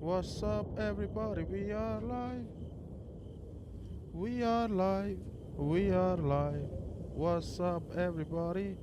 What's up, everybody? We are live. We are live. We are live. What's up, everybody?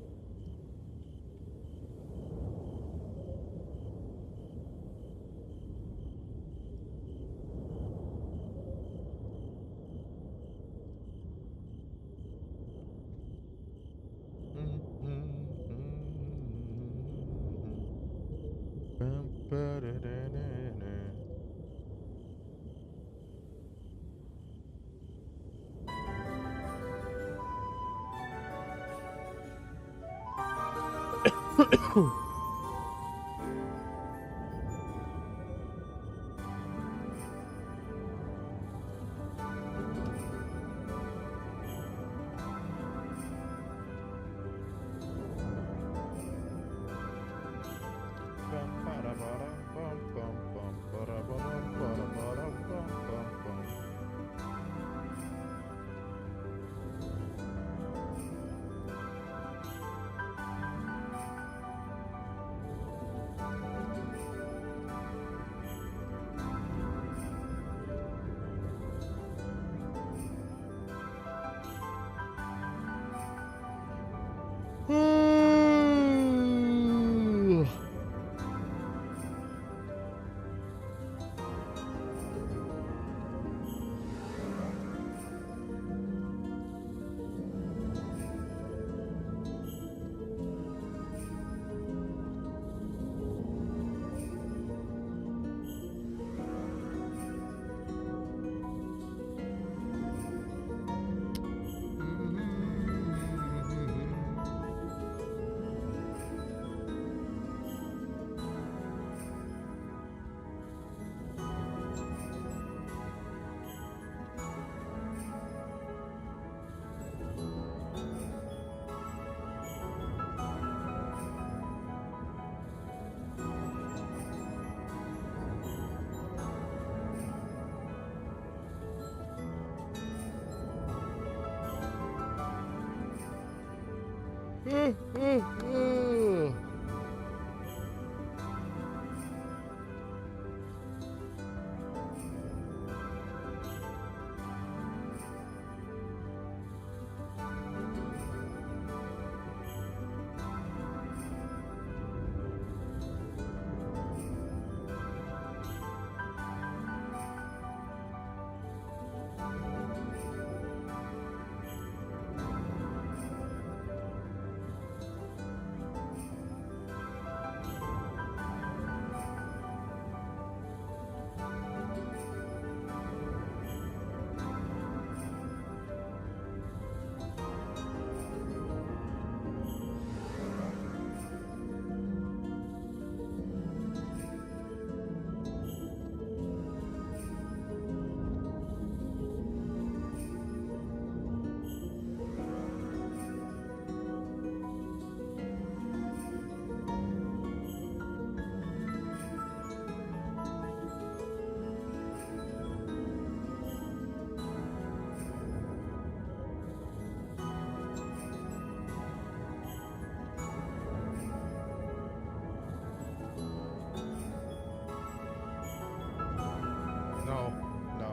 No, no.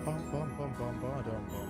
Bum bum bum bum bum dum bum.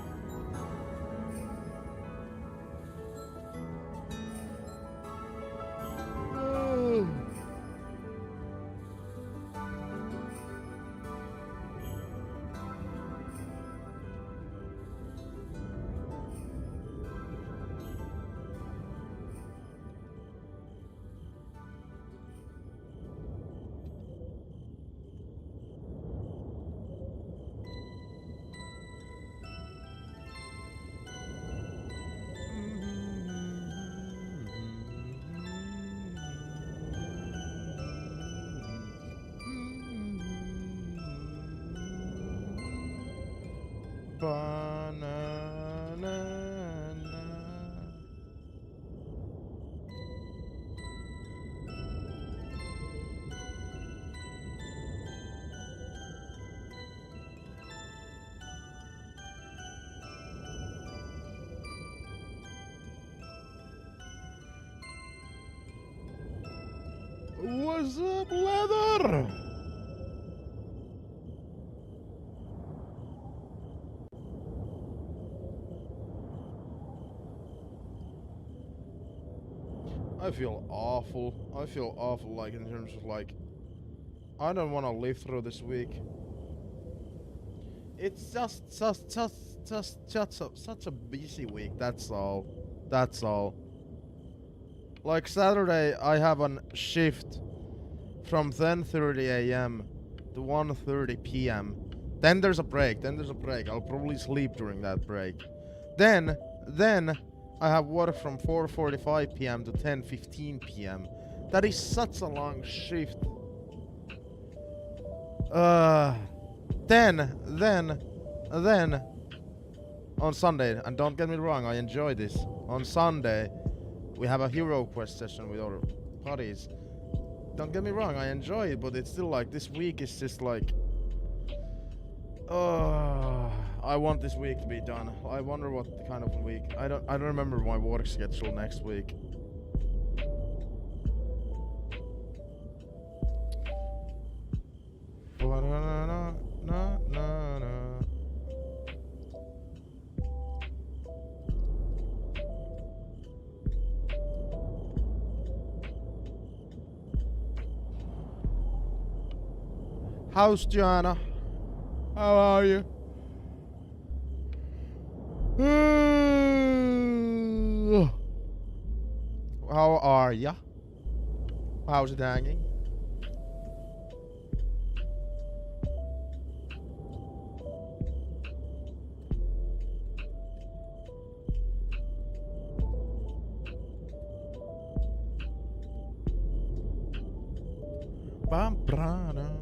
Banana. What's up, leather? I feel awful. I feel awful, like, in terms of, like, I don't want to live through this week. It's just such a busy week. That's all. That's all. Like Saturday, I have a shift from 10:30 a.m. to 1:30 p.m. Then there's a break. I'll probably sleep during that break. Then I have work from 4:45 p.m. to 10:15 p.m. That is such a long shift. Then on Sunday, and don't get me wrong, I enjoy this. On Sunday, we have a hero quest session with our buddies. Don't get me wrong, I enjoy it, but it's still like this week is just like, I want this week to be done. I wonder what kind of week. I don't remember my work schedule next week. How's Joanna? How are you? How are ya? How's it hanging? Bambrana.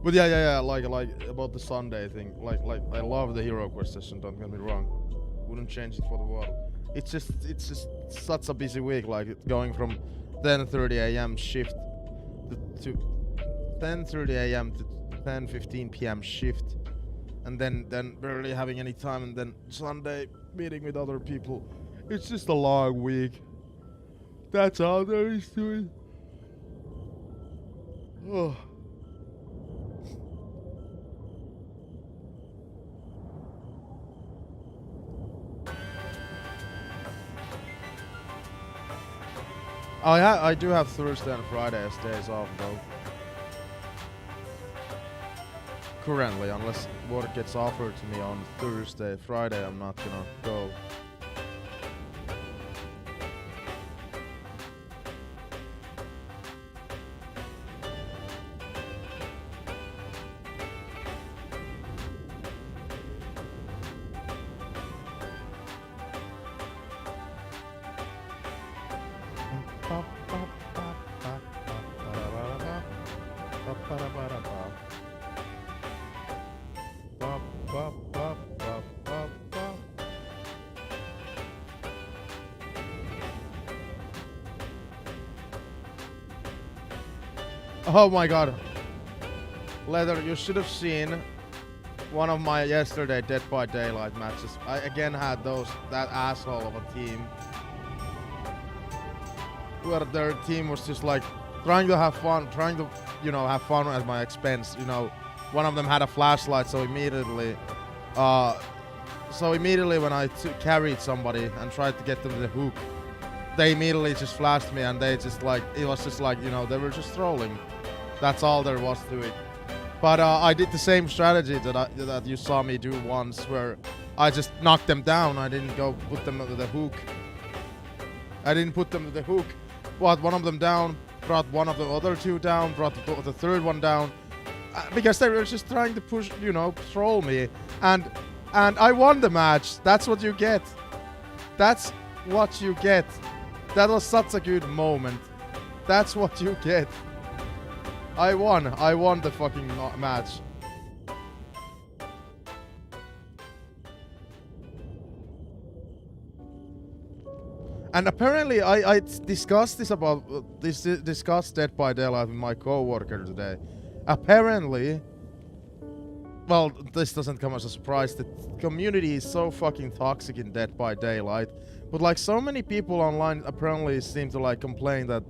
But yeah, like about the Sunday thing, like I love the hero quest session, don't get me wrong. Wouldn't change it for the world. It's just such a busy week, like going from 10:30 a.m. shift to 10:30 a.m. to 10:15 p.m. shift, and then barely having any time, and then Sunday meeting with other people. It's just a long week. That's all there is to it. Oh. I do have Thursday and Friday as days off though. Currently, unless work gets offered to me on Thursday, Friday I'm not gonna go. Oh my god. Leather, you should have seen one of my yesterday Dead by Daylight matches. I again had that asshole of a team. Where their team was just like trying to have fun, have fun at my expense. One of them had a flashlight, so immediately when I carried somebody and tried to get them to the hook, they immediately just flashed me, and they just like, it was just like, they were just trolling. That's all there was to it. But I did the same strategy that you saw me do once, where I just knocked them down. I didn't go put them to the hook. Brought one of them down, brought one of the other two down, brought the third one down. Because they were just trying to push, troll me. And I won the match. That's what you get. That's what you get. That was such a good moment. That's what you get. I won the fucking match. And apparently, I discussed this about discussed Dead by Daylight with my coworker today. Apparently, well, this doesn't come as a surprise. The community is so fucking toxic in Dead by Daylight, but like so many people online apparently seem to like complain that,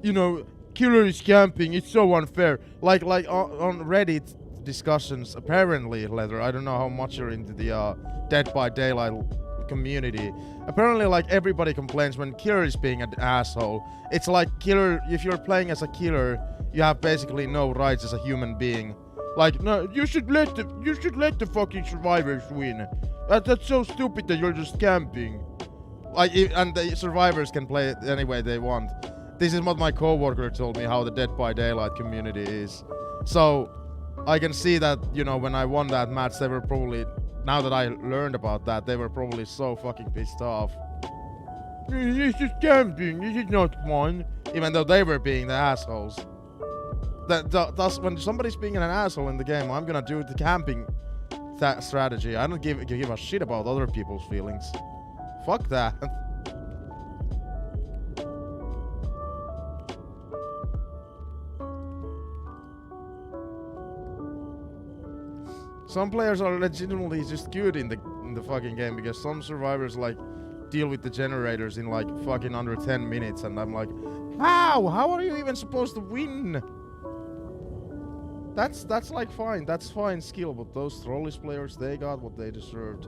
you know, killer is camping. It's so unfair. Like on Reddit discussions, apparently, Leather. I don't know how much you're into the Dead by Daylight community. Apparently, like, everybody complains when killer is being an asshole. It's like killer, if you're playing as a killer, you have basically no rights as a human being. Like, no, you should let the fucking survivors win. That's so stupid that you're just camping. Like, and the survivors can play it any way they want. This is what my coworker told me how the Dead by Daylight community is. So I can see that, you know, when I won that match, they were probably, now that I learned about that, they were probably so fucking pissed off. This is camping, this is not fun. Even though they were being the assholes. That's when somebody's being an asshole in the game, I'm gonna do the camping strategy. I don't give a shit about other people's feelings. Fuck that. Some players are legitimately just good in the fucking game because some survivors like deal with the generators in like fucking under 10 minutes, and I'm like, how are you even supposed to win? That's like fine, that's fine skill, but those Trollish players, they got what they deserved.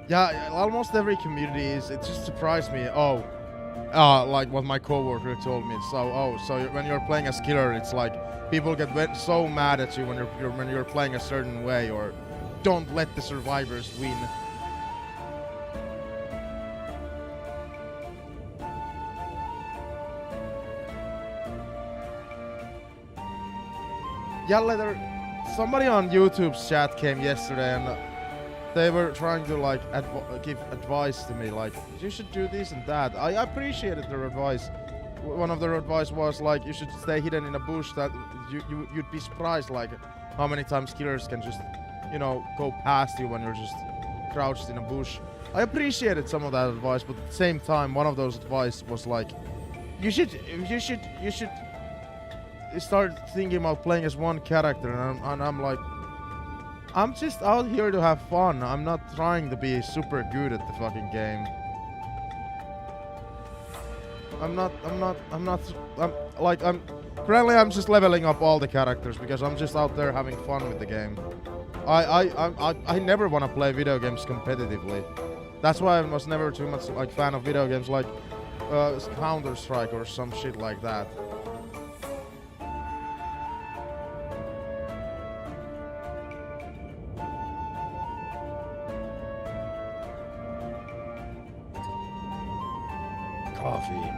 Yeah, almost every community is. It just surprised me. Like what my coworker told me. So when you're playing as killer, it's like people get so mad at you when you're playing a certain way, or don't let the survivors win. Yeah, later, somebody on YouTube's chat came yesterday and they were trying to like give advice to me, like, you should do this and that. I appreciated their advice. One of their advice was like, you should stay hidden in a bush. That you'd be surprised like how many times killers can just, you know, go past you when you're just crouched in a bush. I appreciated some of that advice, but at the same time, one of those advice was like, you should start thinking about playing as one character, and I'm like, I'm just out here to have fun. I'm not trying to be super good at the fucking game. Currently I'm just leveling up all the characters because I'm just out there having fun with the game. I never want to play video games competitively. That's why I was never too much like fan of video games like Counter-Strike or some shit like that. Coffee.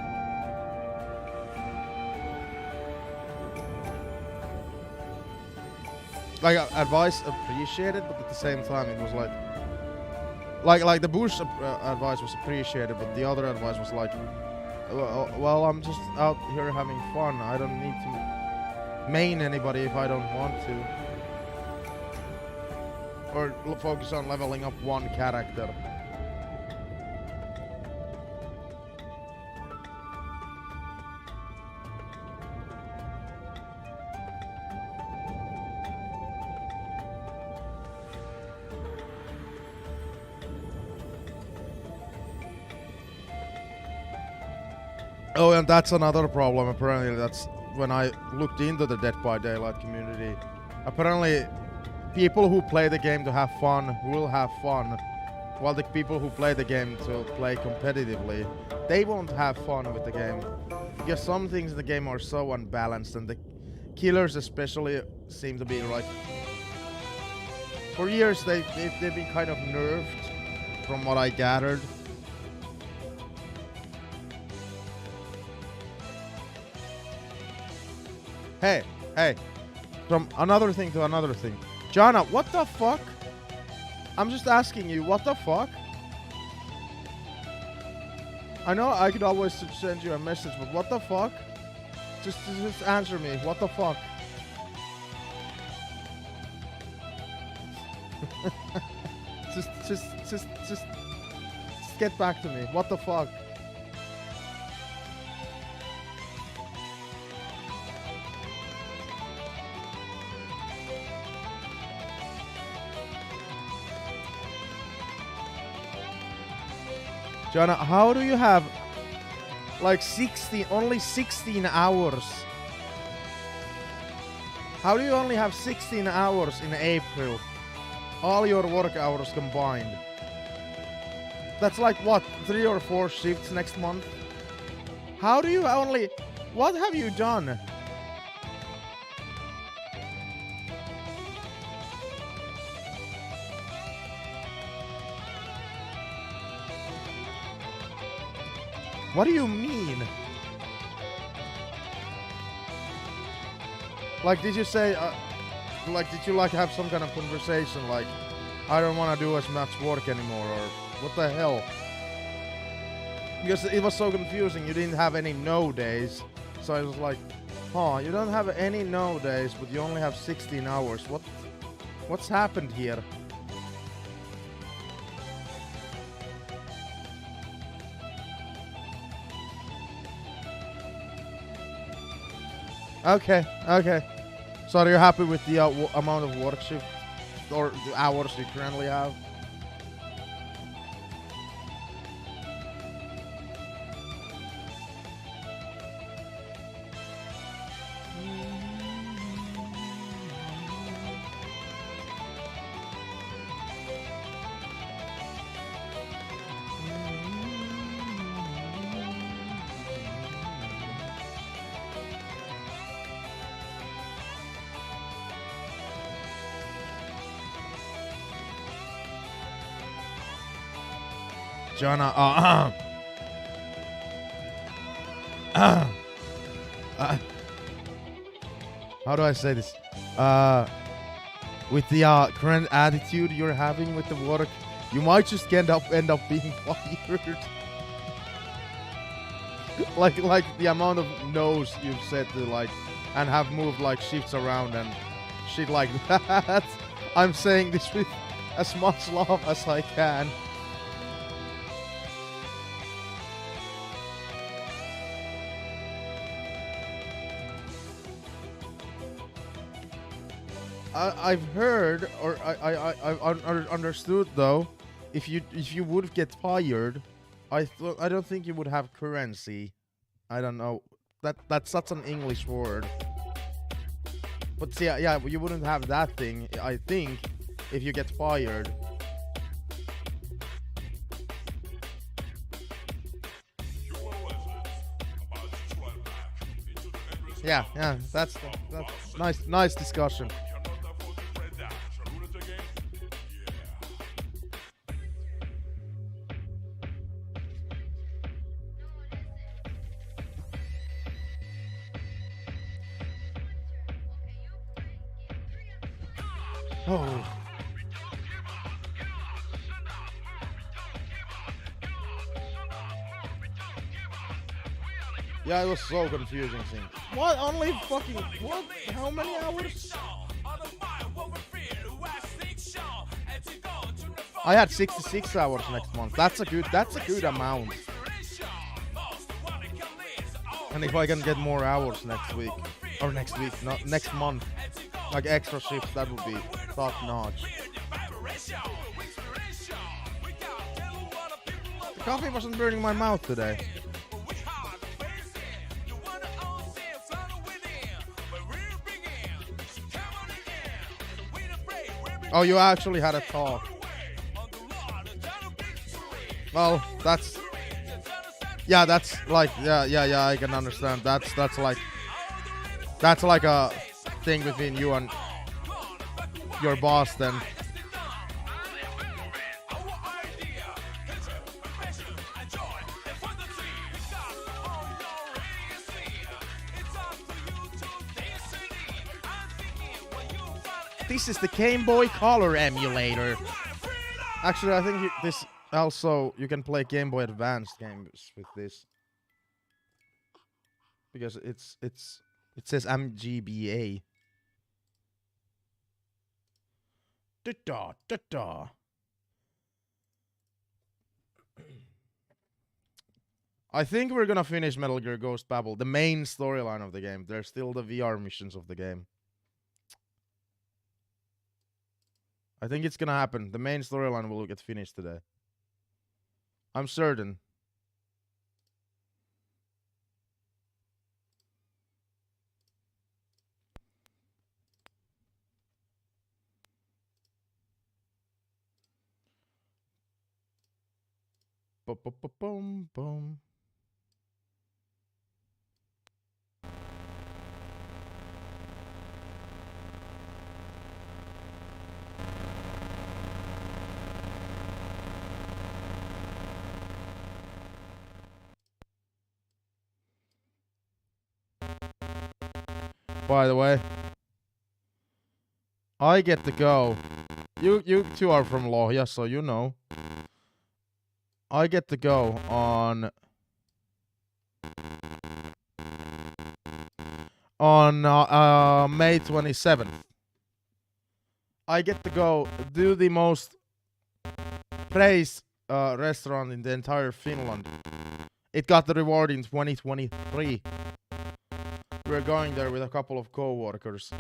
Like advice appreciated, but at the same time it was like the Bush advice was appreciated, but the other advice was like, well, I'm just out here having fun. I don't need to main anybody if I don't want to, or focus on leveling up one character. Oh, and that's another problem. Apparently, that's when I looked into the Dead by Daylight community. Apparently, people who play the game to have fun will have fun, while the people who play the game to play competitively, they won't have fun with the game. Because some things in the game are so unbalanced, and the killers especially seem to be like... For years, they've been kind of nerfed, from what I gathered. Hey, Hey, from another thing to another thing. Jana, what the fuck? I'm just asking you, what the fuck? I know I could always send you a message, but what the fuck? Just answer me. What the fuck? just get back to me. What the fuck? Jana, how do you have like only 16 hours? How do you only have 16 hours in April? All your work hours combined. That's like what, 3 or 4 shifts next month? How do you only... What have you done? What do you mean? Like, did you say, like, did you like have some kind of conversation like, I don't want to do as much work anymore, or what the hell? Because it was so confusing. You didn't have any no days, so I was like, huh, you don't have any no days, but you only have 16 hours. What's happened here? Okay. So are you happy with the amount of work shift or the hours you currently have? Jana, how do I say this? With the current attitude you're having with the work, you might just end up being fired. like the amount of no's you've said to like, and have moved like shifts around and shit like that. I'm saying this with as much love as I can. I've heard, or I understood though, if you would get fired, I don't think you would have currency. I don't know. That's such an English word. But yeah, you wouldn't have that thing. I think if you get fired. Yeah, that's nice discussion. Oh. Yeah, it was so confusing thing. What? Only fucking what? How many hours? I had 66 hours next month. That's a good amount. And if I can get more hours next week, not next month, like extra shifts, that would be top notch. The coffee wasn't burning my mouth today. Oh, you actually had a talk. Well, that's like, yeah, I can understand. That's like a thing between you and your boss then. this is the Game Boy Color emulator. Actually, I think this also you can play Game Boy Advanced games with this because it says MGBA. Da da da. I think we're gonna finish Metal Gear Ghost Babel, the main storyline of the game. There's still the VR missions of the game. I think it's gonna happen. The main storyline will get finished today. I'm certain. Boom, boom. By the way, I get to go. You two are from Lohja, so you know. I get to go on May 27th. I get to go do the most praised restaurant in the entire Finland. It got the reward in 2023. We're going there with a couple of co-workers.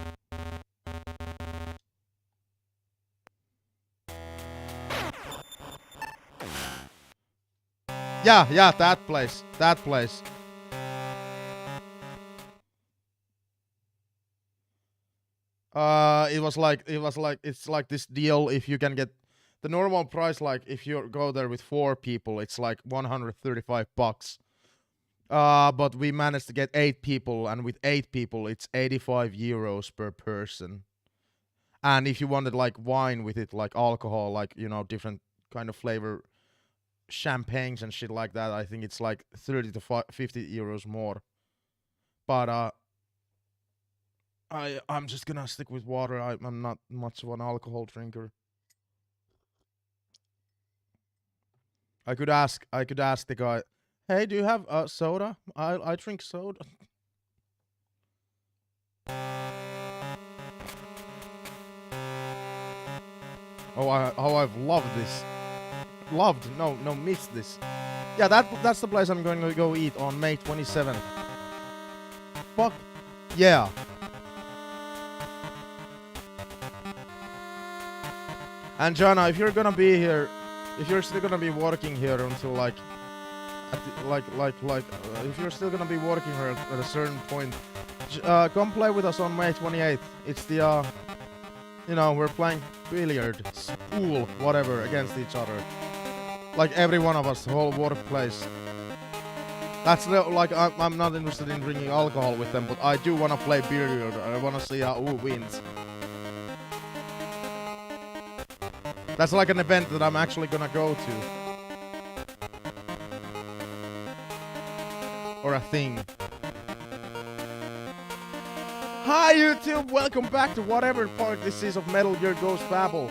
Yeah, that place. It's like this deal if you can get the normal price, like if you go there with 4 people, it's like $135. But we managed to get 8 people, and with 8 people, it's 85 euros per person. And if you wanted like wine with it, like alcohol, like, you know, different kind of flavor, champagnes and shit like that, I think it's like 30 to 50 euros more. But I'm just gonna stick with water. I'm not much of an alcohol drinker. I could ask the guy, hey, do you have soda? I drink soda. Oh, I've loved this. Missed this. Yeah, that's the place I'm going to go eat on May 27th. Fuck yeah. And Jana, if you're gonna be here, if you're still gonna be working here until like, if you're still gonna be working here at a certain point, come play with us on May 28th. It's the, you know, we're playing billiards, pool, whatever, against each other. Like every one of us, the whole workplace. That's like, I'm not interested in drinking alcohol with them, but I do want to play billiard. I want to see who wins. That's like an event that I'm actually gonna go to. Or a thing. Hi YouTube, welcome back to whatever part this is of Metal Gear Ghost Babel.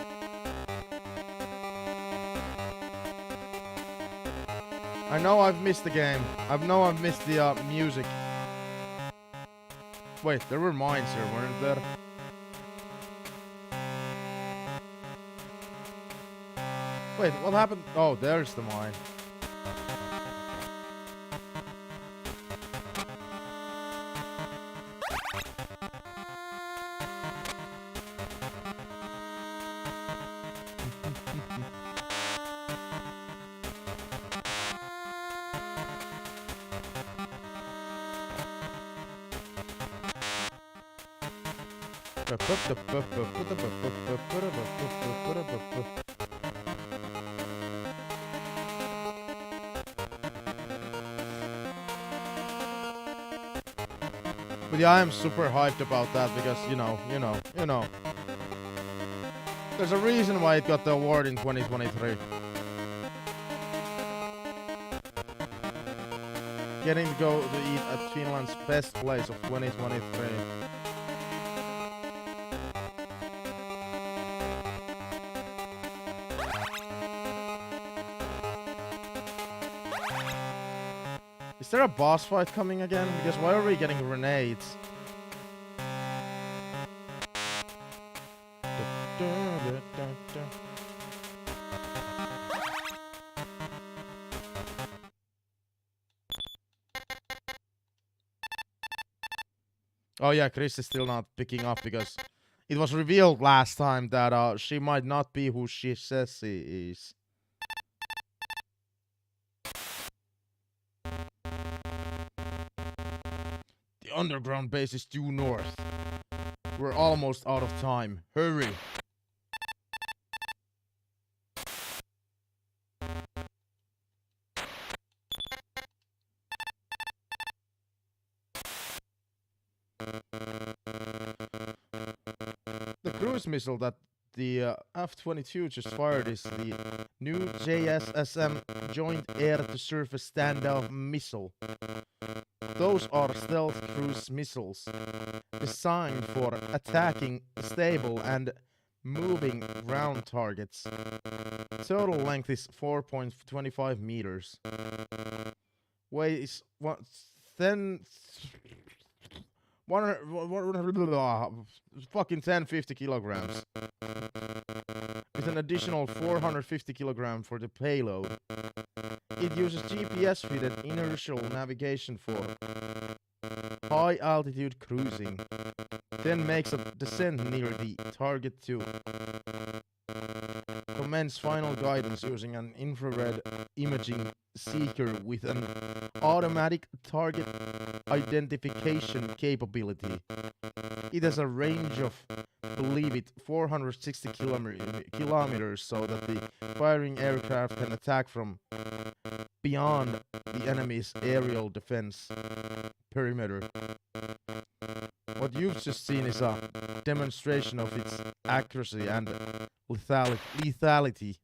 I know I've missed the game. I know I've missed the music. Wait, there were mines here, weren't there? Wait, what happened? Oh, there's the mine. But yeah, I am super hyped about that because, you know. There's a reason why it got the award in 2023. Getting to go to eat at Finland's best place of 2023. there a boss fight coming again? Because why are we getting grenades? Oh yeah, Chris is still not picking up because it was revealed last time that she might not be who she says she is. The underground base is due north. We're almost out of time. Hurry! The cruise missile that the F-22 just fired is the new JSSM Joint Air-to-Surface Standoff Missile. Those are stealth cruise missiles designed for attacking stable and moving ground targets. Total length is 4.25 meters. Weighs fucking 1050 kilograms. With an additional 450 kilograms for the payload. It uses GPS-fitted inertial navigation for high-altitude cruising, then makes a descent near the target to commence final guidance using an infrared imaging seeker with an automatic target identification capability. It has a range of, believe it, 460 kilometers, so that the firing aircraft can attack from beyond the enemy's aerial defense perimeter. What you've just seen is a demonstration of its accuracy and lethality.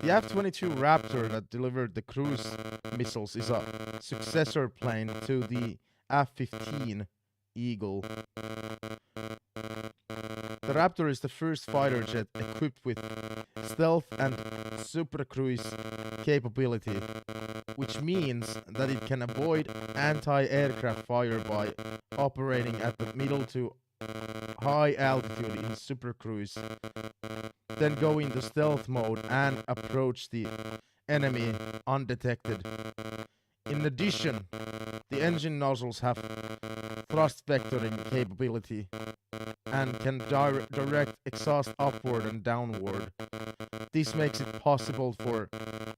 The F-22 Raptor that delivered the cruise missiles is a successor plane to the F-15 Eagle. The Raptor is the first fighter jet equipped with stealth and supercruise capability, which means that it can avoid anti-aircraft fire by operating at the middle to high altitude in supercruise, then go into stealth mode and approach the enemy undetected. In addition, the engine nozzles have thrust vectoring capability and can direct exhaust upward and downward. This makes it possible for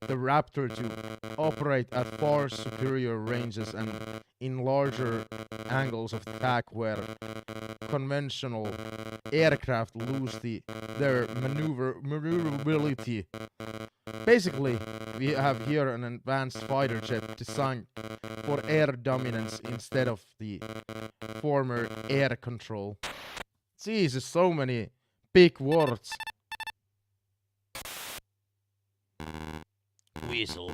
the Raptor to operate at far superior ranges and in larger angles of attack where conventional aircraft lose their maneuverability. Basically, we have here an advanced fighter jet designed for air dominance instead of the former air control. Jesus, so many big words. Weasel.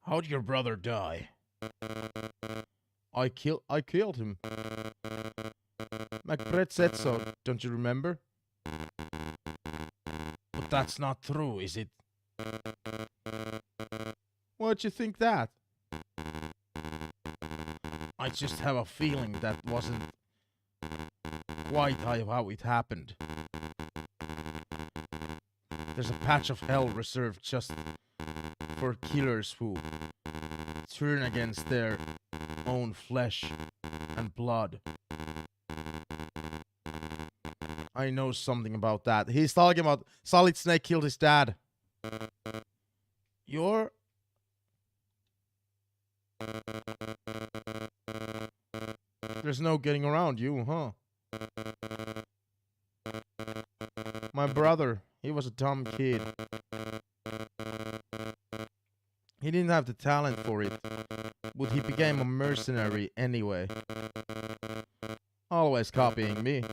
How'd your brother die? I killed him. MacBrett said so, don't you remember? But that's not true, is it? Why'd you think that? I just have a feeling that wasn't quite how it happened. There's a patch of hell reserved just for killers who turn against their own flesh and blood. I know something about that. He's talking about Solid Snake killed his dad. There's no getting around you, huh? My brother, he was a dumb kid. He didn't have the talent for it, but he became a mercenary anyway. Always copying me.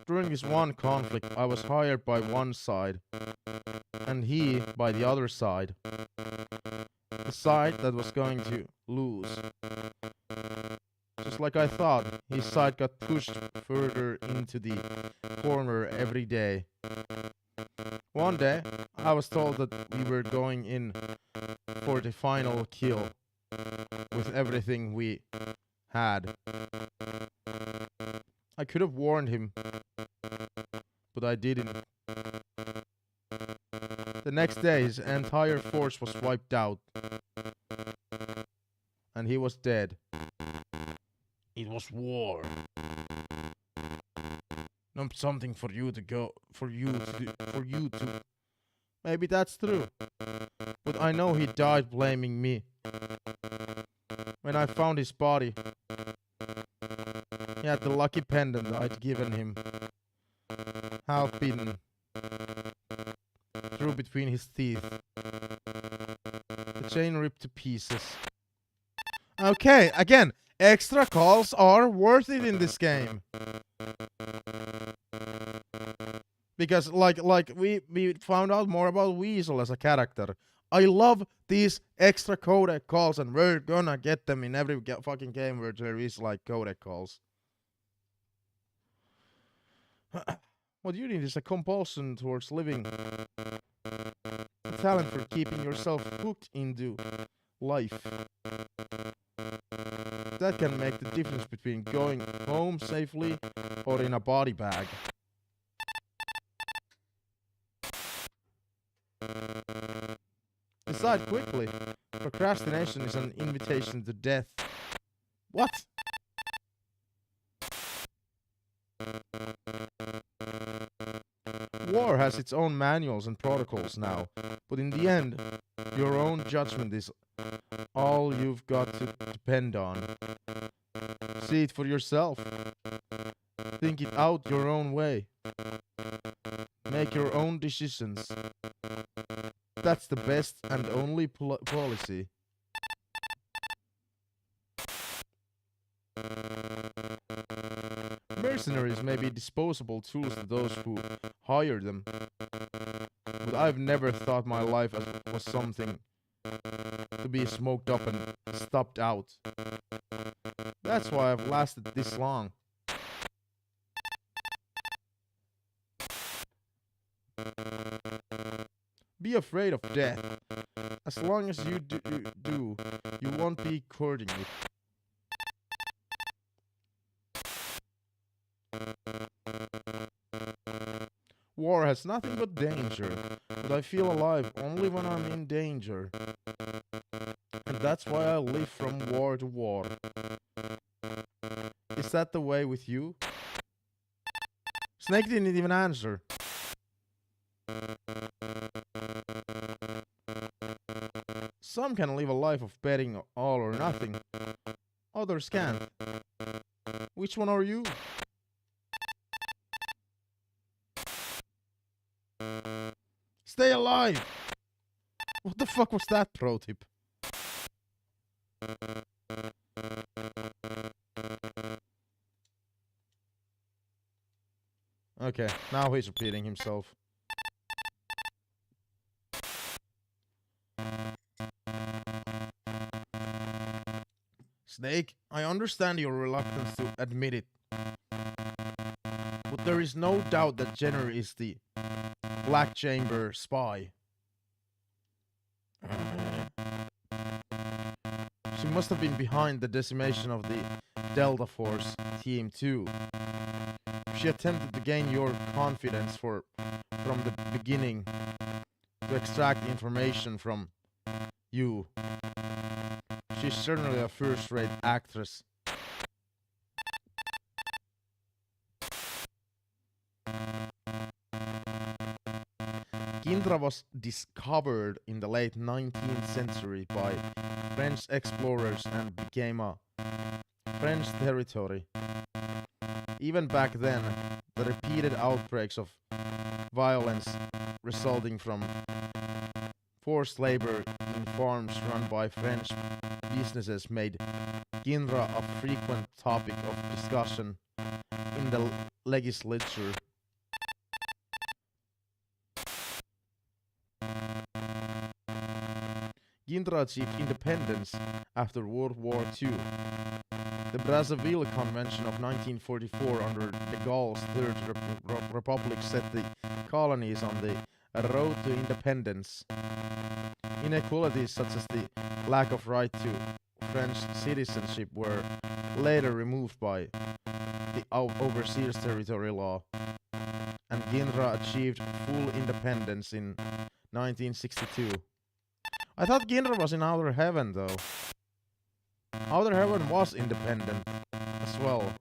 During this one conflict, I was hired by one side, and he by the other side. The side that was going to lose. Just like I thought, his side got pushed further into the corner every day. One day, I was told that we were going in for the final kill with everything we had. I could have warned him, but I didn't. The next day, his entire force was wiped out, and he was dead. It was war. Not something for you to go, for you to. Maybe that's true, but I know he died blaming me. When I found his body, he had the lucky pendant I'd given him, half beaten through between his teeth. The chain ripped to pieces. Okay, again, extra calls are worth it in this game. Because like we found out more about Weasel as a character. I love these extra codec calls, and we're gonna get them in every fucking game where there is like codec calls. What you need is a compulsion towards living, a talent for keeping yourself hooked into life. That can make the difference between going home safely or in a body bag. Decide quickly. Procrastination is an invitation to death. What? War has its own manuals and protocols now, but in the end, your own judgment is all you've got to depend on. See it for yourself. Think it out your own way. Make your own decisions. That's the best and only policy. Mercenaries may be disposable tools to those who hire them, but I've never thought my life was something to be smoked up and stuffed out. That's why I've lasted this long. Be afraid of death. As long as you do, you won't be courting it. War has nothing but danger, but I feel alive only when I'm in danger. And that's why I live from war to war. Is that the way with you? Snake didn't even answer. Some can live a life of betting all or nothing. Others can't. Which one are you? Stay alive! What the fuck was that pro tip? Okay, now he's repeating himself. Snake, I understand your reluctance to admit it. But there is no doubt that Jenner is the Black Chamber spy. She must have been behind the decimation of the Delta Force Team 2. She attempted to gain your confidence from the beginning, to extract information from you. She's certainly a first-rate actress. Indra was discovered in the late 19th century by French explorers and became a French territory. Even back then, the repeated outbreaks of violence resulting from forced labor in farms run by French businesses made Indra a frequent topic of discussion in the legislature. Indra achieved independence after World War II. The Brazzaville Convention of 1944 under de Gaulle's Third Republic set the colonies on the a road to independence. Inequalities such as the lack of right to French citizenship were later removed by the Overseas Territory Law, and Ginra achieved full independence in 1962. I thought Ginra was in Outer Heaven though. Outer Heaven was independent as well.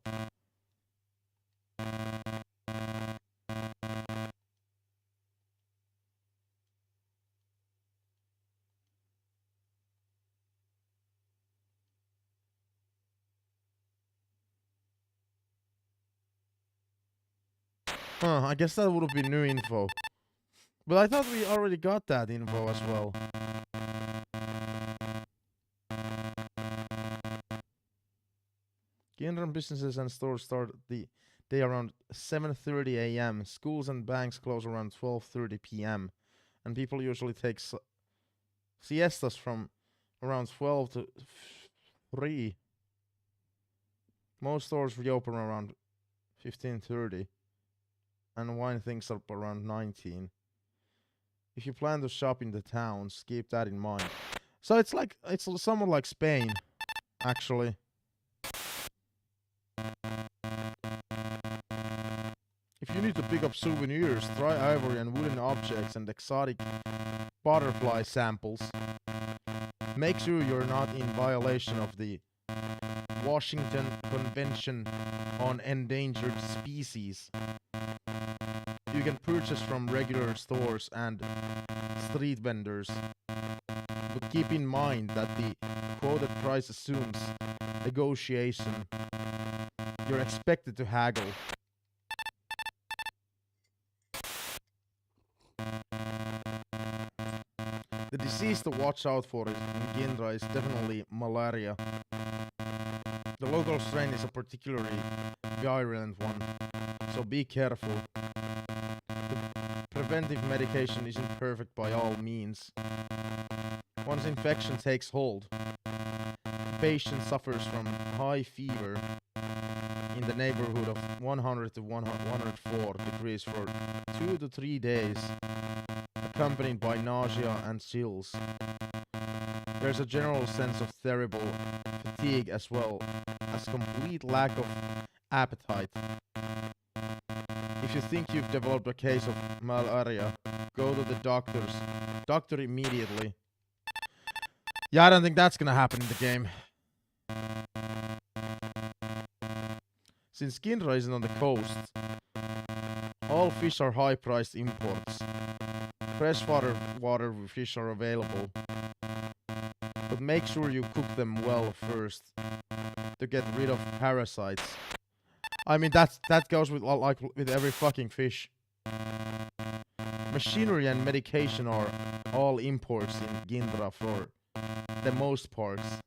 Huh, I guess that would have been new info. But I thought we already got that info as well. Ginran businesses and stores start the day around 7:30 a.m. Schools and banks close around 12:30 p.m. And people usually take siestas from around 12 to 3. Most stores reopen around 15:30 and wind things up around 19. If you plan to shop in the towns, keep that in mind. So it's somewhat like Spain, actually. If you need to pick up souvenirs, try ivory and wooden objects and exotic butterfly samples. Make sure you're not in violation of the Washington Convention on Endangered Species. You can purchase from regular stores and street vendors, but keep in mind that the quoted price assumes negotiation. You're expected to haggle. The disease to watch out for in Ginra is definitely malaria. The local strain is a particularly virulent one, so be careful. Preventive medication isn't perfect by all means. Once infection takes hold, the patient suffers from high fever in the neighborhood of 100 to 104 degrees for 2 to 3 days, accompanied by nausea and chills. There's a general sense of terrible fatigue as well as complete lack of appetite. If you think you've developed a case of malaria, go to the doctor immediately. Yeah, I don't think that's gonna happen in the game. Since Ginra isn't on the coast, all fish are high-priced imports. Freshwater fish are available, but make sure you cook them well first to get rid of parasites. I mean, that goes with with every fucking fish. Machinery and medication are all imports in Ginra for the most parts,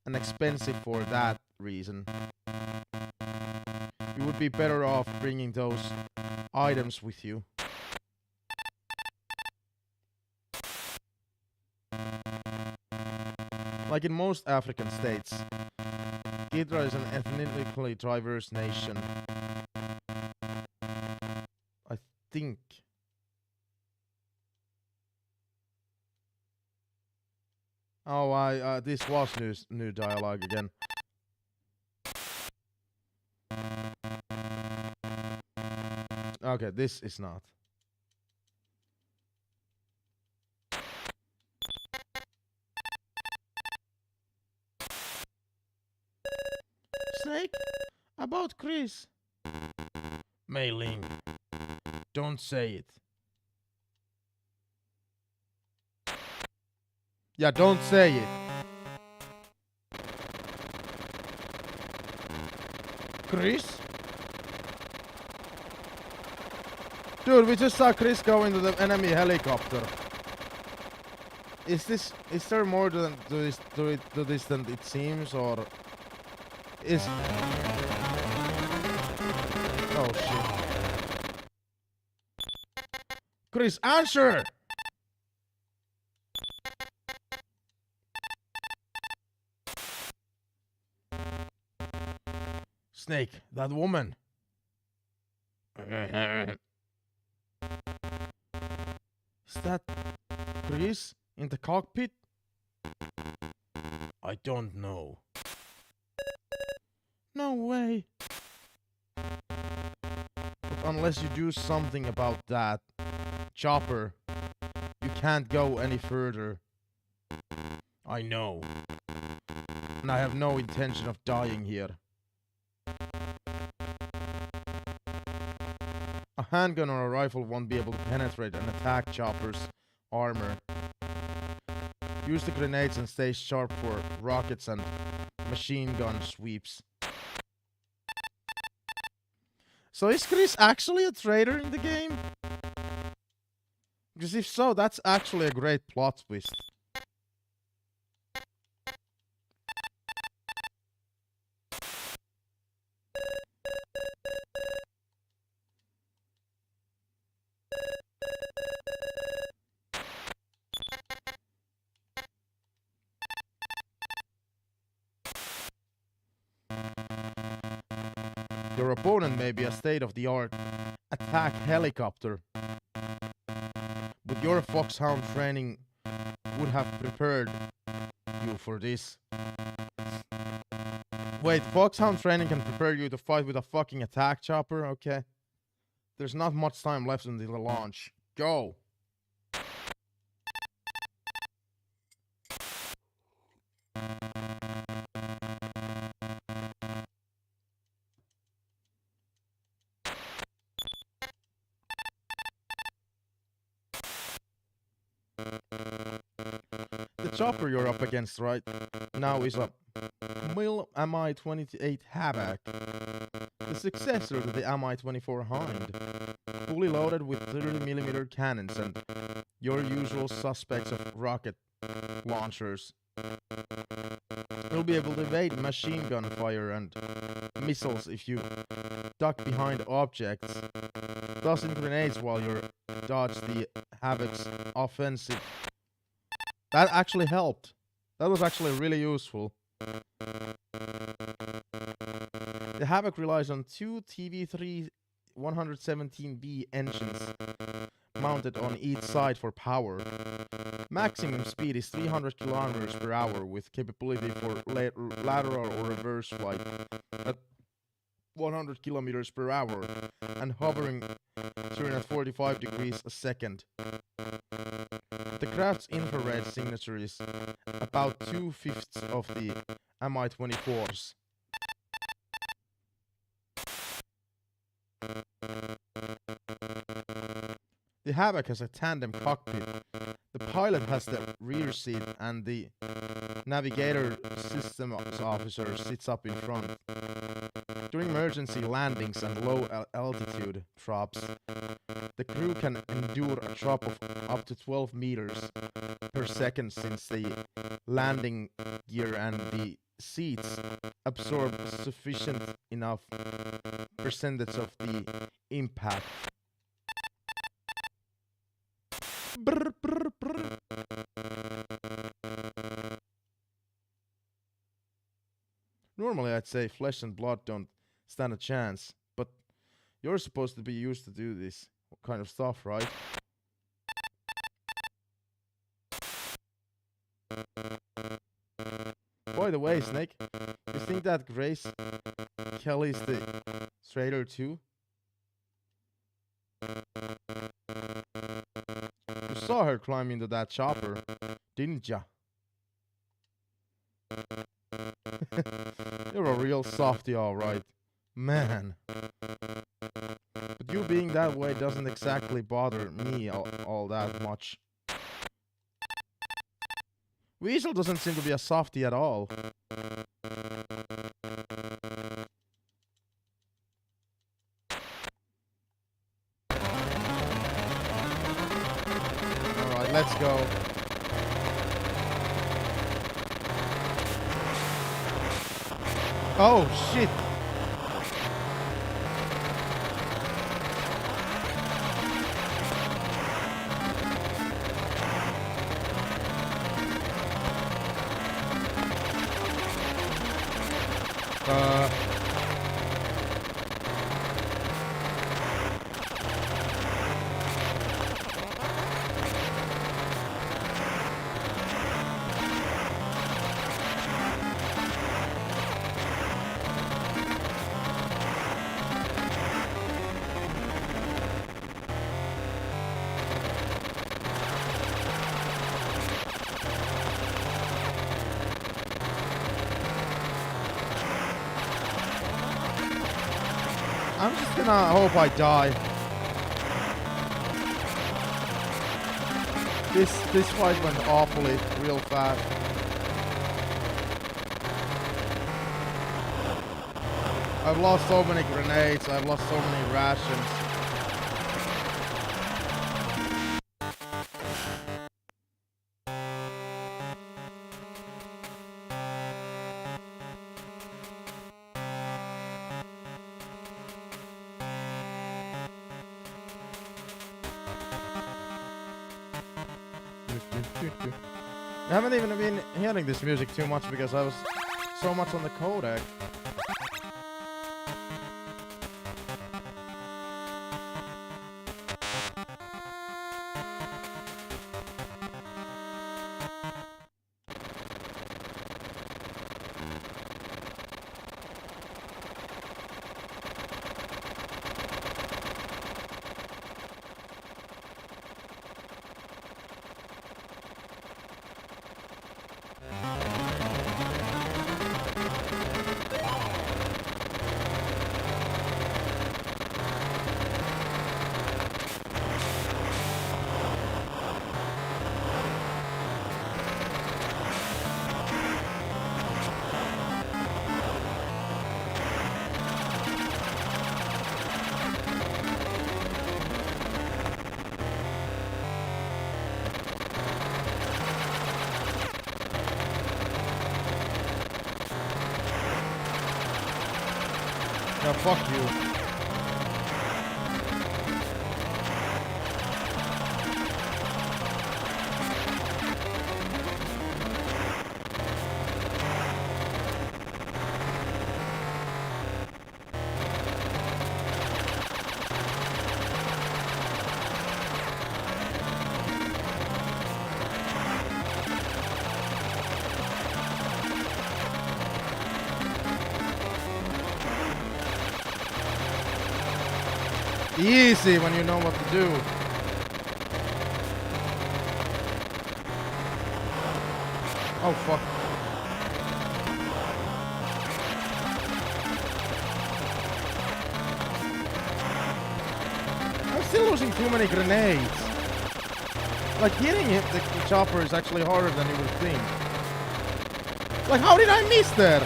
and expensive for that reason. You would be better off bringing those items with you. Like in most African states, Ginra is an ethnically diverse nation. I think. Oh, this was new dialogue again. Okay, this is not. Snake? About Chris? Mei Ling, don't say it. Yeah, don't say it. Chris? Dude, we just saw Chris go into the enemy helicopter. Is there more to this than it seems, or is? Oh shit! Chris, answer! Snake, that woman. Is that Chris in the cockpit? I don't know. No way. But unless you do something about that, Chopper, you can't go any further. I know. And I have no intention of dying here. A handgun or a rifle won't be able to penetrate and attack Chopper's armor. Use the grenades and stay sharp for rockets and machine gun sweeps. So is Chris actually a traitor in the game? Because if so, that's actually a great plot twist. Your opponent may be a state-of-the-art attack helicopter, but your foxhound training would have prepared you for this. Wait, foxhound training can prepare you to fight with a fucking attack chopper? Okay. There's not much time left until the launch. Go! The chopper you're up against right now is a Mill Mi-28 Havoc, the successor to the Mi-24 Hind, fully loaded with 30mm cannons and your usual suspects of rocket launchers. You'll be able to evade machine gun fire and missiles if you duck behind objects, tossing grenades while you dodge the Havoc's offensive. That actually helped. That was actually really useful. The Havoc relies on two TV3 117B engines mounted on each side for power. Maximum speed is 300 kilometers per hour with capability for lateral or reverse flight at 100 kilometers per hour and hovering 245 degrees a second. The craft's infrared signature is about 2/5 of the Mi-24's. The Havoc has a tandem cockpit. The pilot has the rear seat and the navigator systems officer sits up in front. During emergency landings and low altitude drops, the crew can endure a drop of up to 12 meters per second since the landing gear and the seats absorb sufficient enough percentage of the impact. Brr, brr, brr. Normally I'd say flesh and blood don't stand a chance, but you're supposed to be used to do this kind of stuff, right? By the way, Snake, you think that Grace Kelly's the traitor too? You saw her climb into that chopper, didn't ya? You're a real softie, alright. Man. But you being that way doesn't exactly bother me all that much. Weasel doesn't seem to be a softie at all. Alright, let's go. Oh, shit. I'm just gonna hope I die. This fight went awfully real fast. I've lost so many grenades, I've lost so many rations. I haven't even been hearing this music too much because I was so much on the codec. Yeah, fuck you. Easy when you know what to do. Oh fuck. I'm still losing too many grenades. Like hitting it, the chopper is actually harder than you would think. Like how did I miss that?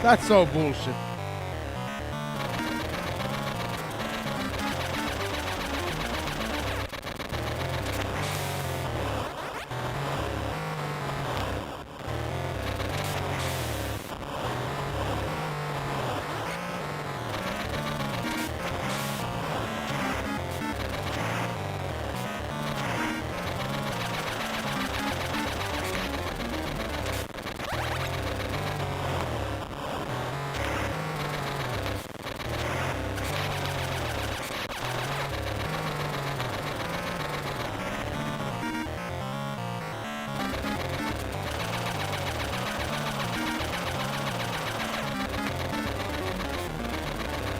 That's so bullshit.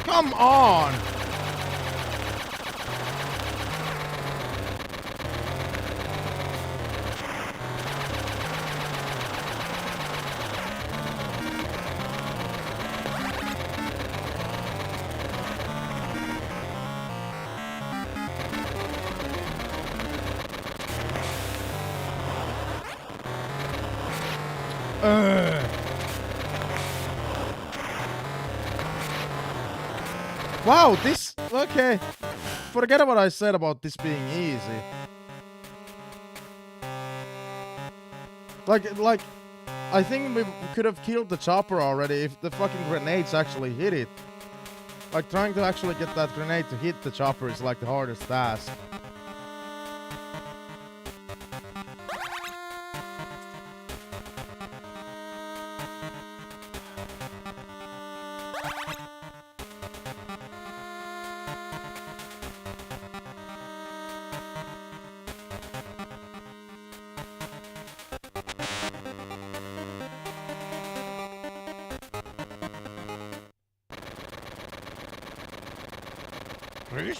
Come on! Wow, this... Okay. Forget what I said about this being easy. Like... I think we could have killed the chopper already if the fucking grenades actually hit it. Like, trying to actually get that grenade to hit the chopper is like the hardest task. Please?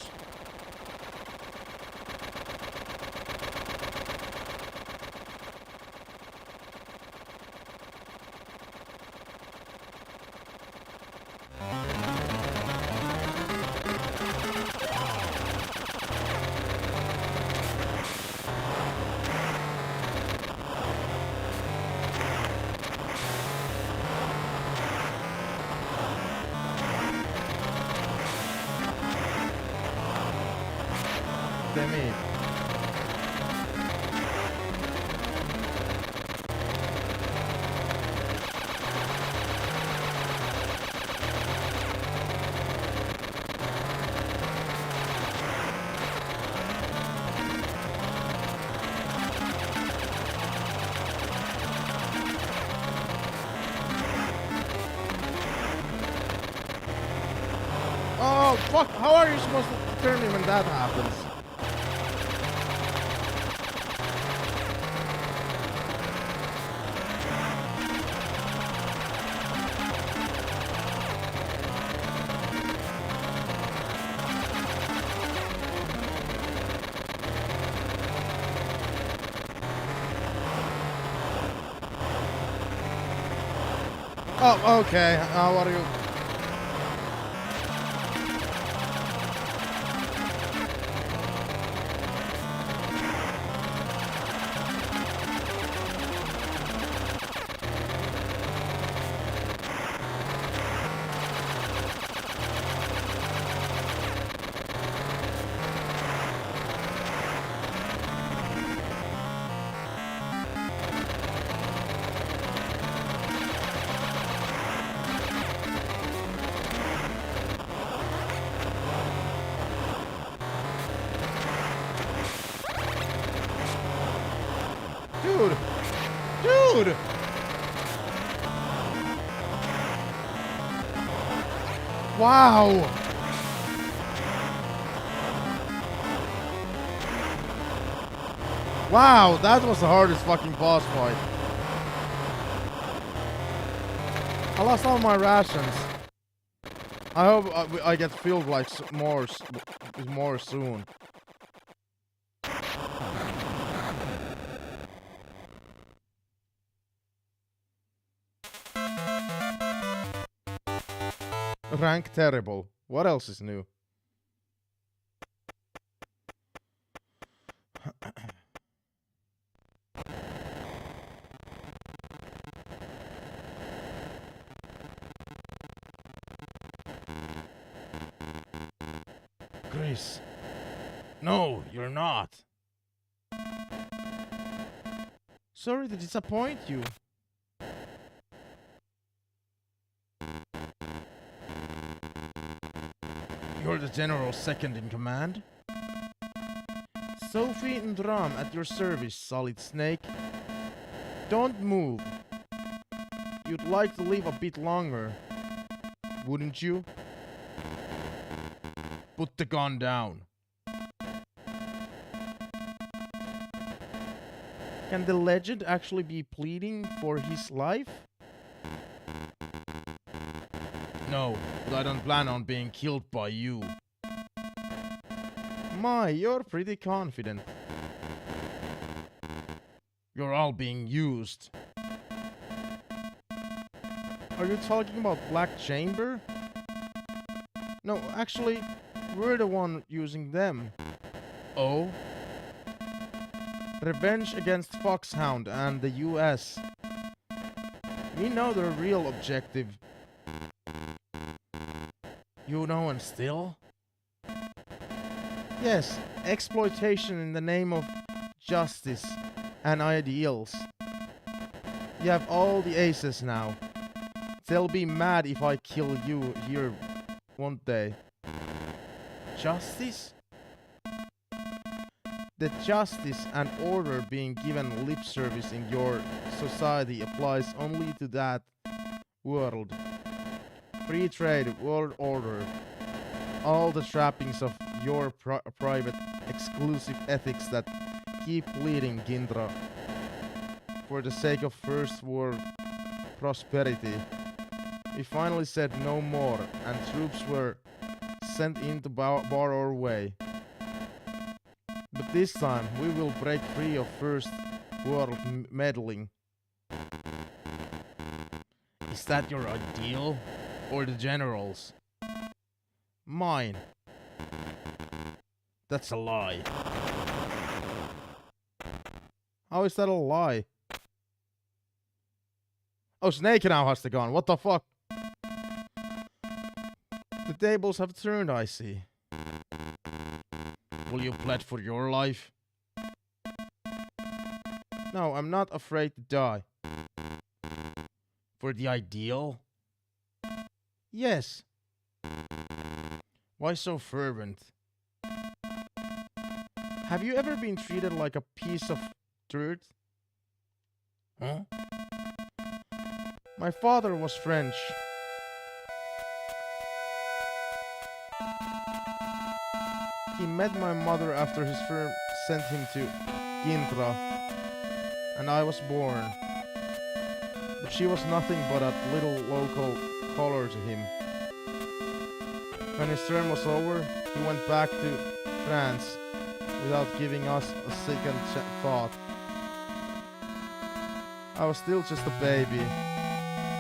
fuck? How are you supposed to turn me when that happens? Oh, okay. How are you? Dude! Dude! Wow! Wow, that was the hardest fucking boss fight. I lost all my rations. I hope I get filled like more soon. Rank terrible. What else is new? Chris. No, you're not. Sorry to disappoint you. You're the general second in command? Sophie and Ram at your service, Solid Snake. Don't move. You'd like to live a bit longer, wouldn't you? Put the gun down. Can the legend actually be pleading for his life? No, but I don't plan on being killed by you. My, you're pretty confident. You're all being used. Are you talking about Black Chamber? No, actually, we're the one using them. Oh? Revenge against Foxhound and the US. We know their real objective. You know, and still? Yes, exploitation in the name of justice and ideals. You have all the aces now. They'll be mad if I kill you here, won't they? Justice? The justice and order being given lip service in your society applies only to that world. Free trade, world order. All the trappings of your private, exclusive ethics that keep bleeding, Gindra. For the sake of first world prosperity. We finally said no more, and troops were sent in to bar our way. But this time, we will break free of first world meddling. Is that your ideal? Or the generals? Mine. That's a lie. How is that a lie? Oh, Snake now has the gun. What the fuck? The tables have turned, I see. Will you plead for your life? No, I'm not afraid to die. For the ideal? Yes. Why so fervent? Have you ever been treated like a piece of dirt? Huh? My father was French. He met my mother after his firm sent him to Kintra, and I was born. But she was nothing but a little local color to him. When his term was over, he went back to France without giving us a second thought. I was still just a baby.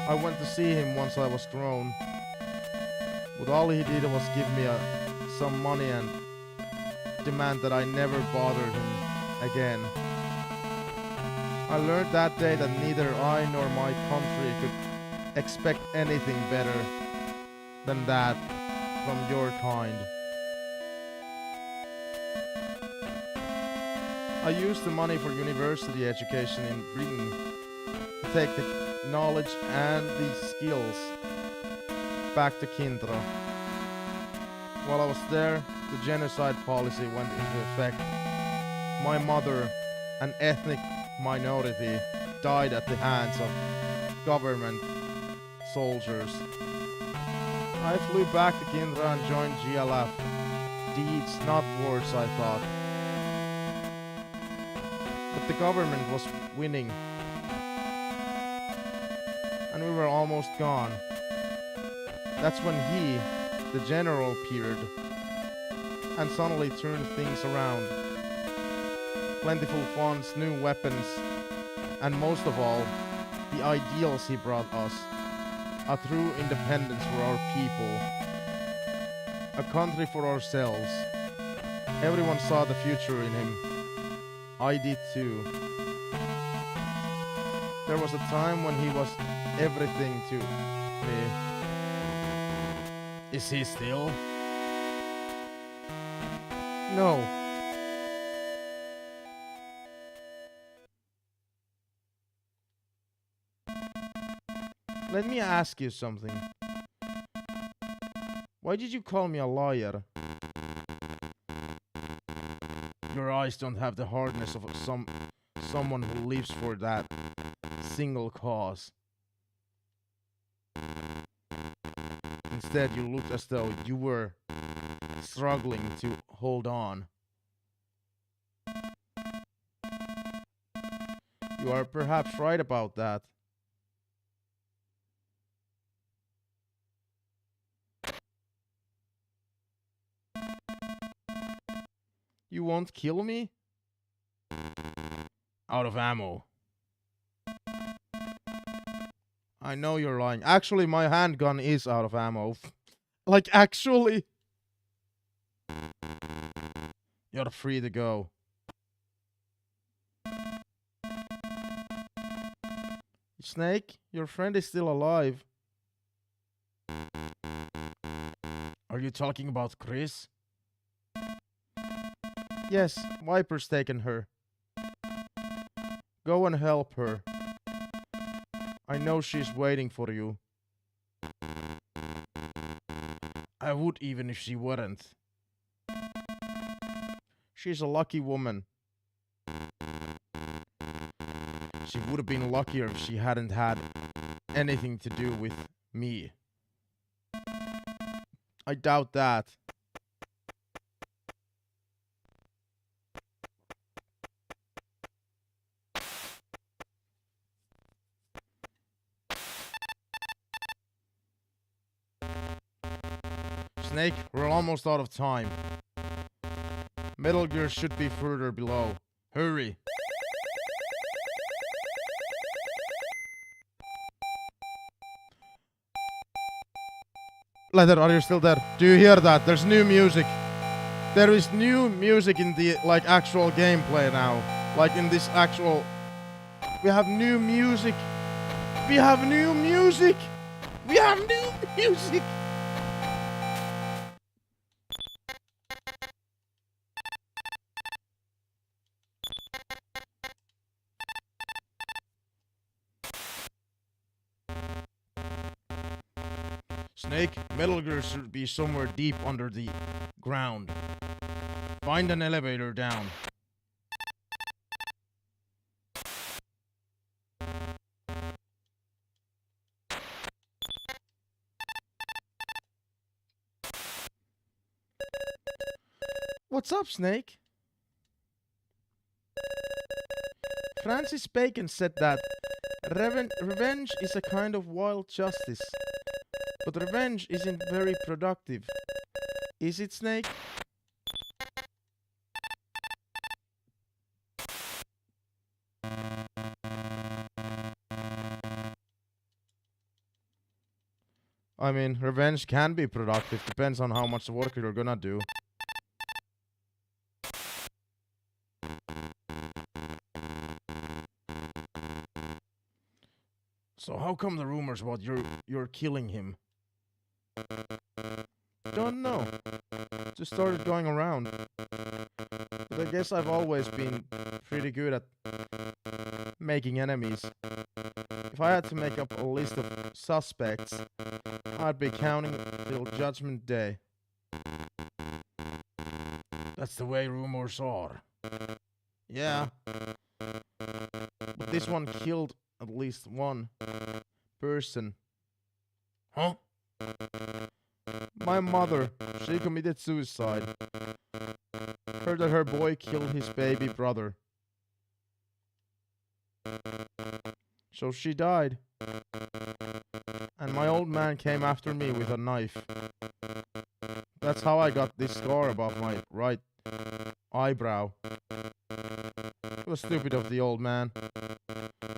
I went to see him once I was grown. But all he did was give me some money and demand that I never bother him again. I learned that day that neither I nor my country could expect anything better than that from your kind. I used the money for university education in Britain to take the knowledge and the skills back to Kintra. While I was there, the genocide policy went into effect. My mother, an ethnic minority, died at the hands of government soldiers. I flew back to Kintra and joined GLF. Deeds, not words, I thought. But the government was winning. And we were almost gone. That's when he, the general, appeared and suddenly turned things around. Plentiful funds, new weapons, and most of all, the ideals he brought us. A true independence for our people. A country for ourselves. Everyone saw the future in him. I did too. There was a time when he was everything to me. Is he still? No. Let me ask you something. Why did you call me a liar? Your eyes don't have the hardness of someone who lives for that single cause. Instead, you looked as though you were struggling to hold on. You are perhaps right about that. You won't kill me? Out of ammo. I know you're lying. Actually, my handgun is out of ammo. Like, actually. You're free to go. Snake, your friend is still alive. Are you talking about Chris? Yes, Viper's taken her. Go and help her. I know she's waiting for you. I would even if she weren't. She's a lucky woman. She would have been luckier if she hadn't had anything to do with me. I doubt that. Snake, we're almost out of time. Metal Gear should be further below. Hurry. Leather, are you still there? Do you hear that? There's new music. There is new music in the actual gameplay now. Like in this actual... We have new music. We have new music. We have new music. Snake, Metal Gear should be somewhere deep under the ground. Find an elevator down. What's up, Snake? Francis Bacon said that revenge is a kind of wild justice. But revenge isn't very productive. Is it, Snake? I mean, revenge can be productive. Depends on how much work you're gonna do. So how come the rumors about you're killing him? Don't know. Just started going around. But I guess I've always been pretty good at making enemies. If I had to make up a list of suspects, I'd be counting till Judgment Day. That's the way rumors are. Yeah. But this one killed at least one person. Huh? My mother, she committed suicide. Heard that her boy killed his baby brother. So she died. And my old man came after me with a knife. That's how I got this scar above my right eyebrow. It was stupid of the old man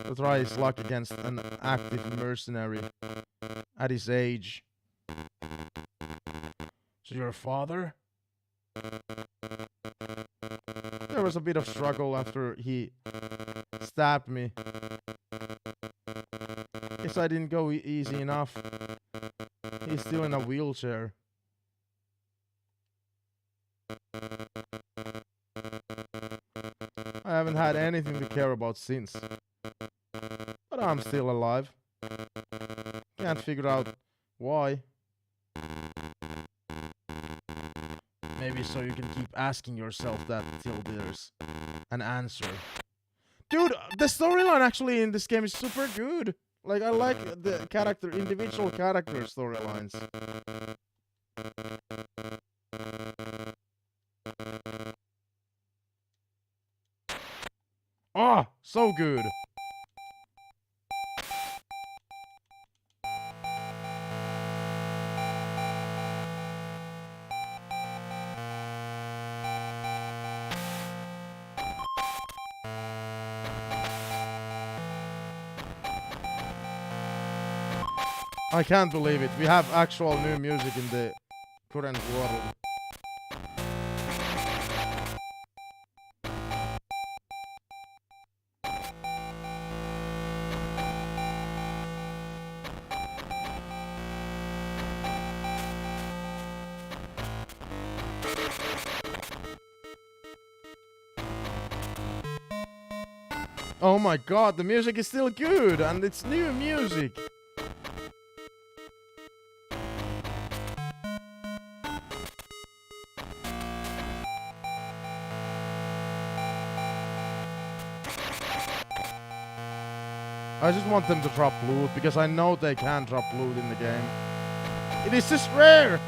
to try his luck against an active mercenary at his age. So your father? There was a bit of struggle after he stabbed me. Guess I didn't go easy enough. He's still in a wheelchair. I haven't had anything to care about since. But I'm still alive. Can't figure out why. Maybe so you can keep asking yourself that till there's an answer. Dude, the storyline actually in this game is super good. Like, I like the individual character storylines. Oh, so good. I can't believe it. We have actual new music in the current world. Oh my god, the music is still good and it's new music. I just want them to drop loot, because I know they can drop loot in the game. It is just rare!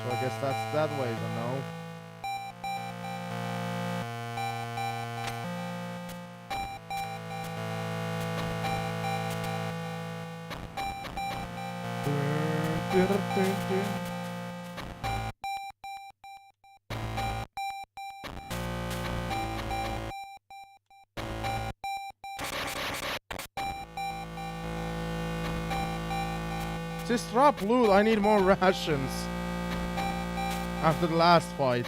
So I guess that's that way, I know. Just drop loot, I need more rations. After the last fight.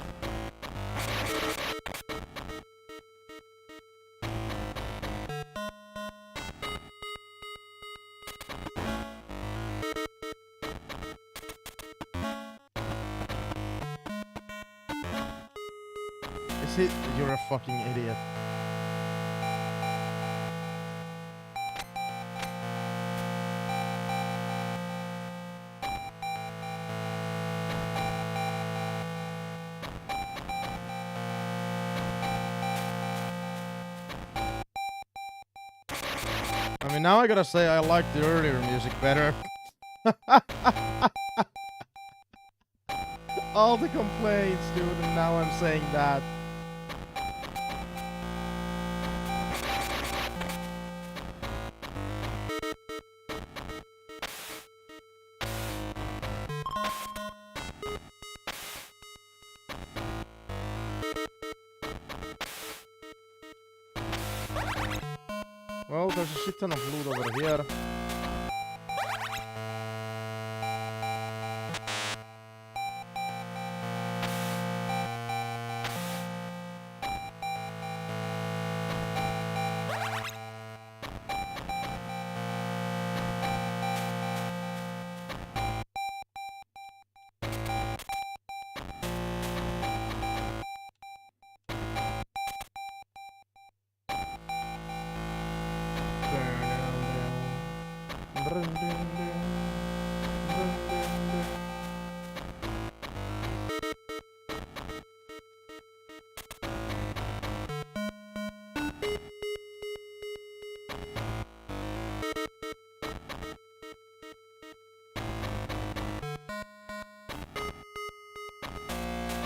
You're a fucking idiot. I mean, now I gotta say I like the earlier music better. All the complaints, dude, and now I'm saying that. Well, there's a shit ton of loot over here.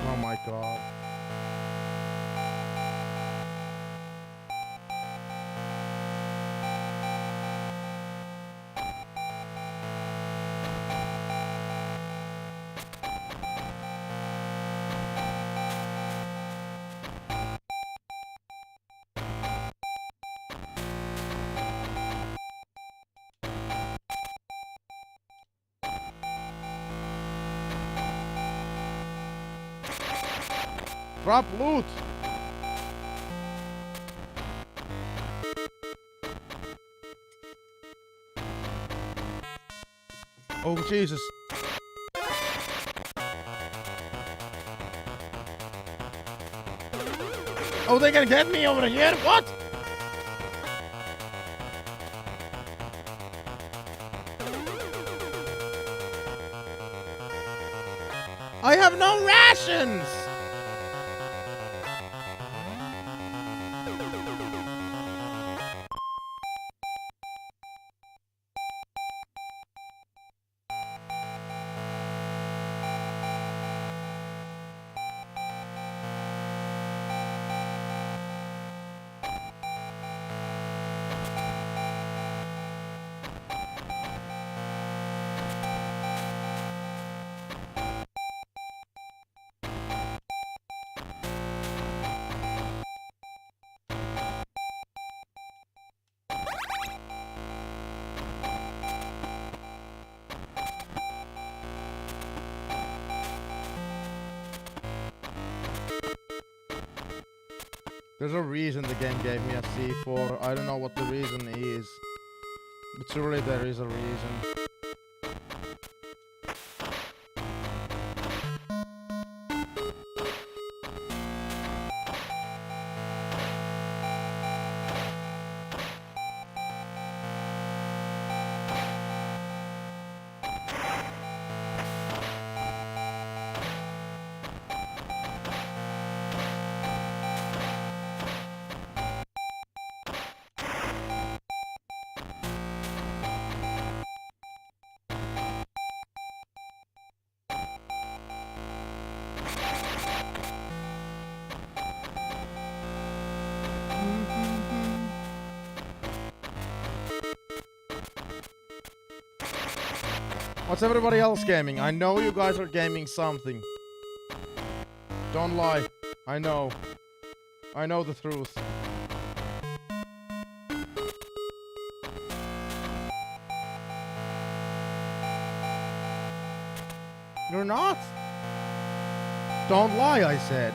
Oh my god. Drop loot! Oh Jesus. Oh, they gonna get me over here? What? I have no rations! There's a reason the game gave me a C4. I don't know what the reason is. But surely there is a reason. What's everybody else gaming? I know you guys are gaming something. Don't lie. I know. I know the truth. You're not? Don't lie, I said.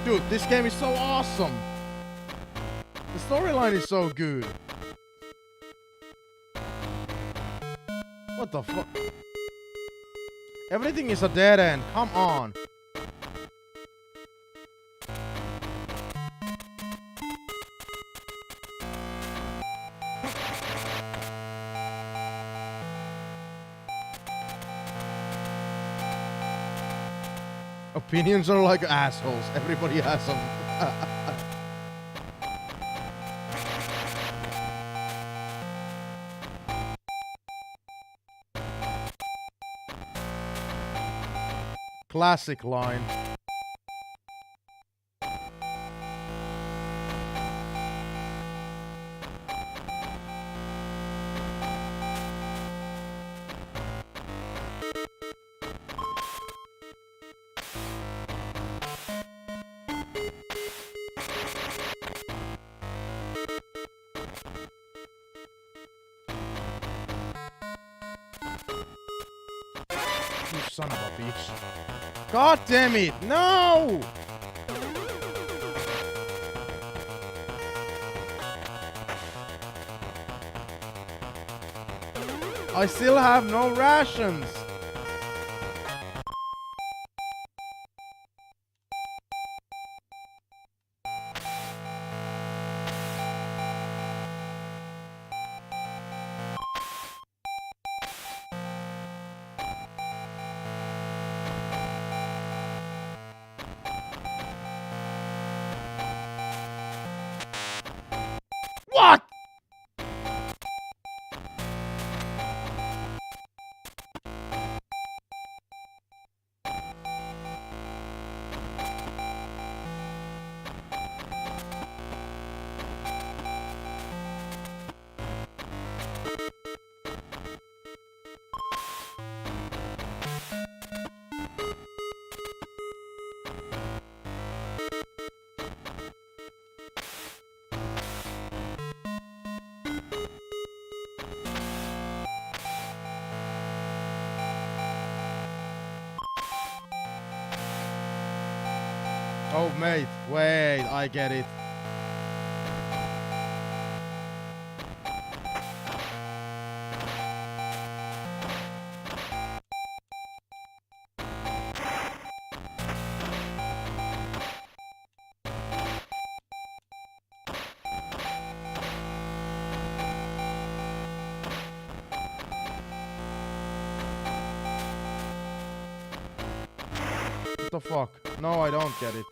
Dude, this game is so awesome. The storyline is so good. What the fuck? Everything is a dead end. Come on. Opinions are like assholes. Everybody has them. Classic line. You son of a bitch. God damn it! No! I still have no rations! What? Oh, mate, wait, I get it. What the fuck? No, I don't get it.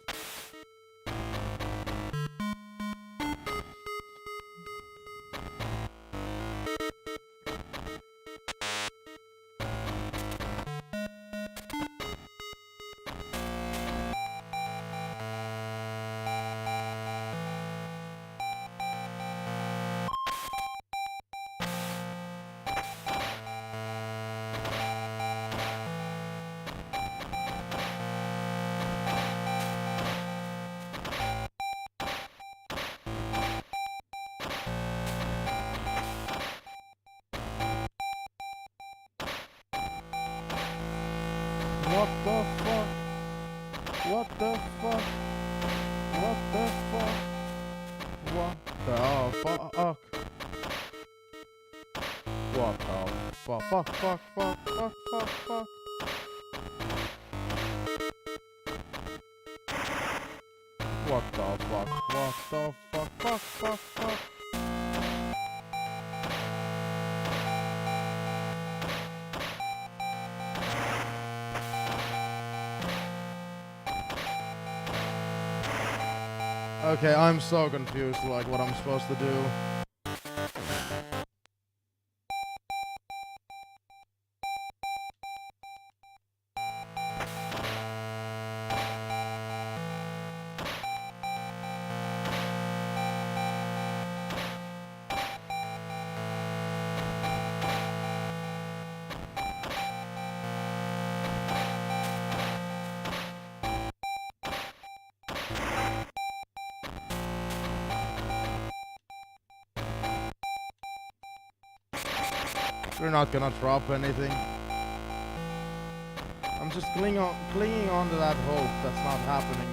What the fuck? What the fuck? What the fuck? What the fuck? What the fuck? Fuck, fuck, fuck, fuck, fuck, fuck. What the fuck? What the fuck? Fuck, fuck, fuck. Okay, I'm so confused, like, what I'm supposed to do. We're not gonna drop anything. I'm just clinging on to that hope that's not happening.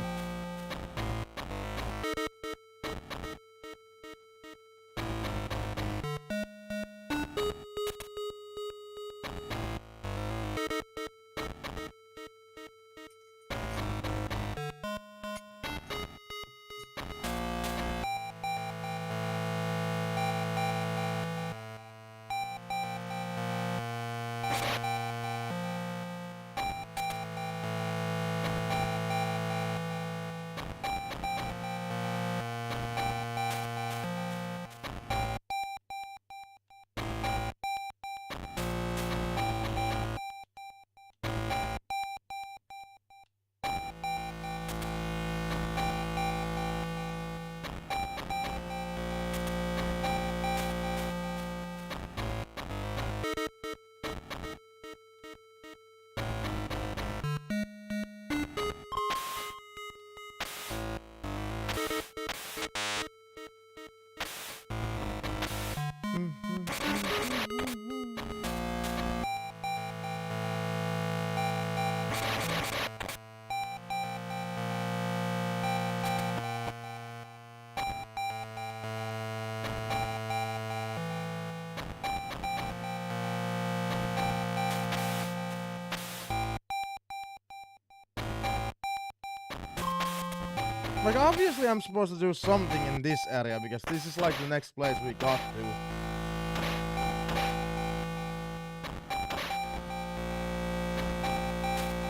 Like, obviously I'm supposed to do something in this area, because this is like the next place we got to.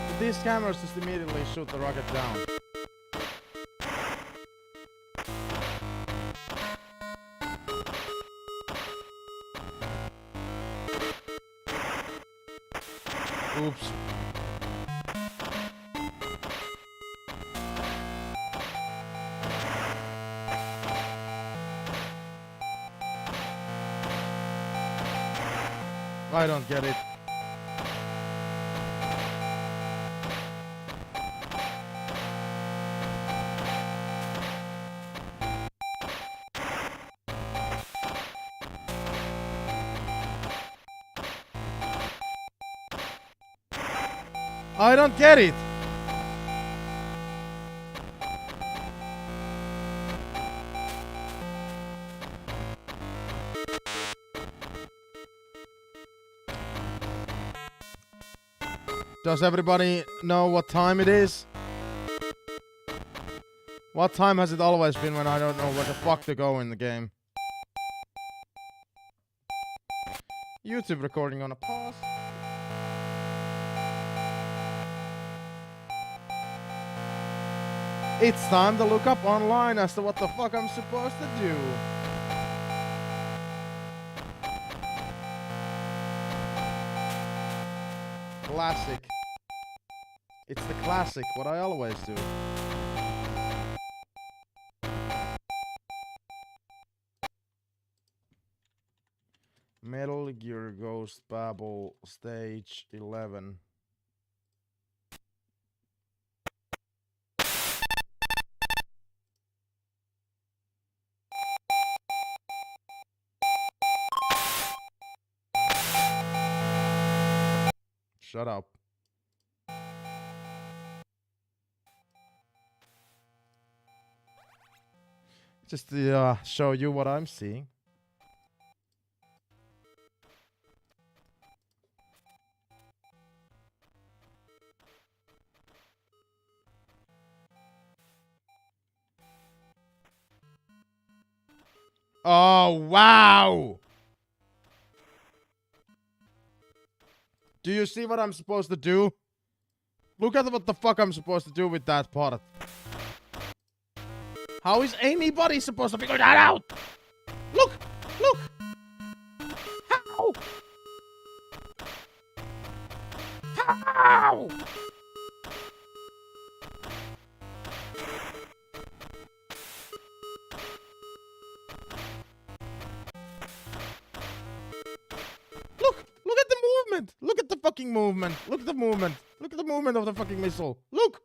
But these cameras just immediately shoot the rocket down. Oops. I don't get it. I don't get it. Does everybody know what time it is? What time has it always been when I don't know where the fuck to go in the game? YouTube recording on a pause. It's time to look up online as to what the fuck I'm supposed to do. Classic. It's the classic, what I always do. Metal Gear Ghost Babel Stage 11. Shut up. Just to show you what I'm seeing. Oh, wow! Do you see what I'm supposed to do? Look at what the fuck I'm supposed to do with that part. How is anybody supposed to figure that out? Look! Look! How? How? Look at the movement! Look at the fucking movement! Look at the movement! Look at the movement of the fucking missile! Look!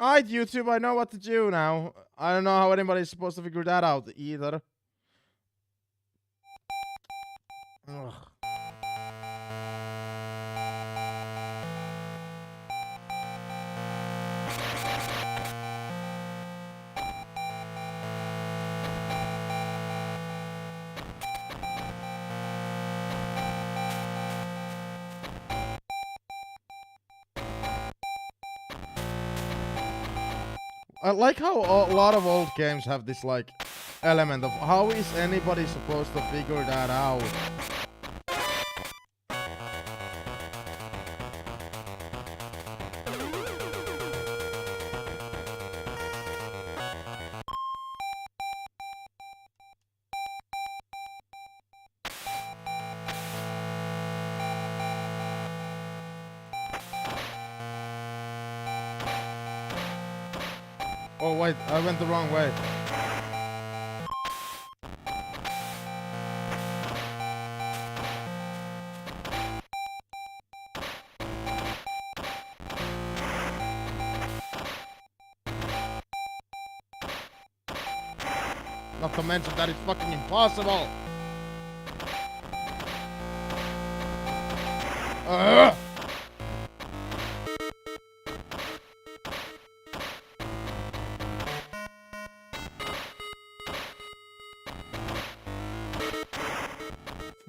Alright, YouTube, I know what to do now. I don't know how anybody's supposed to figure that out either. Ugh. I like how a lot of old games have this like element of how is anybody supposed to figure that out? Oh wait, I went the wrong way. Not to mention that it's fucking impossible.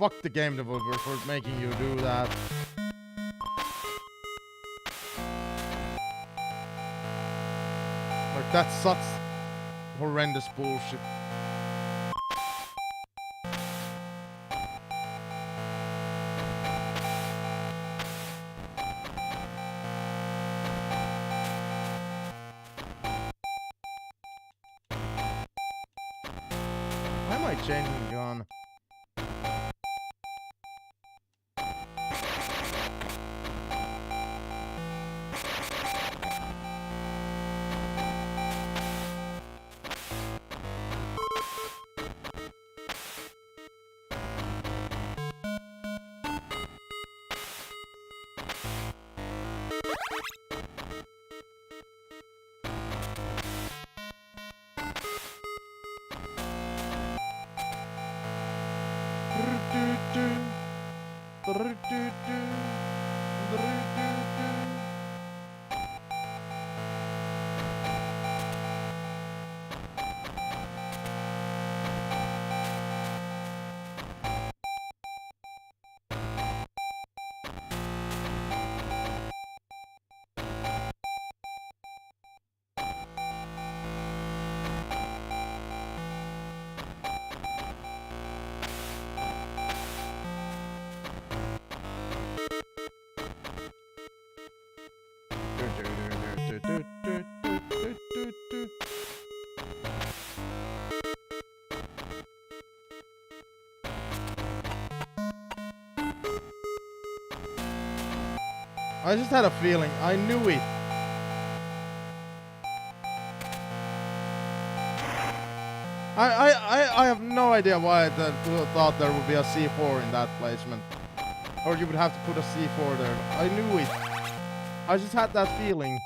fuck the game developer for making you do that. Like, that's such horrendous bullshit. Why am I changing the gun? I just had a feeling. I knew it. I have no idea why I thought there would be a C4 in that placement. Or you would have to put a C4 there. I knew it. I just had that feeling.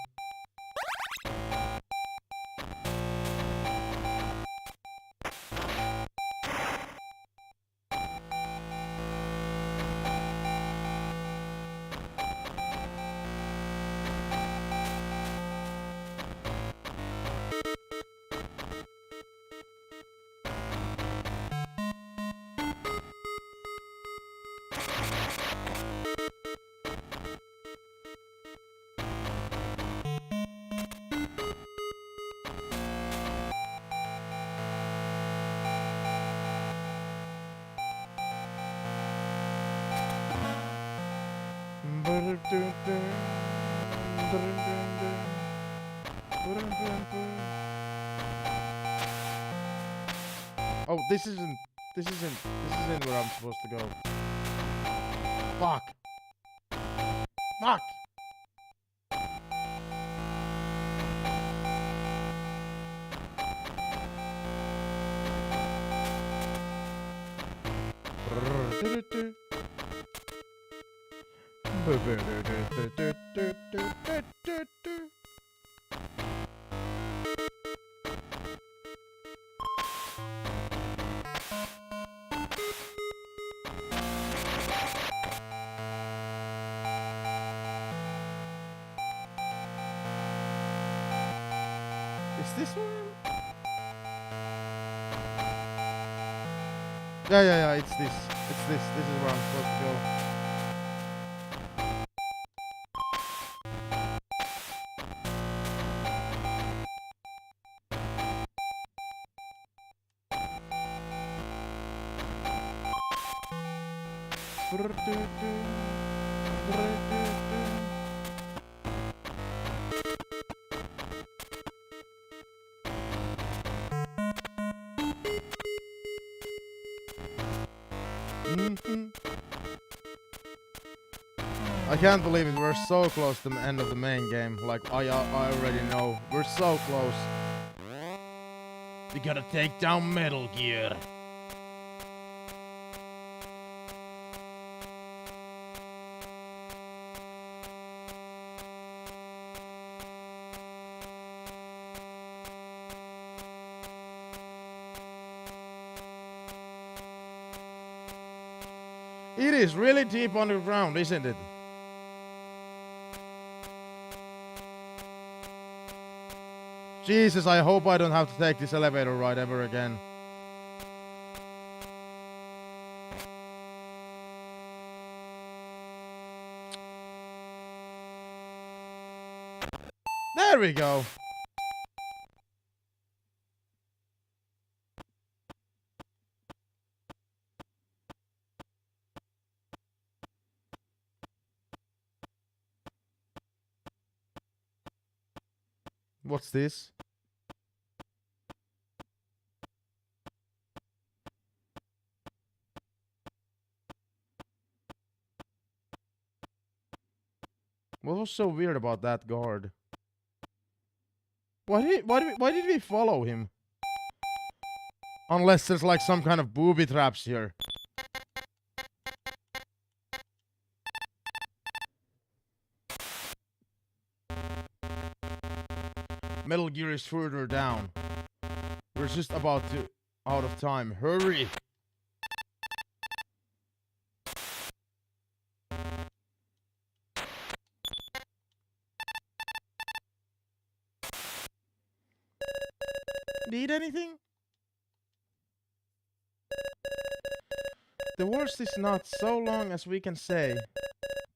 Oh, this isn't where I'm supposed to go. Fuck. Fuck. Is this one? Yeah, it's this. It's this. This is where I'm supposed to go. I can't believe it, we're so close to the end of the main game. Like, I already know. We're so close. We gotta take down Metal Gear. It is really deep underground, isn't it? Jesus, I hope I don't have to take this elevator ride ever again. There we go. What's this? What was so weird about that guard? Why did we follow him? Unless there's like some kind of booby traps here. Metal Gear is further down. We're just about to out of time. Hurry! Need anything? The worst is not so long as we can say.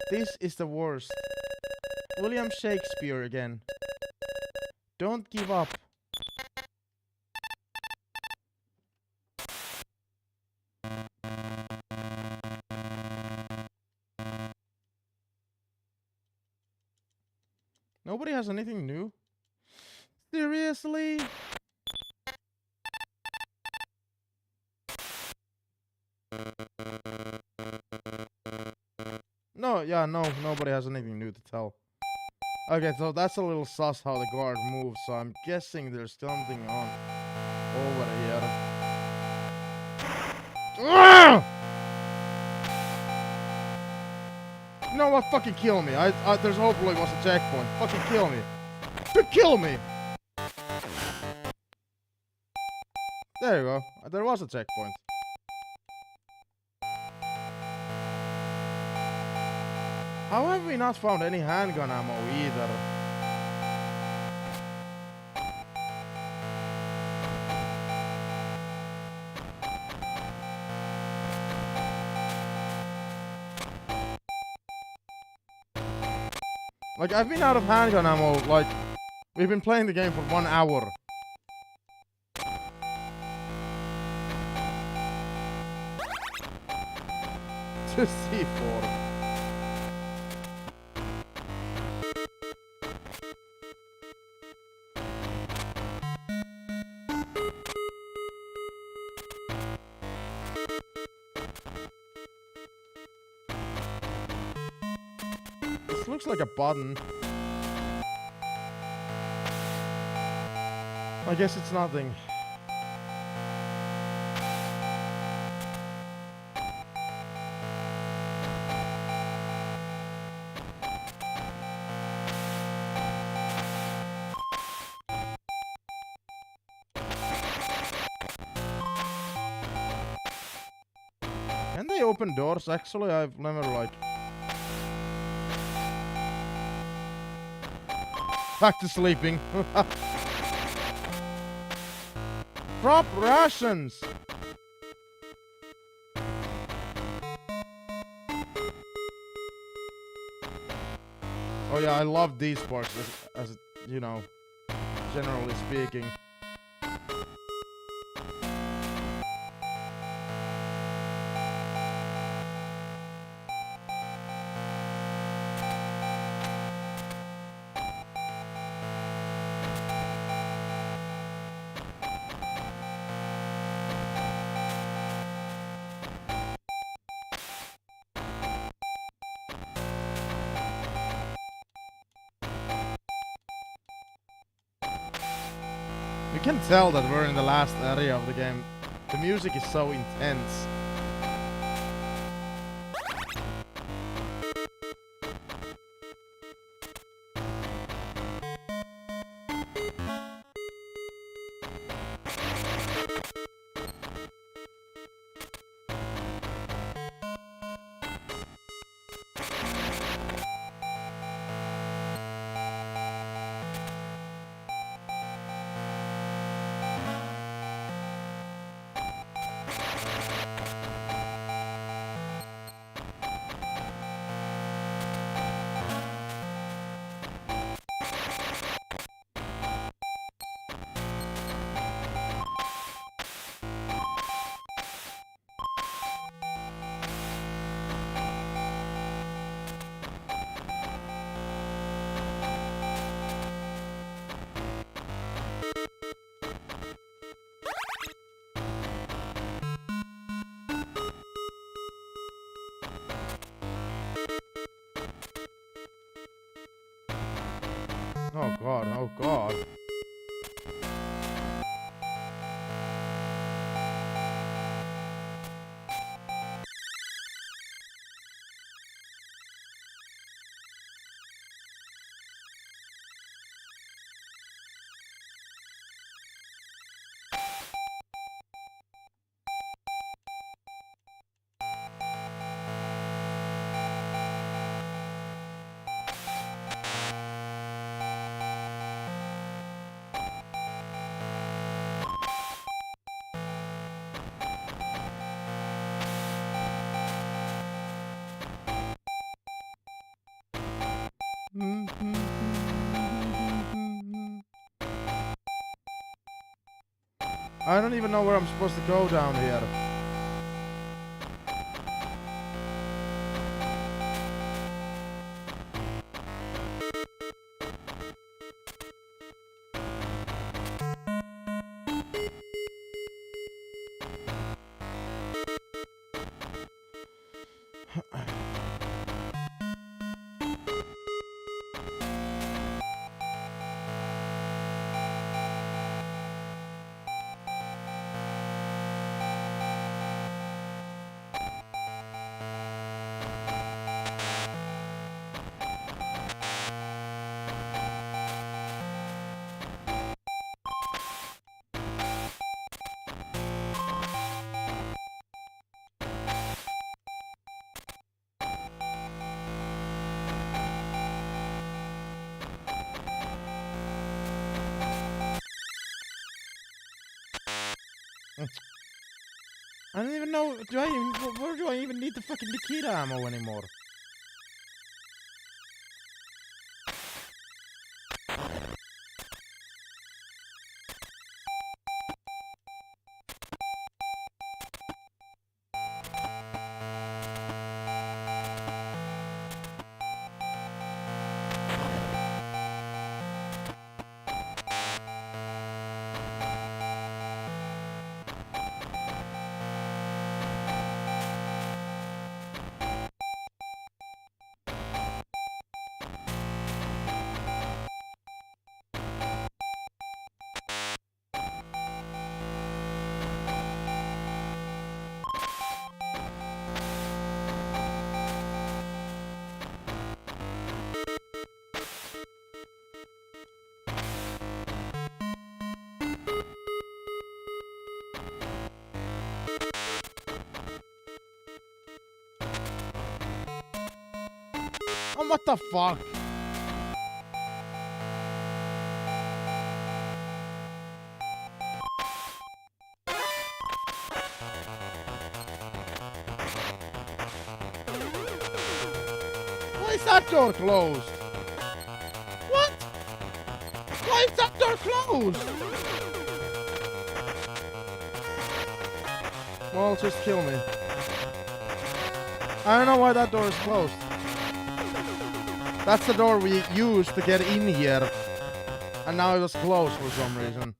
This is the worst. William Shakespeare again. Don't give up. Nobody has anything new? Seriously? No, nobody has anything new to tell. Okay, so that's a little sus how the guard moves, so I'm guessing there's something on over here. You know what? Fucking kill me. There's hopefully was a checkpoint. Fucking kill me. Kill me! There you go. There was a checkpoint. How have we not found any handgun ammo either? Like, I've been out of handgun ammo, like, we've been playing the game for 1 hour. Just C4. This looks like a button. I guess it's nothing. Can they open doors? Actually, I've never like... Back to sleeping. Drop rations! Oh yeah, I love these parts as you know, generally speaking. You can tell that we're in the last area of the game. The music is so intense. Oh god, oh god. I don't even know where I'm supposed to go down here. I don't even know. Where do I even need the fucking Nikita ammo anymore? Oh, what the fuck? Why is that door closed? What? Why is that door closed? Well, just kill me. I don't know why that door is closed. That's the door we used to get in here. And now it was closed for some reason.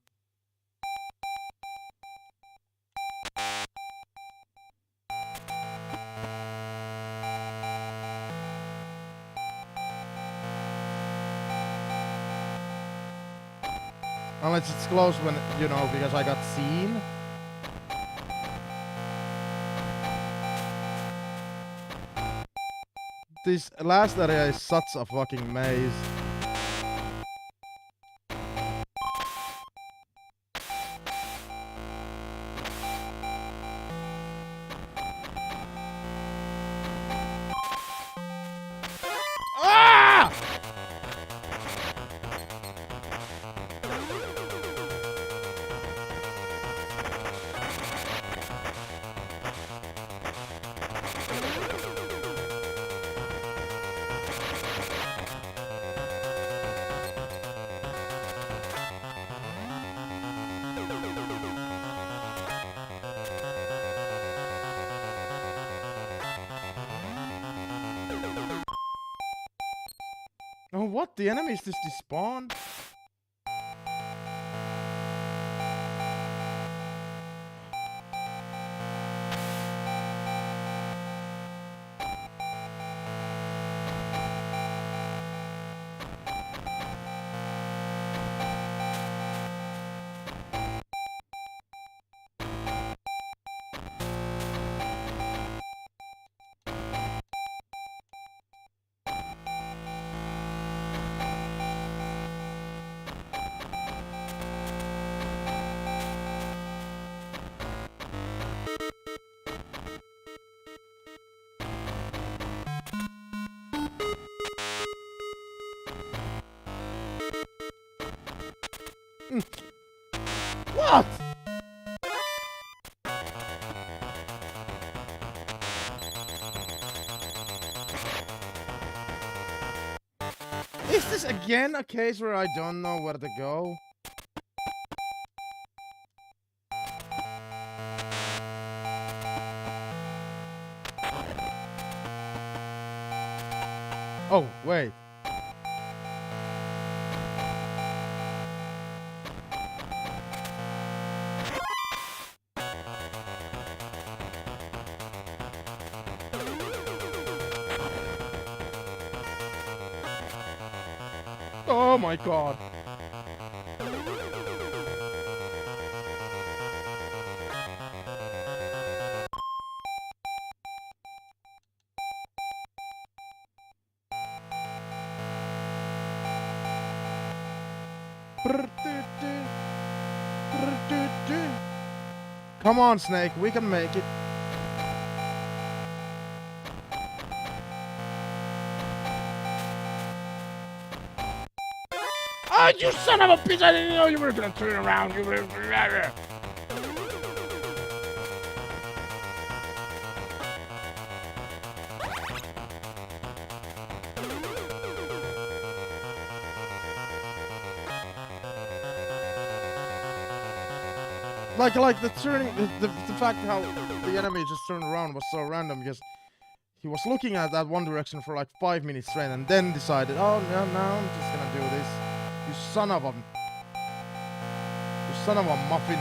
Unless it's closed when, you know, because I got seen. This last area is such a fucking maze. Ah! Oh, what? The enemies just despawned? What? Is this again a case where I don't know where to go? Oh, wait. Oh my god. Come on, Snake, we can make it. Oh, you son of a bitch! I didn't know you were gonna turn around. You were. Like the turning, the fact how the enemy just turned around was so random because he was looking at that one direction for like 5 minutes straight and then decided, oh no, I'm just gonna do this. You son of a muffin.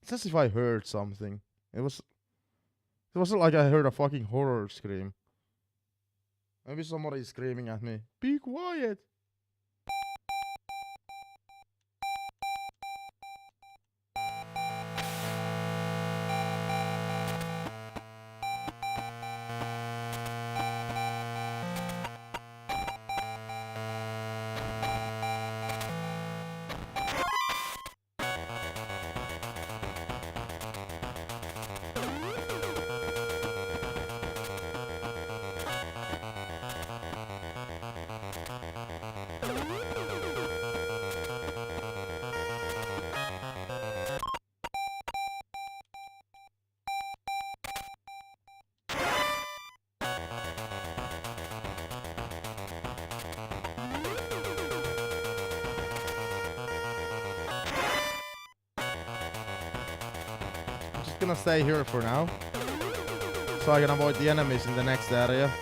It's as if I heard something. It wasn't like I heard a fucking horror scream. Maybe somebody's screaming at me. Be quiet! Gonna stay here for now, so I can avoid the enemies in the next area.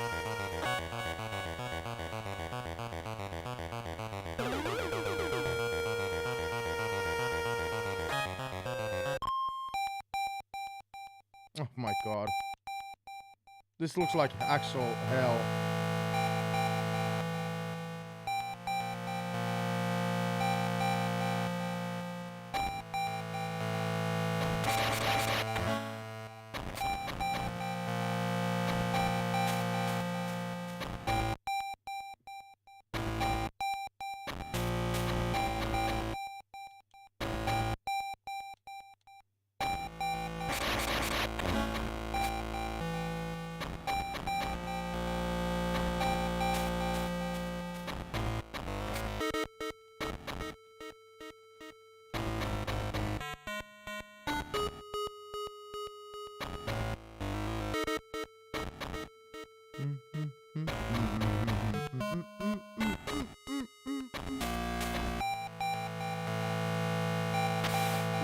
Oh my god. This looks like actual hell.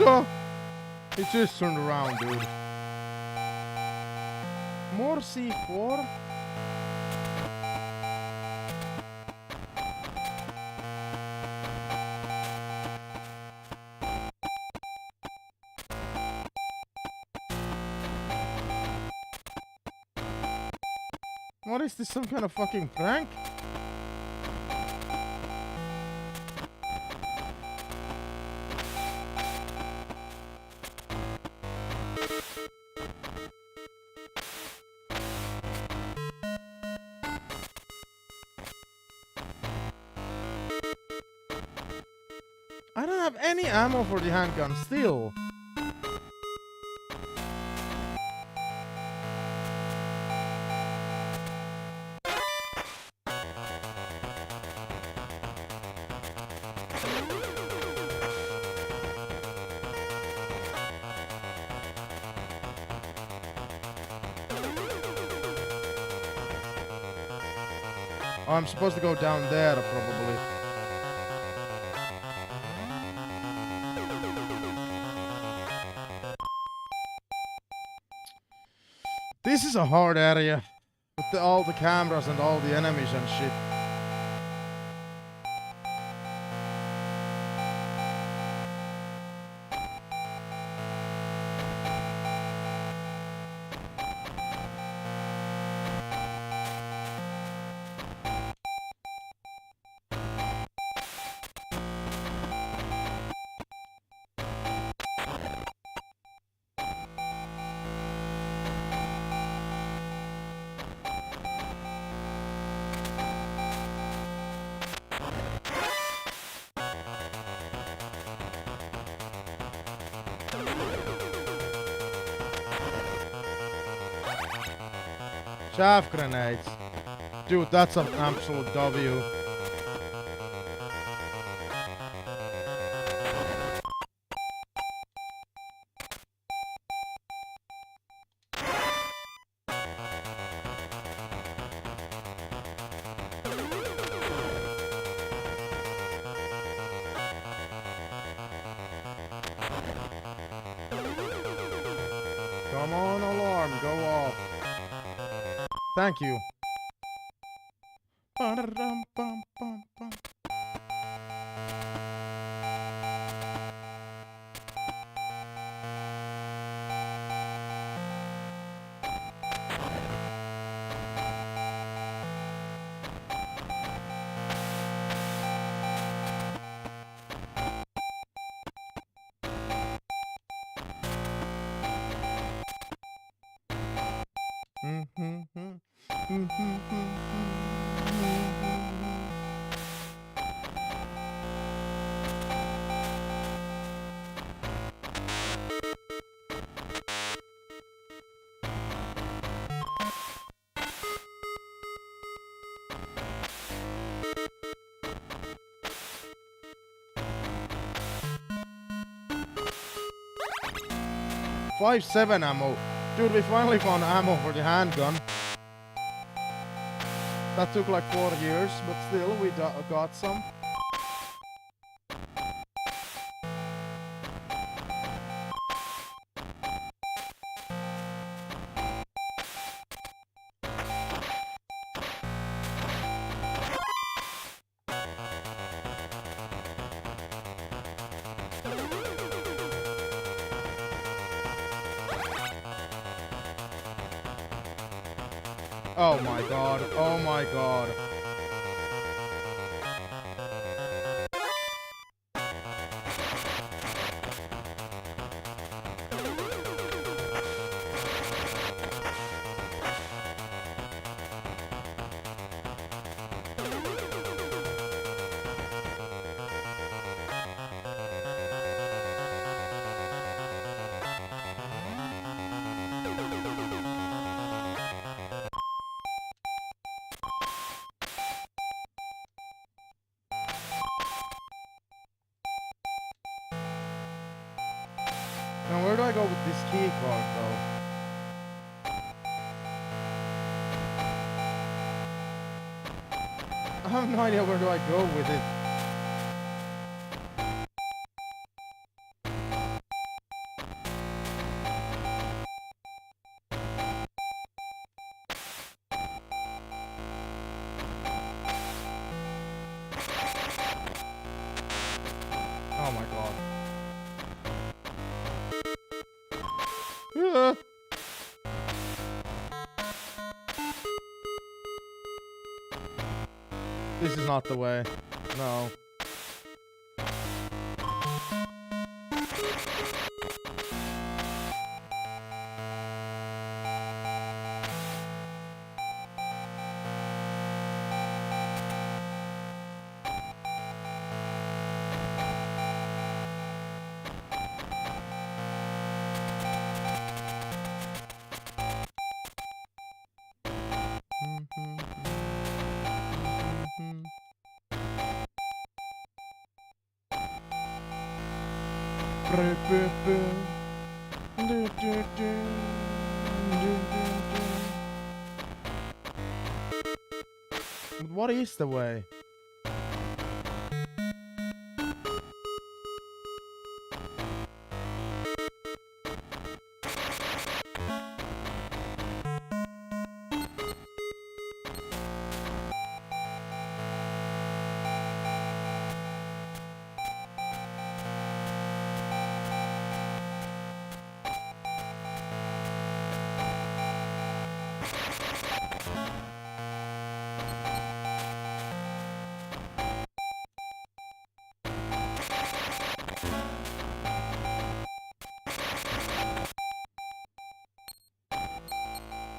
Oh, it just turned around, dude. More C4? What is this, some kind of fucking prank? I don't have any ammo for the handgun still. Oh, I'm supposed to go down there, probably. This is a hard area. With all the cameras and all the enemies and shit. Chaff grenades. Dude, that's an absolute W. Come on, alarm, go off. Thank you. Ba-da-dum-bum-bum-bum. 5.7 ammo. Dude, we finally found ammo for the handgun. That took like 4 years, but still, we got some. Oh my god, oh my god. Now where do I go with this key card though? I have no idea where do I go with it. Oh my god. This is not the way. No. What is the way?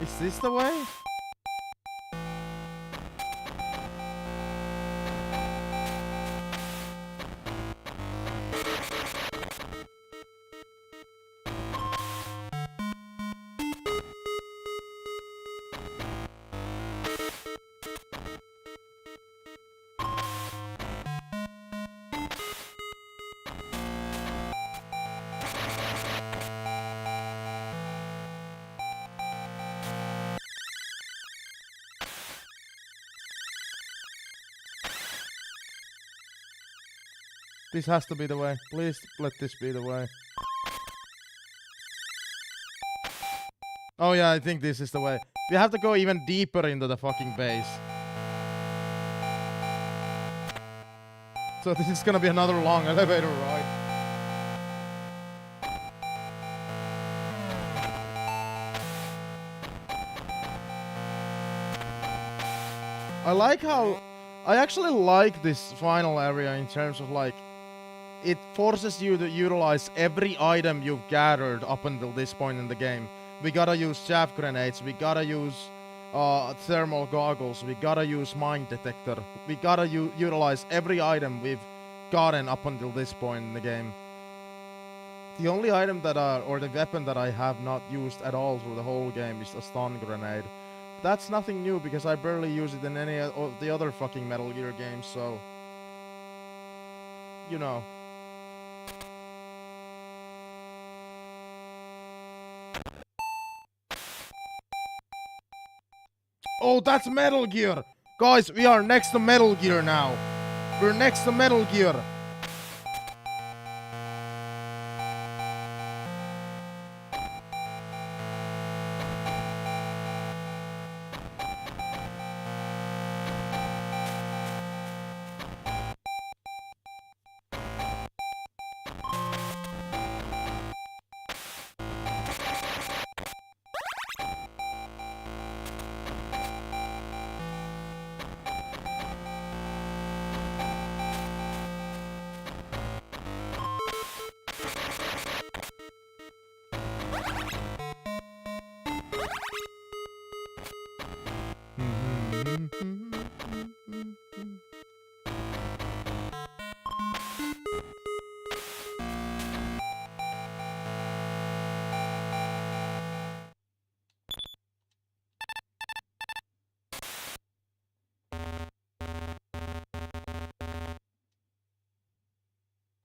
Is this the way? This has to be the way. Please let this be the way. Oh yeah, I think this is the way. We have to go even deeper into the fucking base. So this is gonna be another long elevator ride. I actually like this final area in terms of like, it forces you to utilize every item you've gathered up until this point in the game. We gotta use chaff grenades, we gotta use thermal goggles, we gotta use mine detector. We gotta utilize every item we've gotten up until this point in the game. The only item or the weapon that I have not used at all through the whole game is a stun grenade. That's nothing new because I barely use it in any of the other fucking Metal Gear games, so... You know. Oh, that's Metal Gear! Guys, we are next to Metal Gear now. We're next to Metal Gear.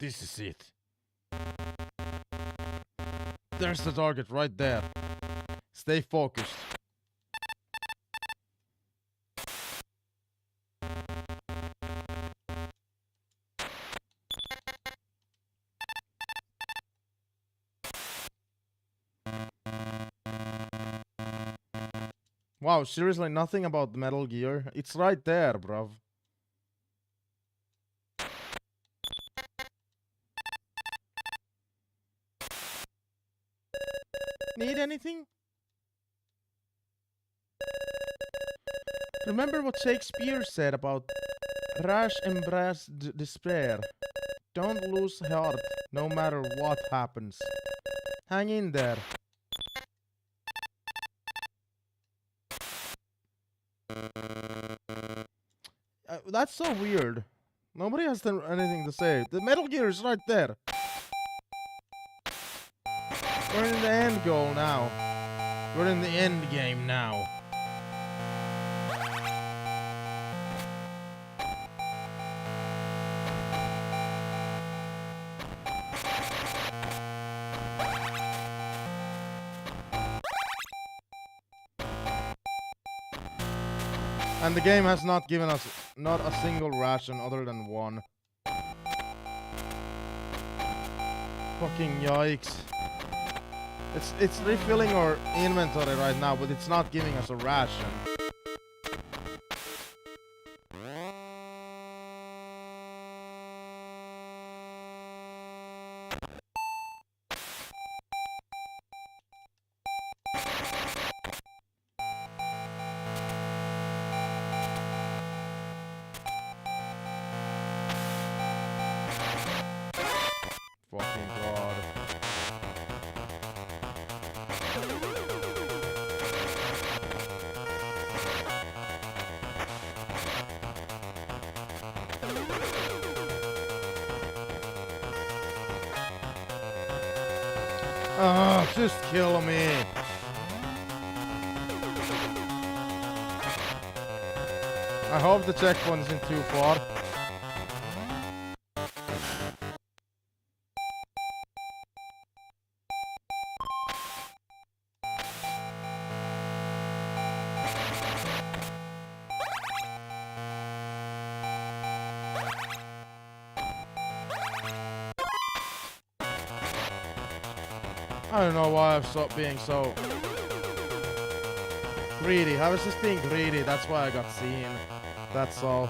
This is it. There's the target right there. Stay focused. Wow, seriously, nothing about Metal Gear? It's right there, bruv. Need anything? Remember what Shakespeare said about rash embrace despair. Don't lose heart, no matter what happens. Hang in there. That's so weird. Nobody has anything to say. The Metal Gear is right there. We're in the end goal now. We're in the end game now. And the game has not given us not a single ration other than one. Fucking yikes. It's refilling our inventory right now, but it's not giving us a ration. Fucking god. Oh, just kill me. I hope the checkpoint isn't too far. I don't know why I've stopped being so greedy. I was just being greedy, that's why I got seen. That's all.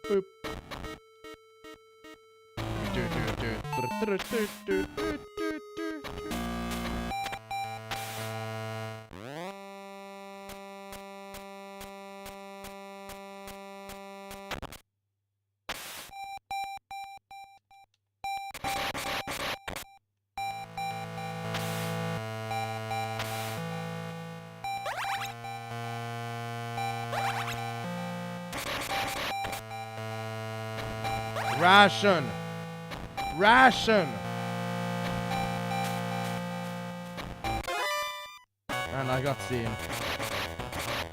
Boop. Ration! Ration! And I got seen.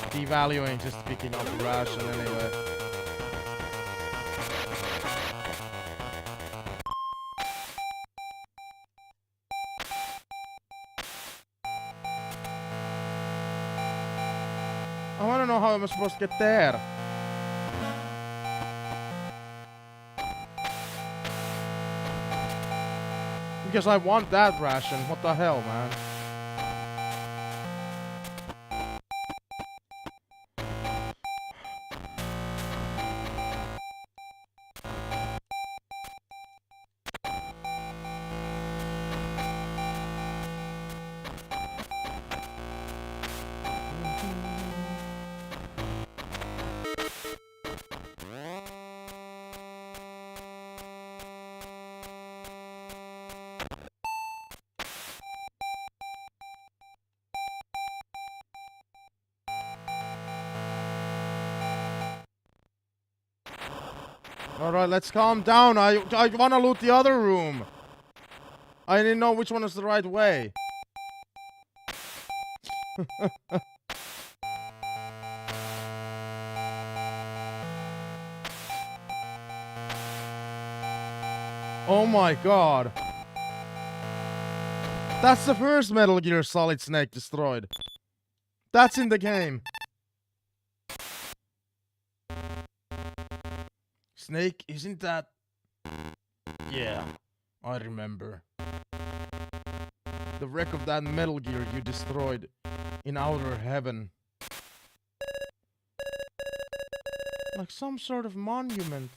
Devaluing just picking up the ration anyway. I wanna know how I'm supposed to get there. Because I want that ration. What the hell, man? Alright, let's calm down. I wanna loot the other room. I didn't know which one was the right way. Oh my god. That's the first Metal Gear Solid Snake destroyed. That's in the game. Snake, isn't that... Yeah, I remember. The wreck of that Metal Gear you destroyed in outer heaven. Like some sort of monument.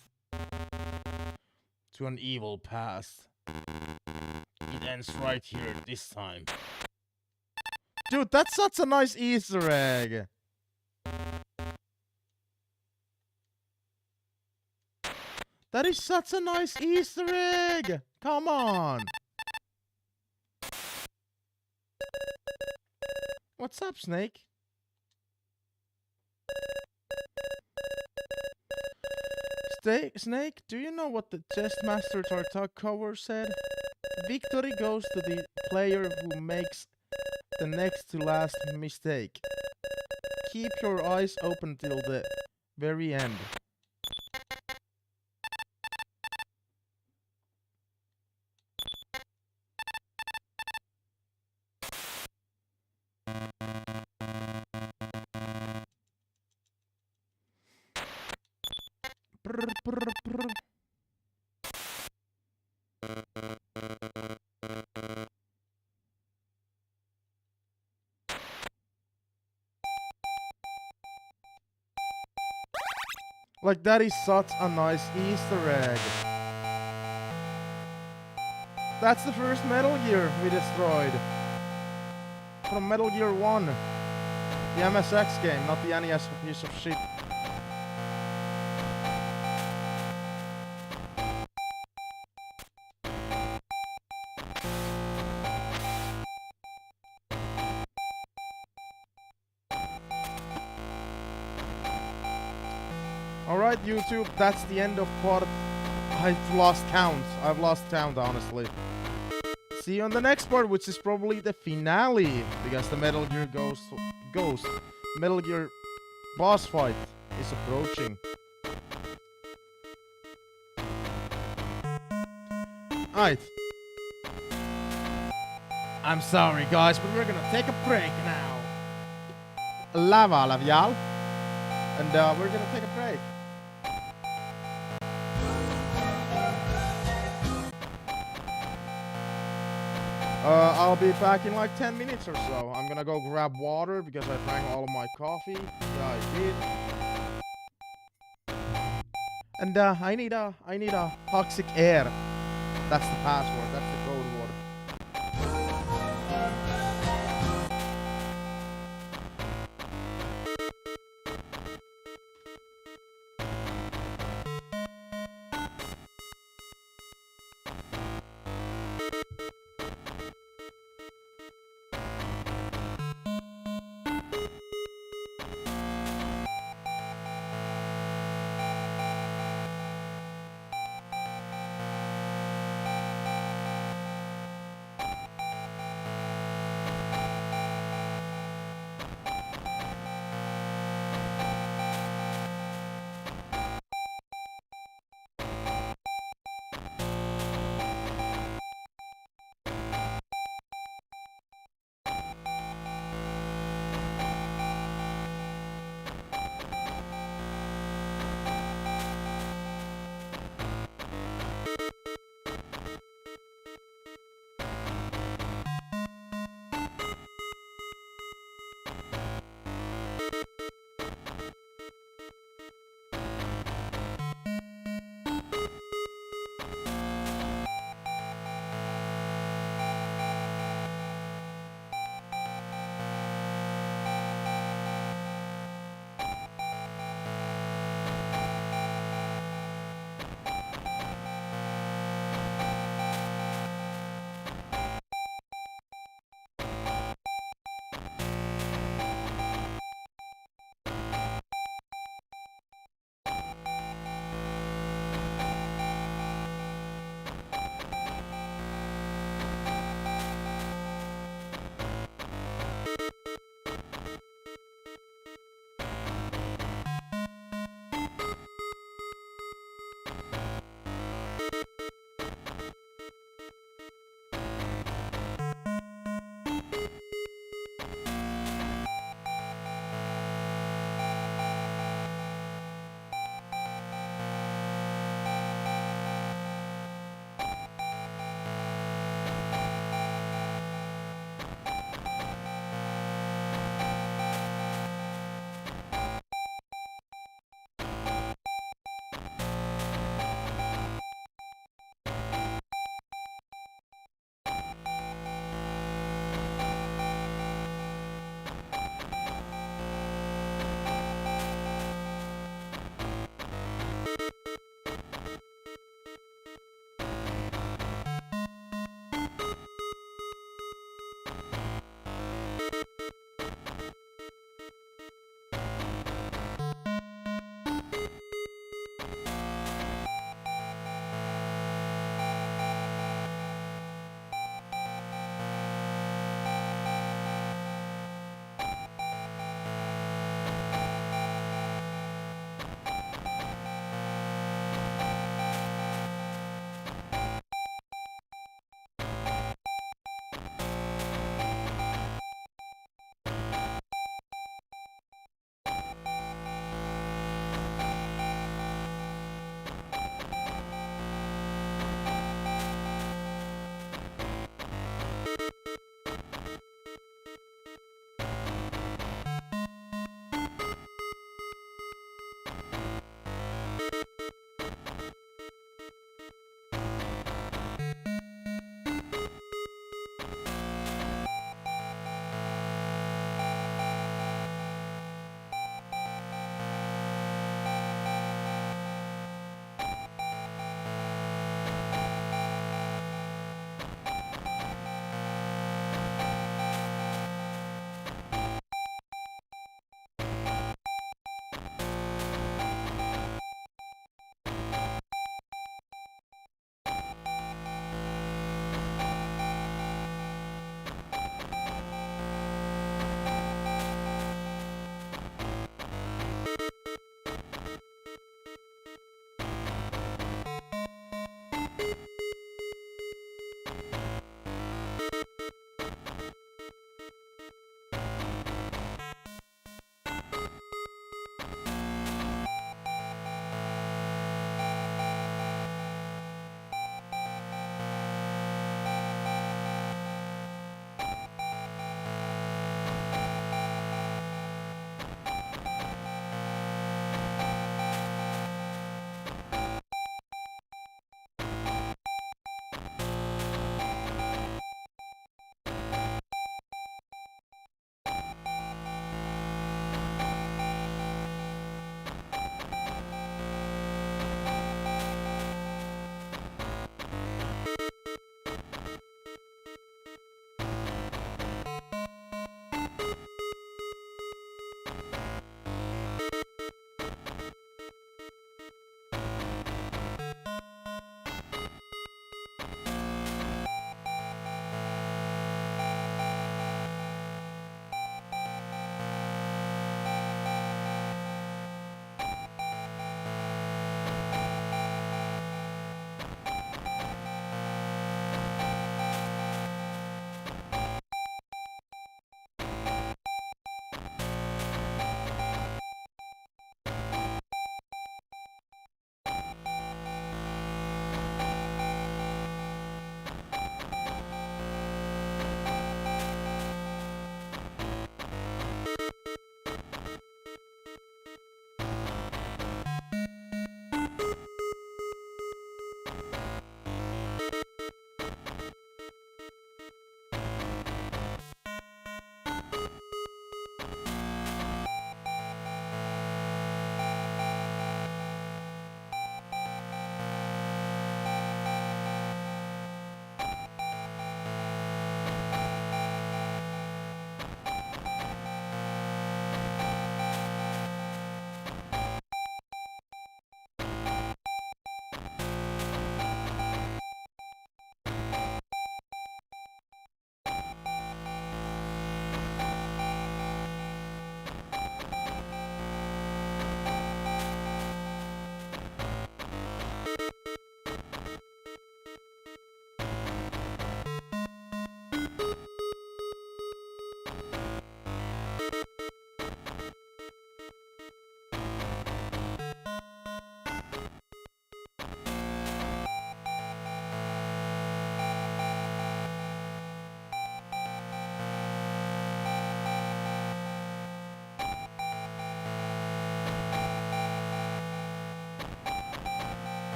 to an evil past. It ends right here this time. Dude, that's such a nice Easter egg. That is such a nice Easter egg. Come on. What's up, Snake? Snake, do you know what the Chessmaster Tartak cover said? Victory goes to the player who makes the next to last mistake. Keep your eyes open till the very end. Brr, brr, brr. Like, that is such a nice Easter egg. That's the first Metal Gear we destroyed. From Metal Gear 1. The MSX game, not the NES piece of shit. Alright, YouTube, that's the end of part. I've lost count. I've lost count, honestly. See you on the next part, which is probably the finale, because the Metal Gear Ghost Metal Gear boss fight is approaching. Alright. I'm sorry, guys, but we're gonna take a break now. Lava, y'all. And we're gonna take a break. I'll be back in like 10 minutes or so. I'm gonna go grab water because I drank all of my coffee. Yeah, I did. And I need a toxic air. That's the password. That's the code word.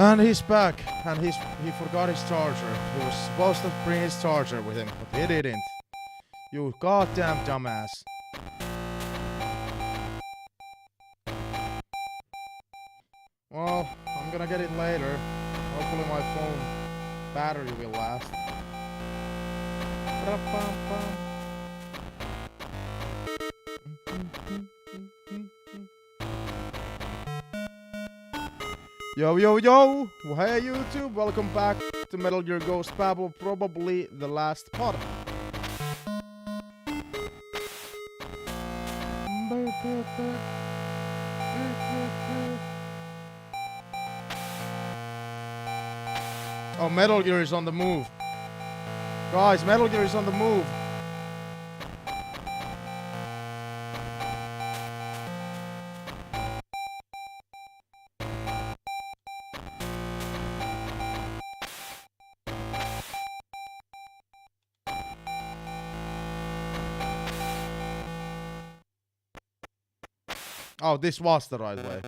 And he's back, and he forgot his charger. He was supposed to bring his charger with him, but he didn't. You goddamn dumbass. Well, I'm gonna get it later. Hopefully my phone battery will last. Yo, yo, yo! Hey YouTube, welcome back to Metal Gear Ghost Babel, probably the last part. Oh, Metal Gear is on the move. Guys, Metal Gear is on the move. Oh, this was the right way.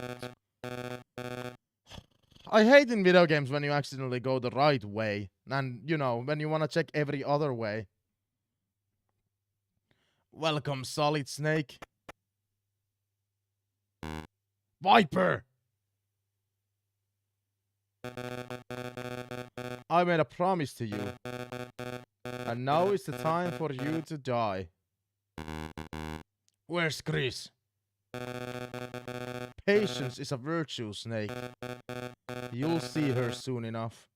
I hate in video games when you accidentally go the right way. And, you know, when you want to check every other way. Welcome, Solid Snake. Viper! I made a promise to you. And now is the time for you to die. Where's Chris? Patience is a virtue, Snake. You'll see her soon enough.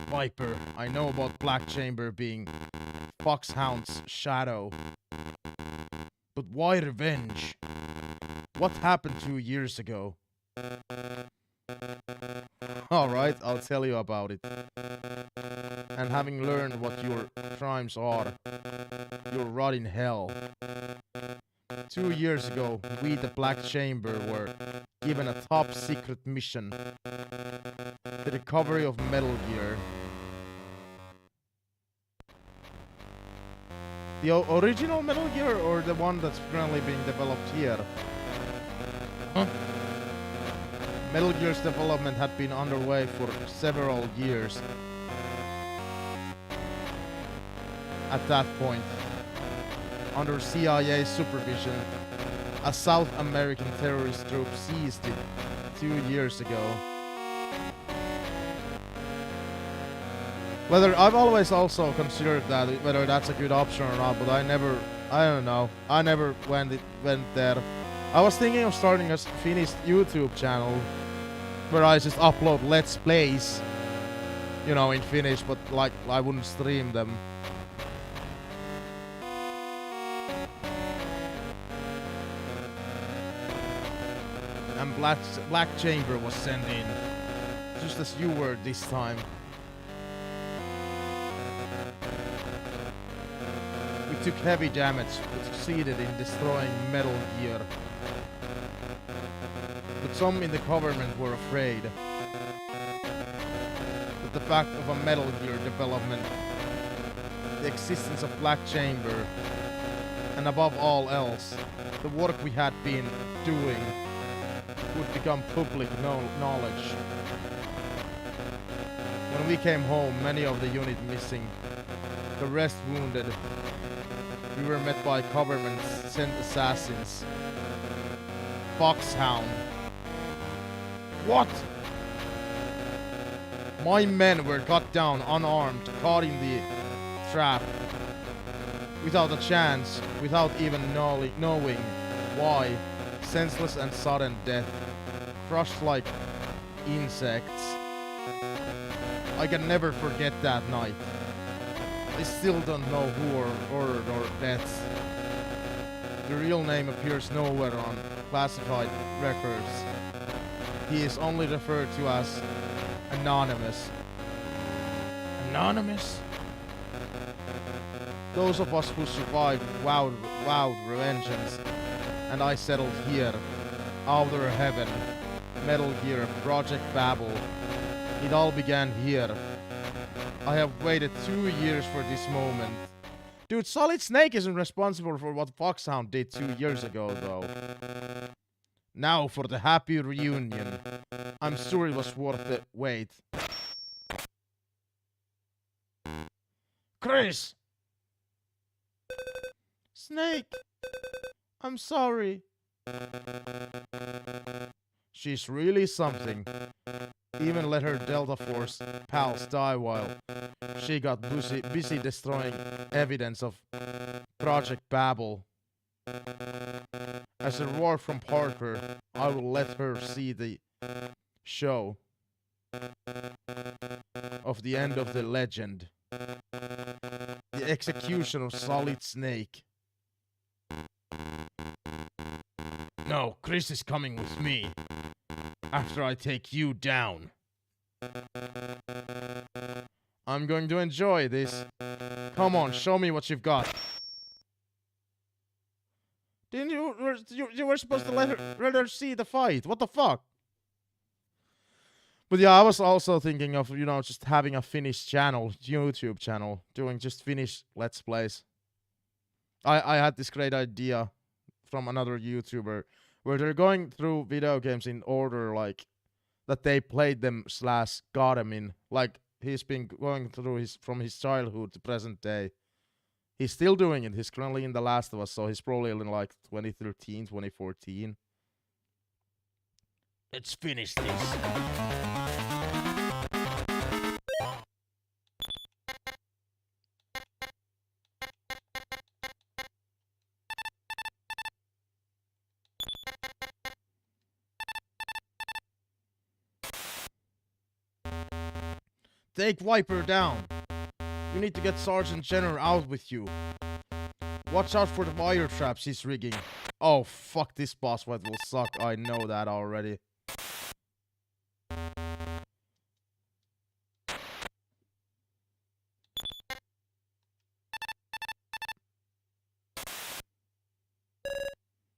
Viper, I know about Black Chamber being Foxhound's shadow. But why revenge? What happened 2 years ago? Alright, I'll tell you about it. And having learned what your crimes are, you'll rot in hell. 2 years ago, we, the Black Chamber, were given a top-secret mission. The recovery of Metal Gear. The original Metal Gear, or the one that's currently being developed here? Huh? Metal Gear's development had been underway for several years. At that point, under CIA supervision, a South American terrorist group seized it 2 years ago. I've always also considered that whether that's a good option or not, but I don't know. I never went there. I was thinking of starting a Finnish YouTube channel where I just upload Let's Plays, you know, in Finnish, but like I wouldn't stream them. And Black Chamber was sent in, just as you were this time. We took heavy damage, but succeeded in destroying Metal Gear. But some in the government were afraid that the fact of a Metal Gear development, the existence of Black Chamber, and above all else, the work we had been doing would become public knowledge. When we came home, many of the unit missing, the rest wounded. We were met by government-sent assassins. Foxhound. What? My men were cut down unarmed, caught in the trap. Without a chance, without even knowing why. Senseless and sudden death. Crushed like insects. I can never forget that night. I still don't know who ordered our deaths. The real name appears nowhere on classified records. He is only referred to as Anonymous. Anonymous? Those of us who survived vowed revengeance, and I settled here, Outer Heaven, Metal Gear, Project Babel. It all began here. I have waited 2 years for this moment. Dude, Solid Snake isn't responsible for what Foxhound did 2 years ago, though. Now for the happy reunion. I'm sure it was worth the wait. Chris! Snake! I'm sorry. She's really something. Even let her Delta Force pals die while she got busy destroying evidence of Project Babel. As a reward from Parker, I will let her see the show of the end of the legend. The execution of Solid Snake. No, Chris is coming with me. After I take you down. I'm going to enjoy this. Come on, show me what you've got. Didn't you were supposed to let her see the fight. What the fuck? But yeah, I was also thinking of, you know, just having a Finnish channel, YouTube channel, doing just Finnish Let's Plays. I had this great idea from another YouTuber where they're going through video games in order, like, that they played them / got them in. Like, he's been going through from his childhood to present day. He's still doing it. He's currently in The Last of Us, so he's probably in, like, 2013, 2014. Let's finish this. Take Viper down. You need to get Sergeant Jenner out with you. Watch out for the wire traps he's rigging. Oh, fuck, this boss fight will suck. I know that already.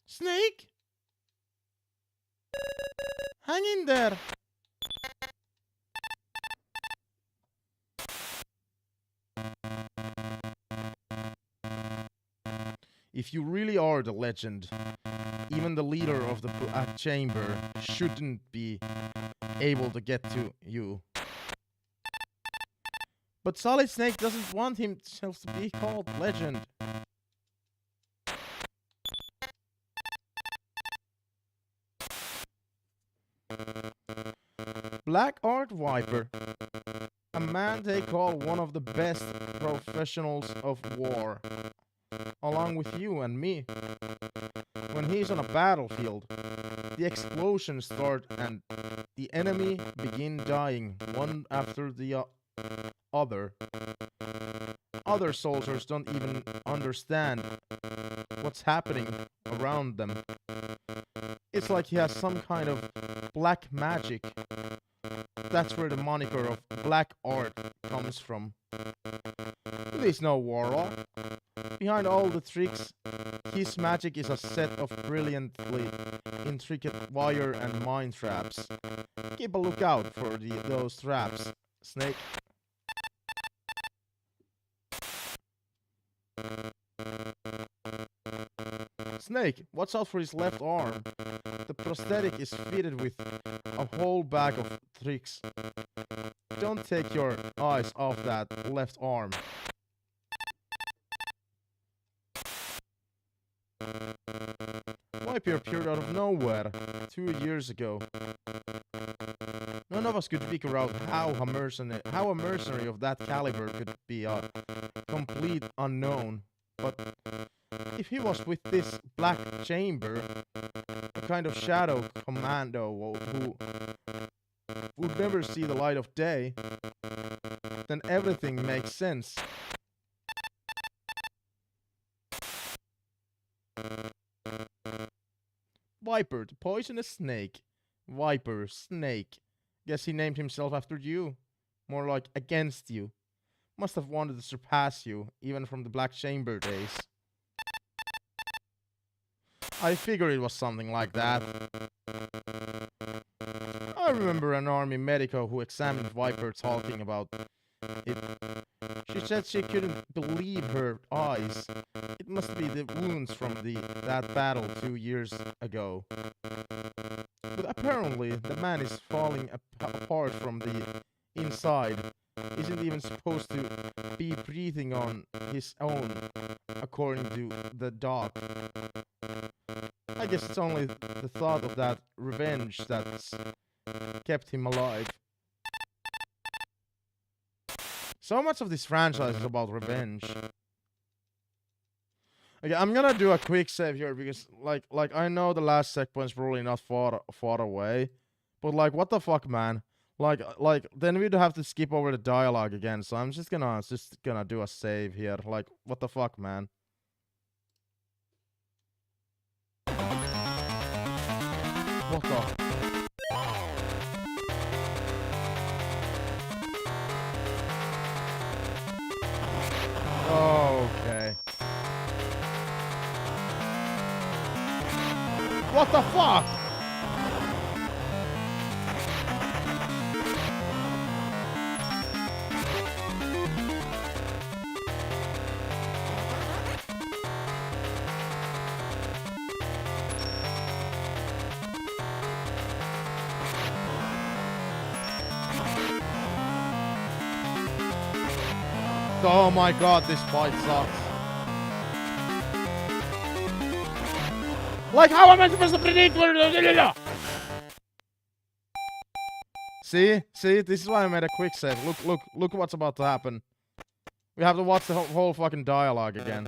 Snake? Hang in there. If you really are the legend, even the leader of the Black Chamber shouldn't be able to get to you. But Solid Snake doesn't want himself to be called legend. Black Art Viper, a man they call one of the best professionals of war, along with you and me. When he's on a battlefield, the explosions start and the enemy begin dying one after the other. Other soldiers don't even understand what's happening around them. It's like he has some kind of black magic. That's where the moniker of Black Art comes from. He's no warlock. Behind all the tricks, his magic is a set of brilliantly intricate wire and mine traps. Keep a lookout for those traps, Snake. Snake, watch out for his left arm. The prosthetic is fitted with a whole bag of tricks. Don't take your eyes off that left arm. Viper appeared out of nowhere 2 years ago. None of us could figure out how a mercenary of that caliber could be a complete unknown. But if he was with this Black Chamber, a kind of shadow commando who would never see the light of day, then everything makes sense. Viper, the poisonous snake. Viper, snake. Guess he named himself after you. More like against you. Must have wanted to surpass you, even from the Black Chamber days. I figured it was something like that. I remember an army medico who examined Viper talking about it. She said she couldn't believe her eyes. It must be the wounds from that battle 2 years ago. But apparently, the man is falling apart from the inside. Isn't even supposed to be breathing on his own, according to the doc. I guess it's only the thought of that revenge that's kept him alive. So much of this franchise is about revenge. Okay, I'm gonna do a quick save here because, like I know the last checkpoint's probably not far away, but like, what the fuck, man? Like, then we'd have to skip over the dialogue again. So I'm just gonna do a save here. Like, what the fuck, man? What the? Okay. What the fuck? Oh my god, this fight sucks. Like, how am I supposed to predict? See, this is why I made a quick save. Look what's about to happen. We have to watch the whole fucking dialogue again.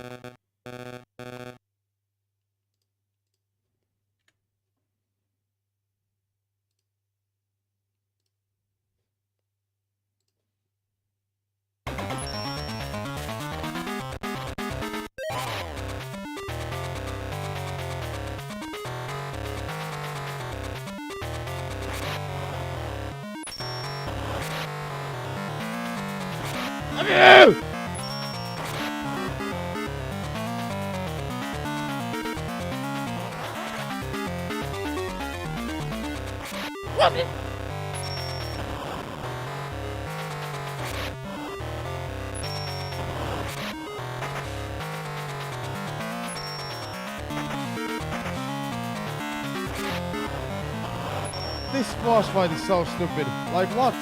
This boss fight is so stupid. Like, what?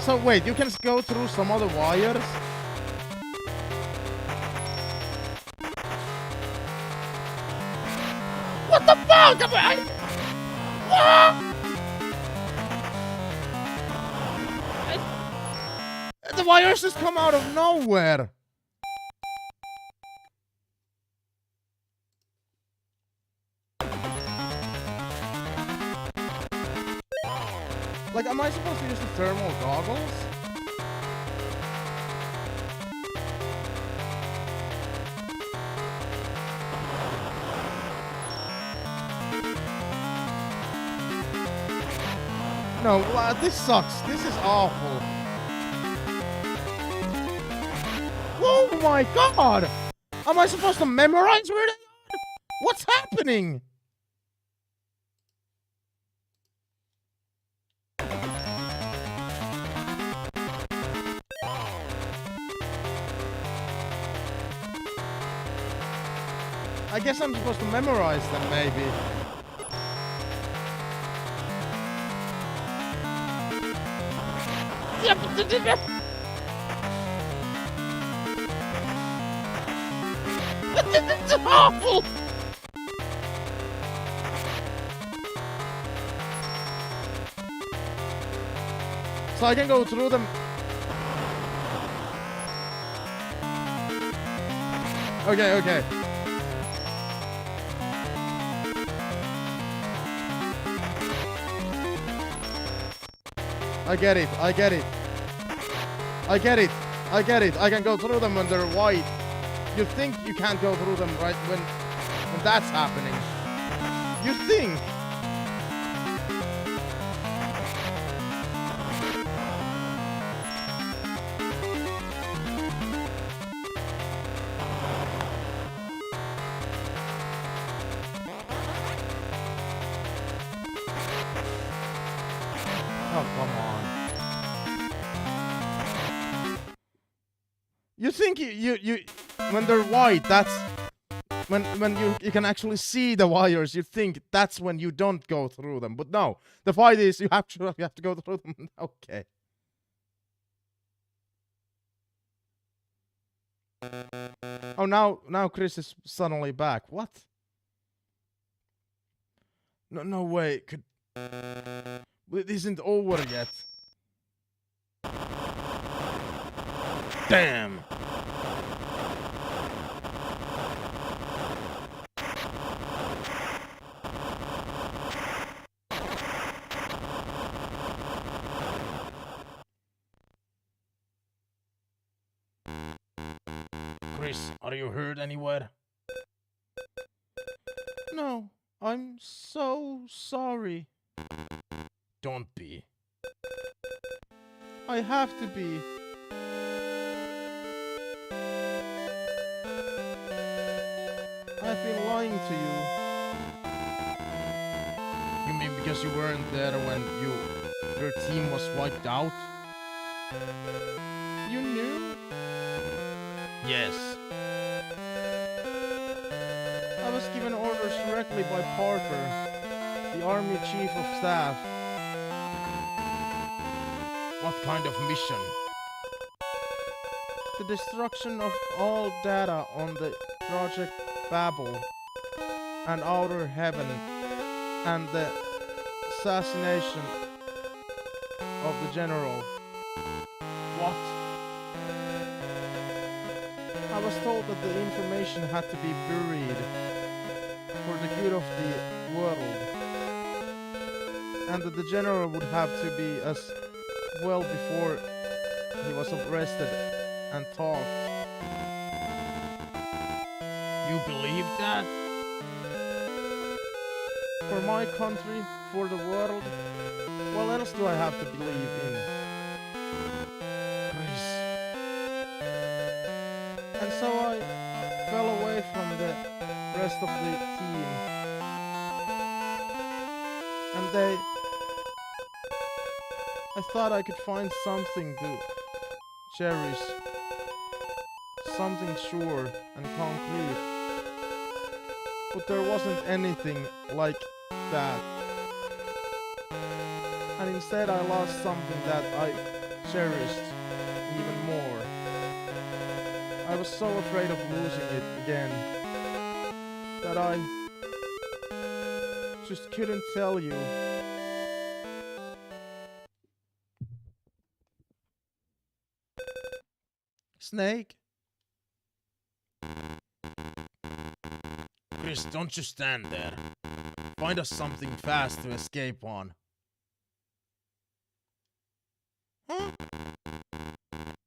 So wait, you can go through some other wires? What the fuck? The wires just come out of nowhere. Like, am I supposed to use the thermal goggles? No, this sucks. This is awful. Oh my god! Am I supposed to memorize where they are? What's happening? I guess I'm supposed to memorize them, maybe. It's awful! So I can go through them. Okay. I get it. I can go through them when they're white. You think you can't go through them right when that's happening. You think. Oh, come on. You think you when they're white, that's when you can actually see the wires, you think that's when you don't go through them. But no, the fight is you have to go through them. Okay. Oh, now Chris is suddenly back. What? No way. It isn't over yet. Damn. Chris, are you hurt anywhere? No, I'm so sorry. Don't be. I have to be. I've been lying to you. You mean because you weren't there when your team was wiped out? You knew? Yes. I was given orders directly by Parker, the Army Chief of Staff. What kind of mission? The destruction of all data on the Project Babel and Outer Heaven, and the assassination of the General. What? I was told that the information had to be buried for the good of the world, and that the General would have to be as well before he was arrested and talked. You believe that? For my country, for the world, what else do I have to believe in? Chris. And so I fell away from the rest of the team. And I thought I could find something to cherish. Something sure and concrete. But there wasn't anything like that. And instead I lost something that I cherished even more. I was so afraid of losing it again that I just couldn't tell you. Snake? Chris, don't just stand there. Find us something fast to escape on. Huh?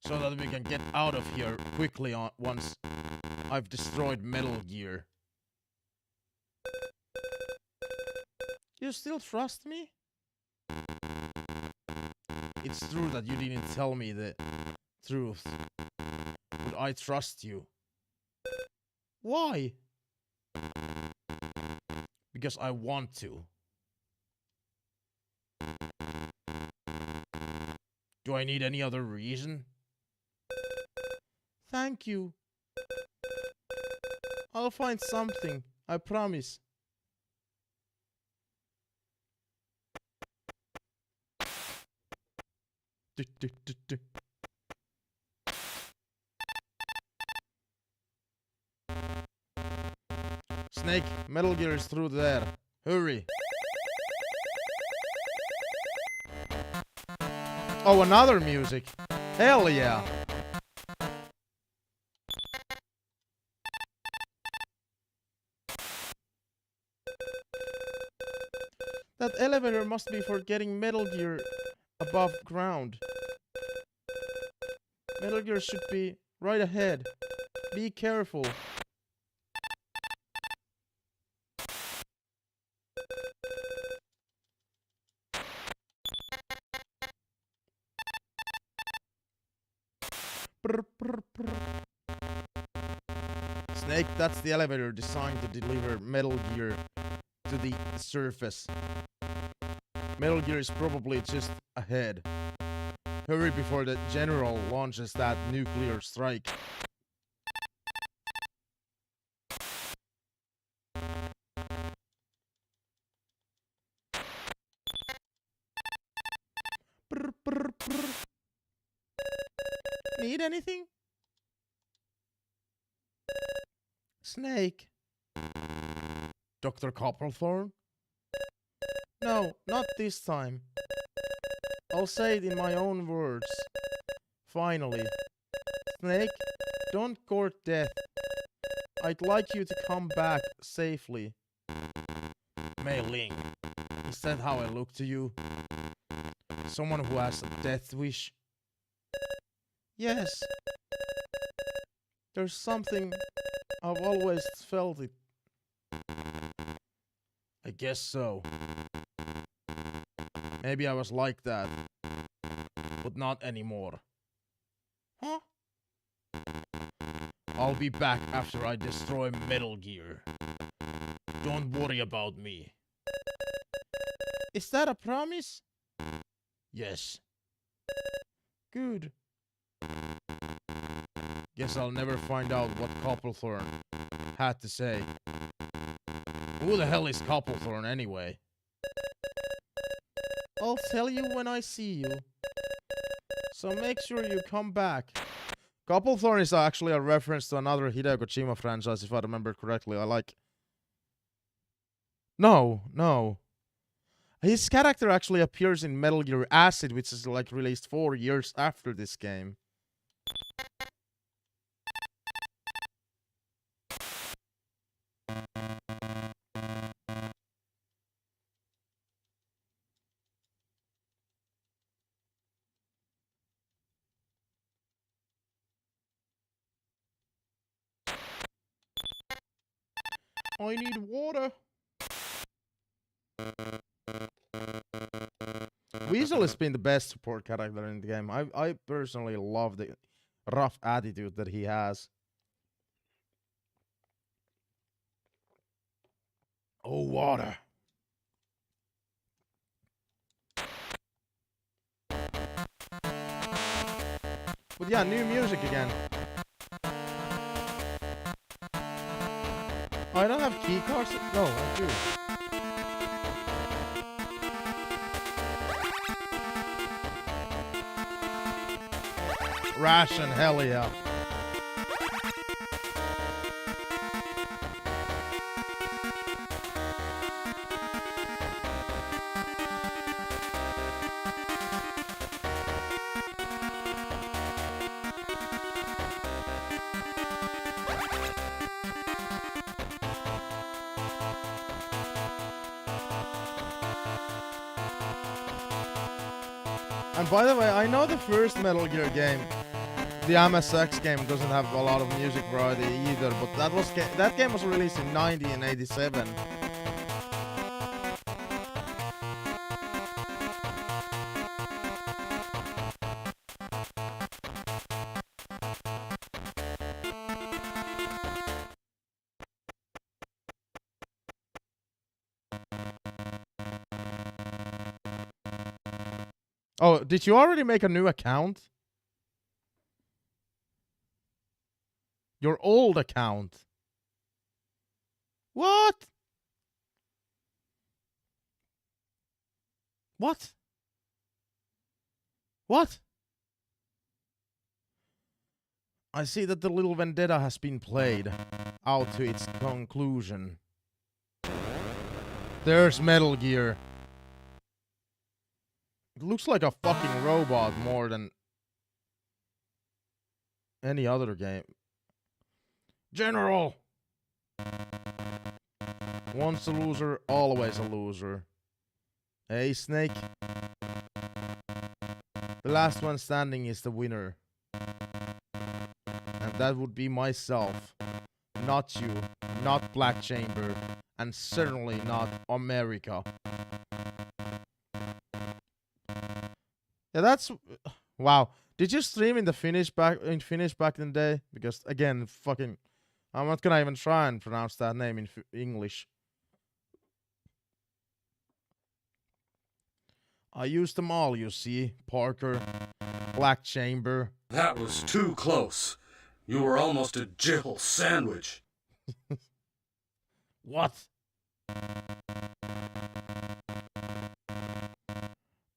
So that we can get out of here quickly once I've destroyed Metal Gear. You still trust me? It's true that you didn't tell me the truth, but I trust you. Why? Because I want to. Do I need any other reason? Thank you. I'll find something, I promise. Snake, Metal Gear is through there. Hurry. Oh, another music. Hell yeah. That elevator must be for getting Metal Gear above ground. Metal Gear should be right ahead. Be careful. Snake, that's the elevator designed to deliver Metal Gear to the surface. Metal Gear is probably just ahead. Hurry before the General launches that nuclear strike. need anything? Snake. Dr. Copperthorn? No, not this time. I'll say it in my own words. Finally. Snake, don't court death. I'd like you to come back safely. Mei Ling, is that how I look to you? Someone who has a death wish? Yes. There's something... I've always felt it. I guess so. Maybe I was like that. But not anymore. Huh? I'll be back after I destroy Metal Gear. Don't worry about me. Is that a promise? Yes. Good. Guess I'll never find out what Copperthorn had to say. Who the hell is Copperthorn anyway? I'll tell you when I see you. So make sure you come back. Copperthorn is actually a reference to another Hideo Kojima franchise, if I remember correctly. No. His character actually appears in Metal Gear Acid, which is like released 4 years after this game. I need water. Weasel has been the best support character in the game. I personally love the rough attitude that he has. Oh, water. But yeah, new music again. Oh, I don't have key cards? No, I do. Ration, hell yeah. And by the way, I know the first Metal Gear game, the MSX game, doesn't have a lot of music variety either, but that game was released in 1987. Oh, did you already make a new account? Your old account. What? What? What? I see that the little vendetta has been played out to its conclusion. There's Metal Gear. It looks like a fucking robot more than any other game. General! Once a loser, always a loser. Hey, Snake. The last one standing is the winner. And that would be myself. Not you, not Black Chamber, and certainly not America. Yeah, that's... Wow. Did you stream in the Finnish back in the day? Because, again, fucking... I'm not gonna even try and pronounce that name in English. I used them all, you see. Parker, Black Chamber. That was too close. You were almost a Jill sandwich. What?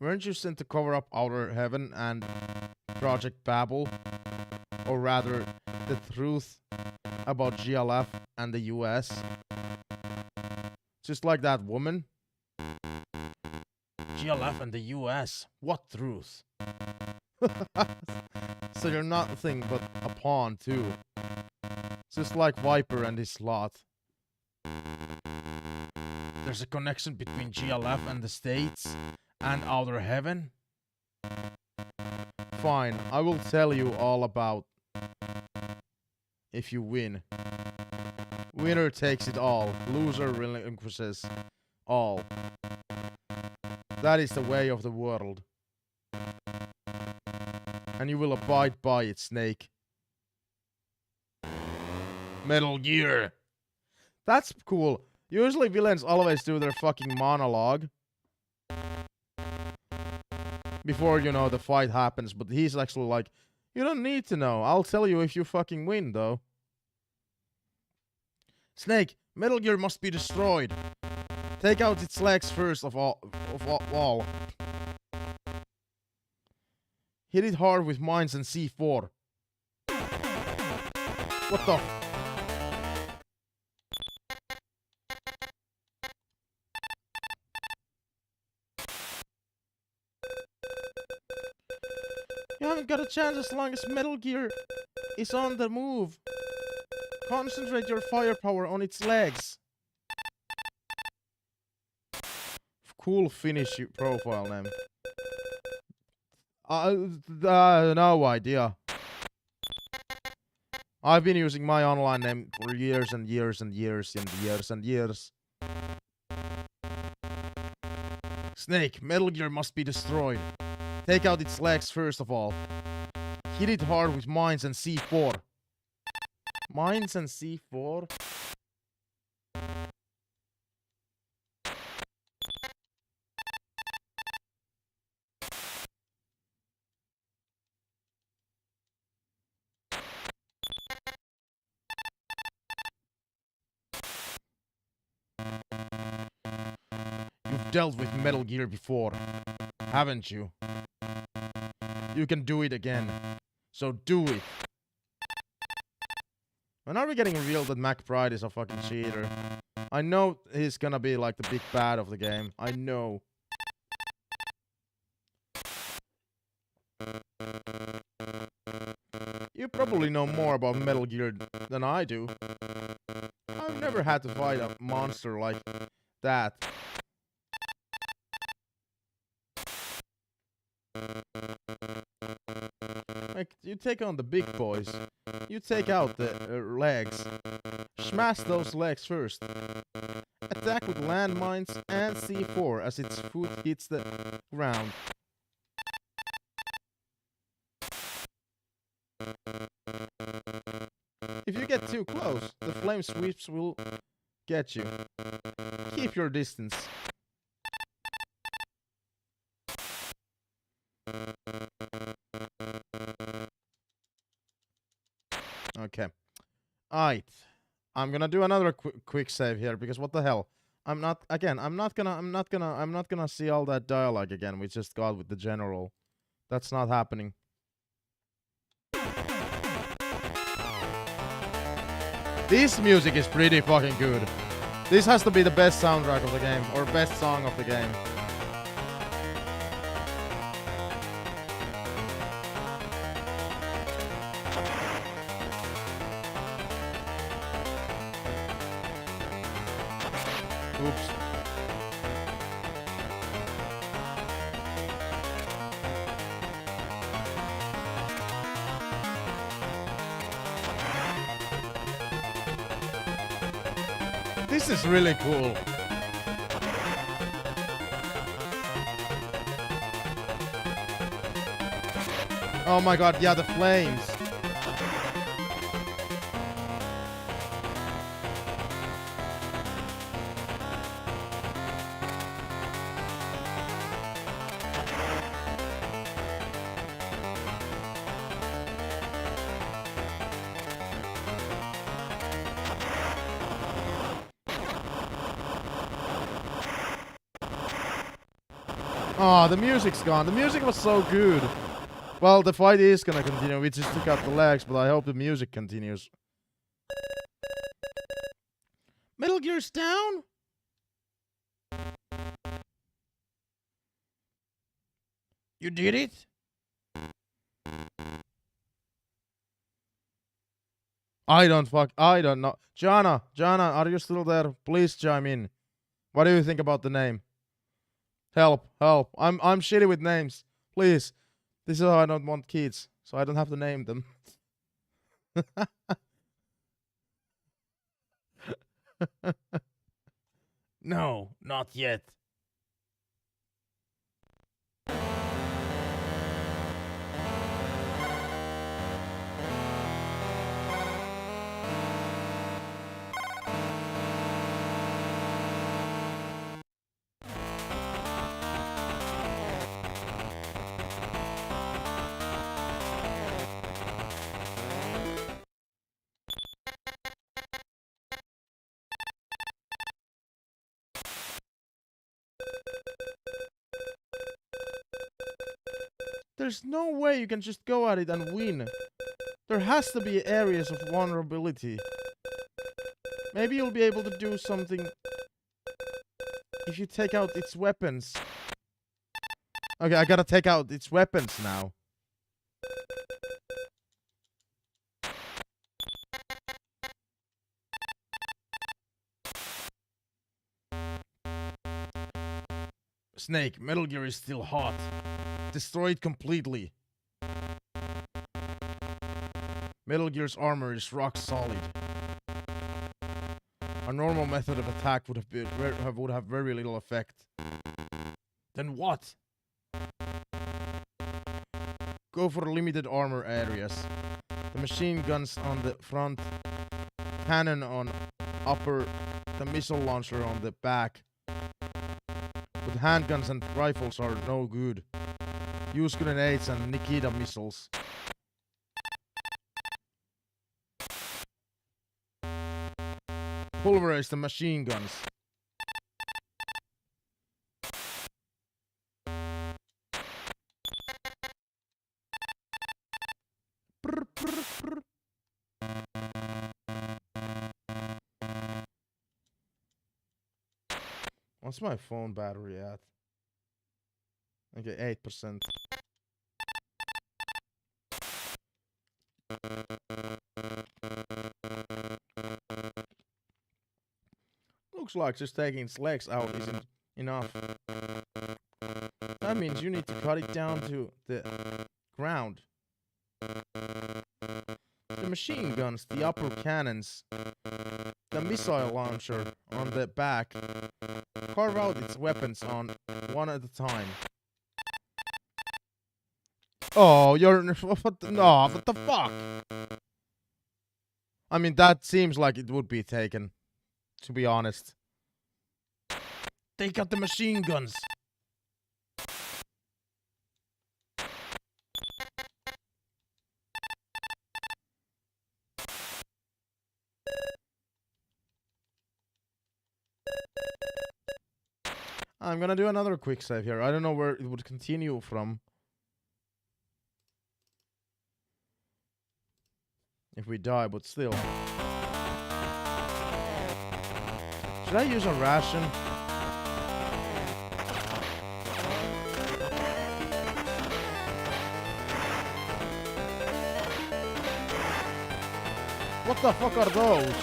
Weren't you sent to cover up Outer Heaven and Project Babel? or rather, the truth about GLF and the US. Just like that woman. GLF and the US. What truth? So you're nothing but a pawn too. Just like Viper and his slot. There's a connection between GLF and the States and Outer Heaven. Fine, I will tell you all about if you win. Winner takes it all. Loser relinquishes all. That is the way of the world. And you will abide by it, Snake. Metal Gear. That's cool. Usually villains always do their fucking monologue before, you know, the fight happens. But he's actually like, you don't need to know. I'll tell you if you fucking win, though. Snake, Metal Gear must be destroyed. Take out its legs first of all. Hit it hard with mines and C4. What the? You haven't got a chance as long as Metal Gear is on the move. Concentrate your firepower on its legs. Cool Finnish profile name. No idea. I've been using my online name for years and years and years and years and years. Snake, Metal Gear must be destroyed. Take out its legs first of all. Hit it hard with mines and C4. Mines and C4? You've dealt with Metal Gear before, haven't you? You can do it again. So do it. When are we getting revealed that McBride is a fucking cheater? I know he's gonna be like the big bad of the game. I know. You probably know more about Metal Gear than I do. I've never had to fight a monster like that. Like, you take on the big boys. You take out the legs. Smash those legs first. Attack with landmines and C4 as its foot hits the ground. If you get too close, the flame sweeps will get you. Keep your distance. Okay. Alright. I'm gonna do another quick save here because what the hell? I'm not gonna see all that dialogue again we just got with the general. That's not happening. This music is pretty fucking good. This has to be the best soundtrack of the game, or best song of the game. Oops. This is really cool. Oh my god, yeah, the flames. Oh, the music's gone. The music was so good. Well, the fight is gonna continue. We just took out the legs, but I hope the music continues. Metal Gear's down? You did it? I don't know. Jana, are you still there? Please chime in. What do you think about the name? Help. I'm shitty with names. Please. This is how I don't want kids, so I don't have to name them. No, not yet. There's no way you can just go at it and win. There has to be areas of vulnerability. Maybe you'll be able to do something if you take out its weapons. Okay, I gotta take out its weapons now. Snake, Metal Gear is still hot. Destroy it completely. Metal Gear's armor is rock solid. A normal method of attack would have very little effect. Then what? Go for limited armor areas. The machine guns on the front, cannon on upper, the missile launcher on the back. But handguns and rifles are no good. Use grenades and Nikita missiles. Pulverize the machine guns. Brr, brr, brr. What's my phone battery at? Okay, 8%. Looks like just taking its legs out isn't enough. That means you need to cut it down to the ground. The machine guns, the upper cannons, the missile launcher on the back. Carve out its weapons on one at a time. Oh, you're... What the fuck? I mean, that seems like it would be taken, to be honest. Take out the machine guns. I'm gonna do another quick save here. I don't know where it would continue from. If we die, but still. Should I use a ration? What the fuck are those?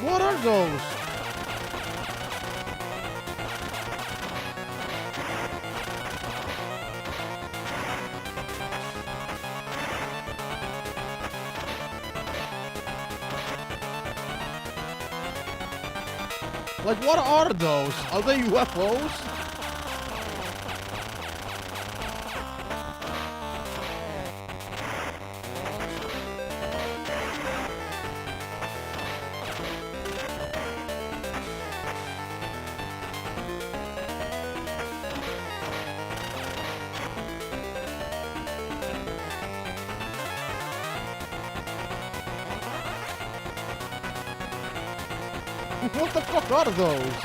What are those? Like, what are those? Are they UFOs? What the fuck are those?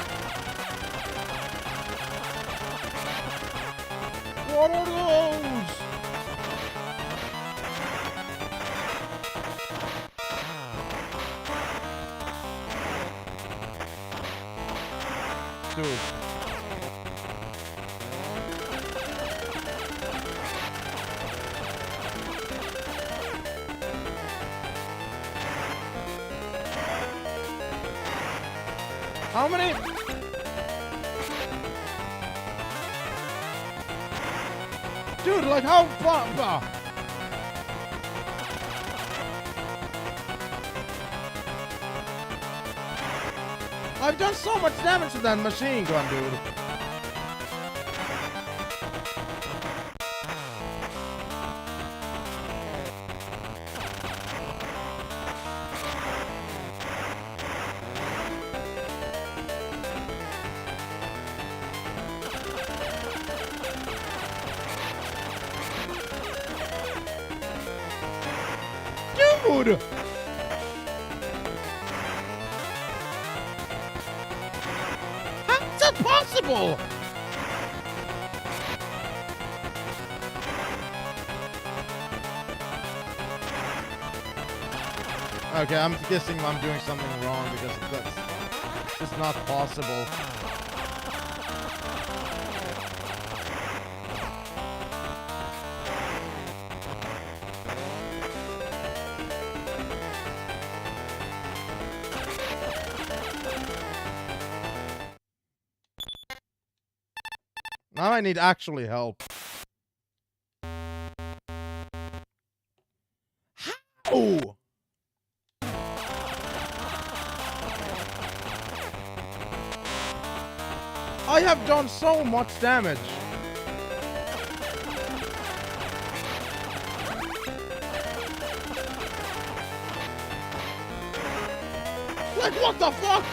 What are those? Dude. How many? Dude, like how far? I've done so much damage to that machine gun, dude. Dude! How's that possible? Okay, I'm guessing I'm doing something wrong because that's just not possible. Now I need actually help. How? I have done so much damage. Like, what the fuck?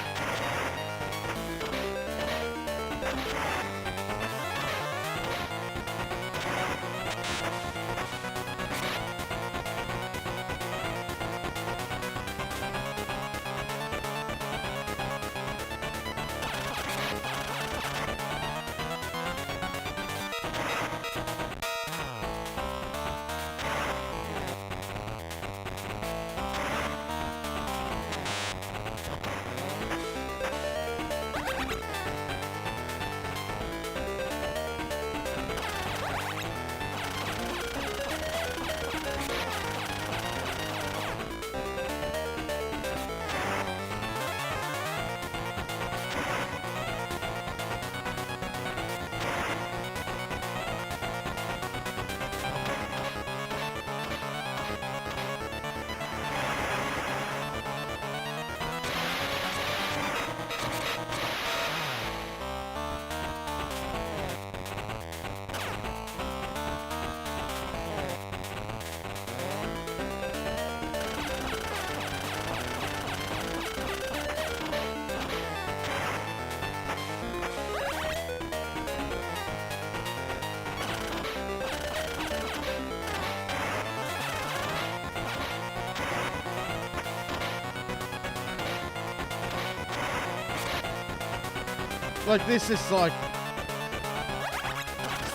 Like, this is like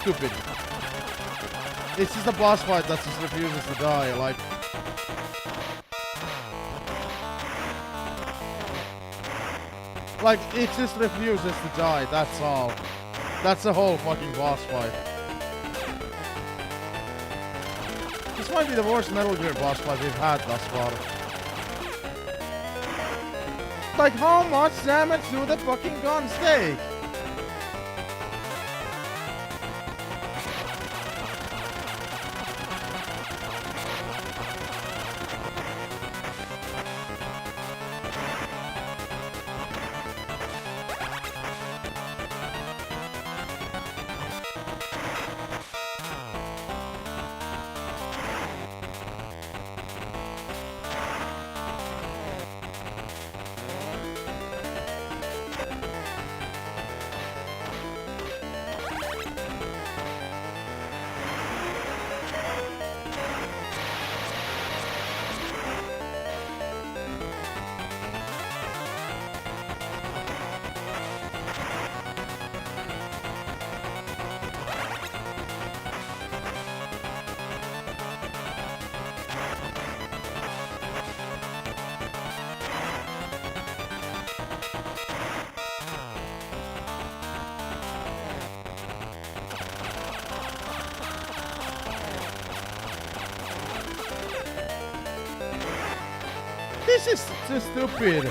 stupid. This is the boss fight that just refuses to die. Like it just refuses to die. That's all. That's the whole fucking boss fight. This might be the worst Metal Gear boss fight we've had thus far. Like, how much damage do the fucking guns take? This is too stupid.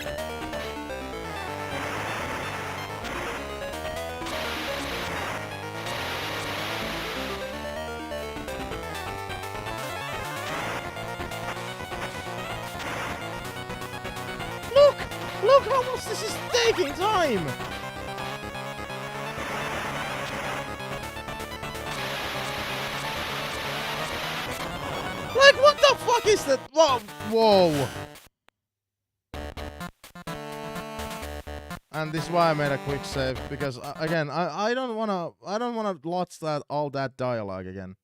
Look how much this is taking time! Like, what the fuck is that? Whoa! And this is why I made a quick save, because again, I don't wanna lots that all that dialogue again.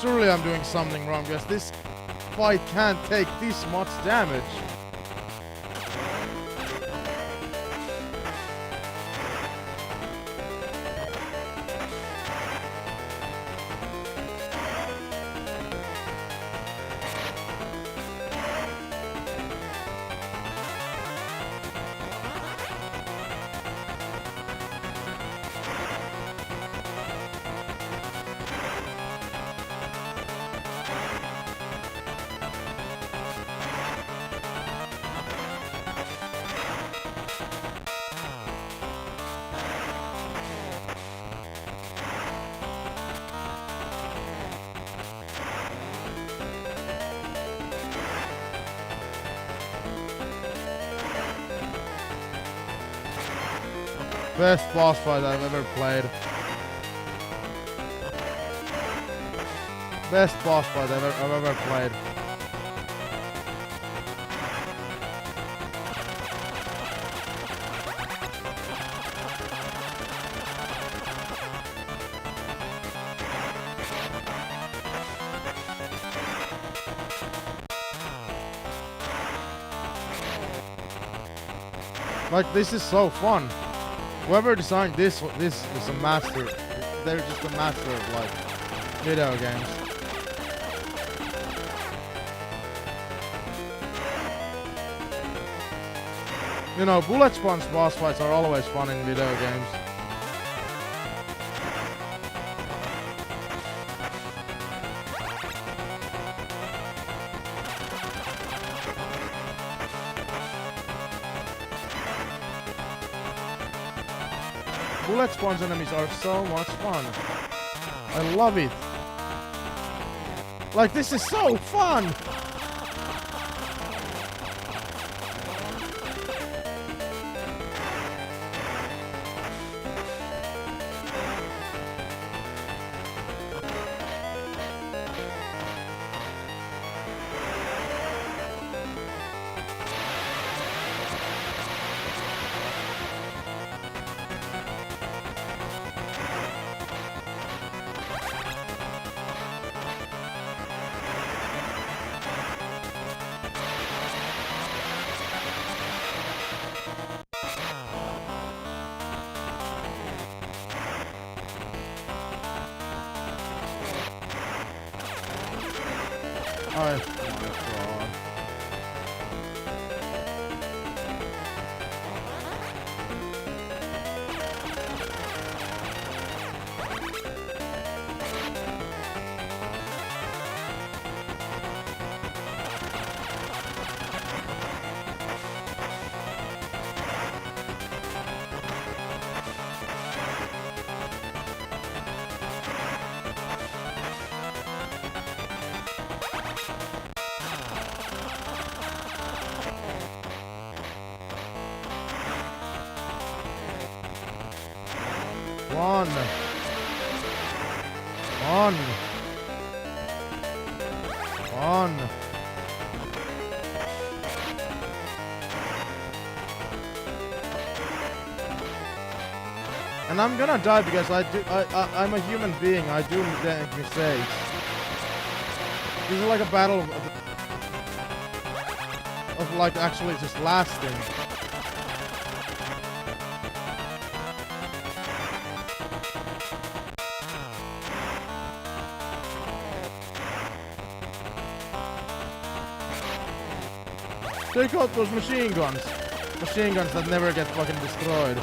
Surely I'm doing something wrong, because this fight can't take this much damage. Best boss fight I've ever played. Best boss fight I've ever played. Like, this is so fun. Whoever designed this is a master. They're just a master of, like, video games. You know, bullet sponge boss fights are always fun in video games. Bullet sponge enemies are so much fun. I love it. Like, this is so fun! Oh my god. One. And I'm gonna die because I'm a human being. I do make mistakes. This is like a battle of like actually just lasting. Take out those machine guns. Machine guns that never get fucking destroyed.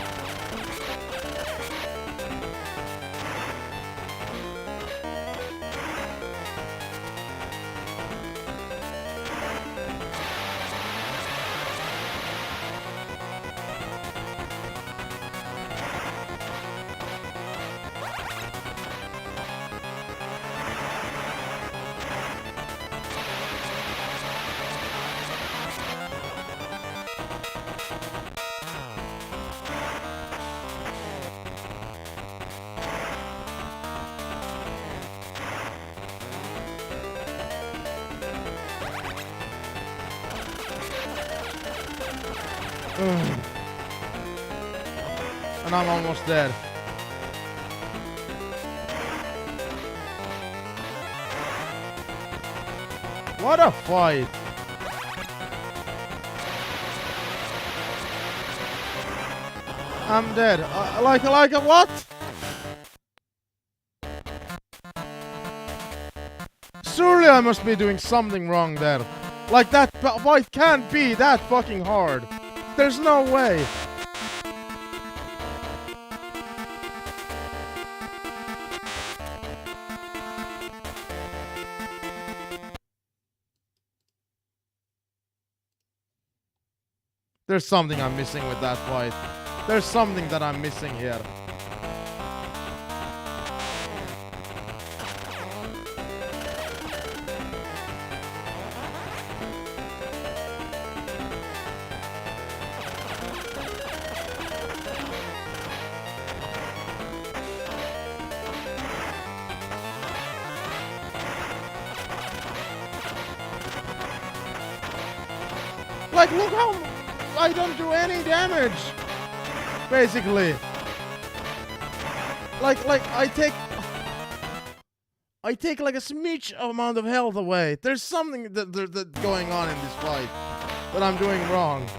Ugh. And I'm almost dead. What a fight! I'm dead. Like a what? Surely I must be doing something wrong there. Like that fight can't be that fucking hard. There's no way. There's something I'm missing with that fight. There's something that I'm missing here. Like, look how I don't do any damage. Basically. Like I take like a smidge amount of health away. There's something that going on in this fight that I'm doing wrong.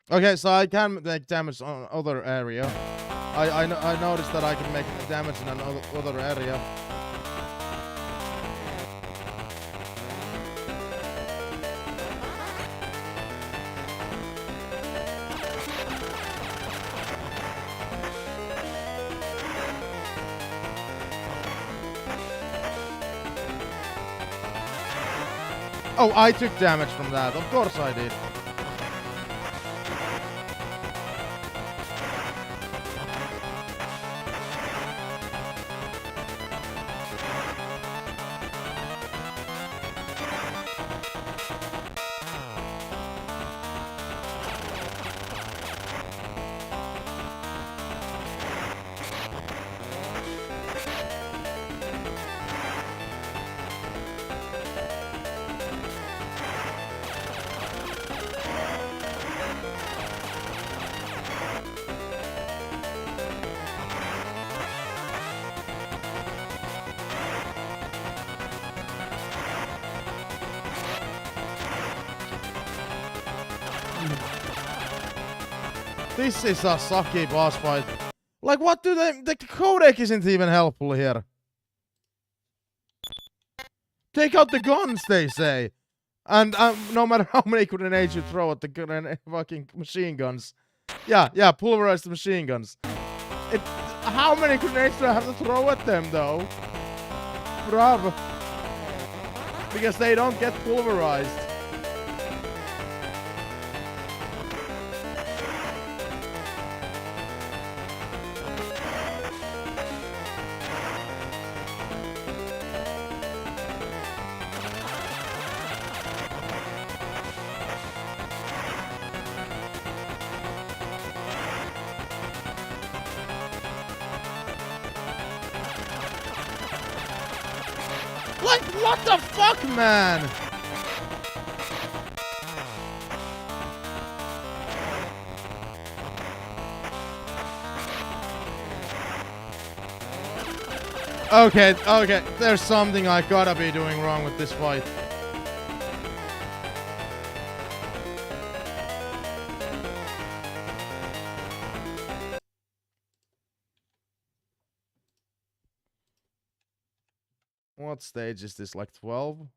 Okay, so I can make damage on other area. I noticed that I can make damage in another area. Oh, I took damage from that. Of course I did. This is a sucky boss fight. Like, what do they... The codec isn't even helpful here. Take out the guns, they say. And no matter how many grenades you throw at the fucking machine guns. Yeah, pulverize the machine guns. How many grenades do I have to throw at them, though? Bruv. Because they don't get pulverized. Like, what the fuck, man? Okay, okay, there's something I gotta be doing wrong with this fight. What stage is this, like 12?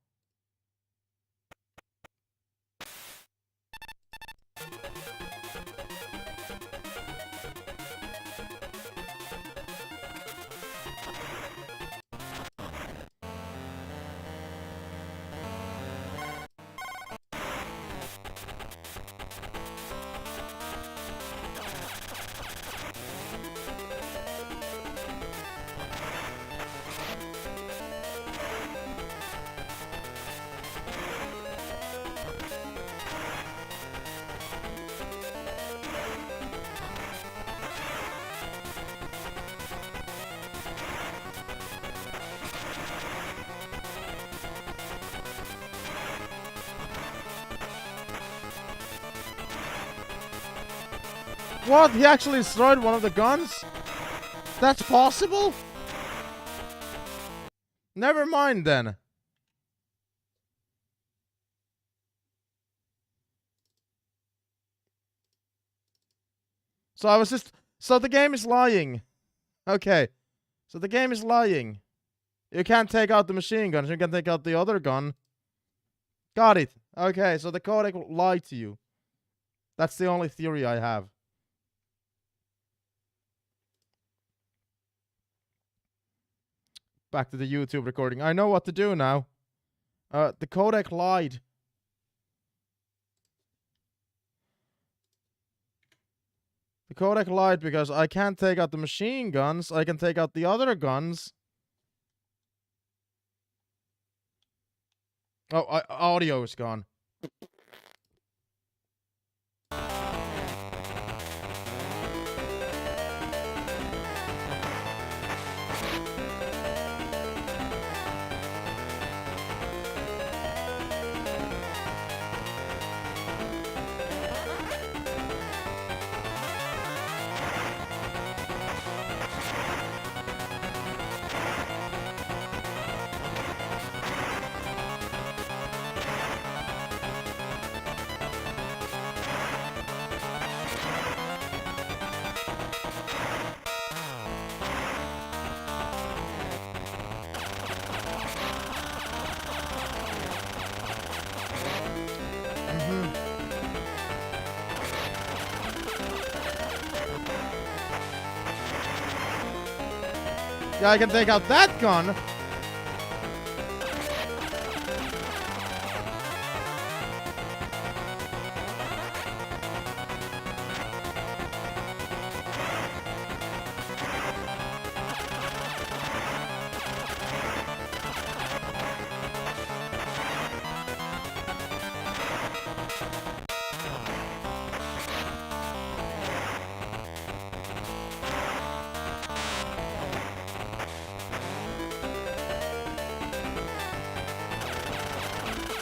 What? He actually destroyed one of the guns? That's possible? Never mind then. So I was just... So the game is lying. Okay. So the game is lying. You can't take out the machine guns. You can take out the other gun. Got it. Okay, so the codec lied to you. That's the only theory I have. Back to the YouTube recording. I know what to do now. The codec lied. The codec lied because I can't take out the machine guns. I can take out the other guns. Oh, audio is gone. Yeah, I can take out that gun.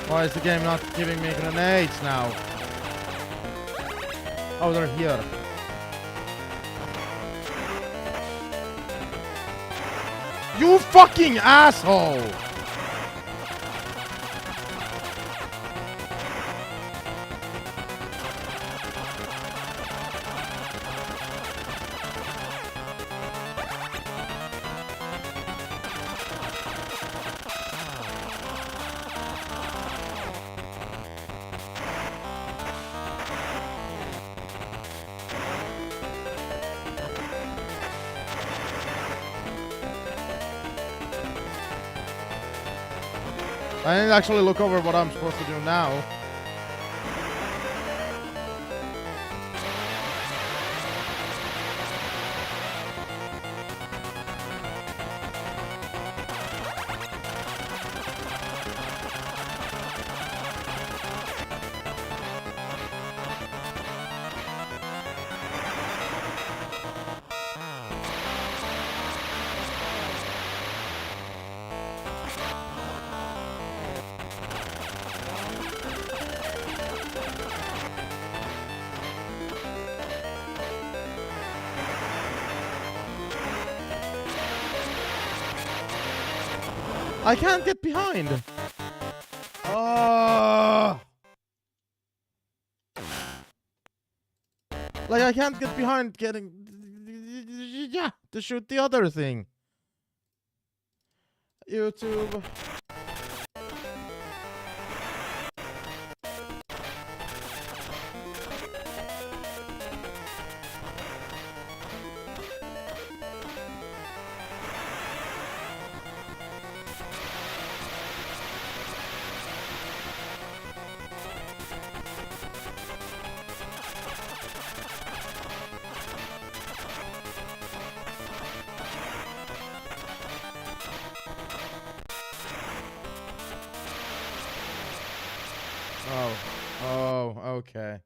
Why is the game not giving me grenades now? Oh, they're here. You fucking asshole! I didn't actually look over what I'm supposed to do now. I can't get behind. Oh. Like I can't get behind getting to shoot the other thing. YouTube. Oh, okay.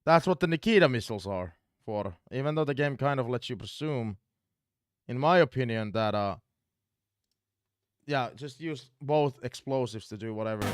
That's what the Nikita missiles are for. Even though the game kind of lets you presume, in my opinion, that yeah, just use both explosives to do whatever.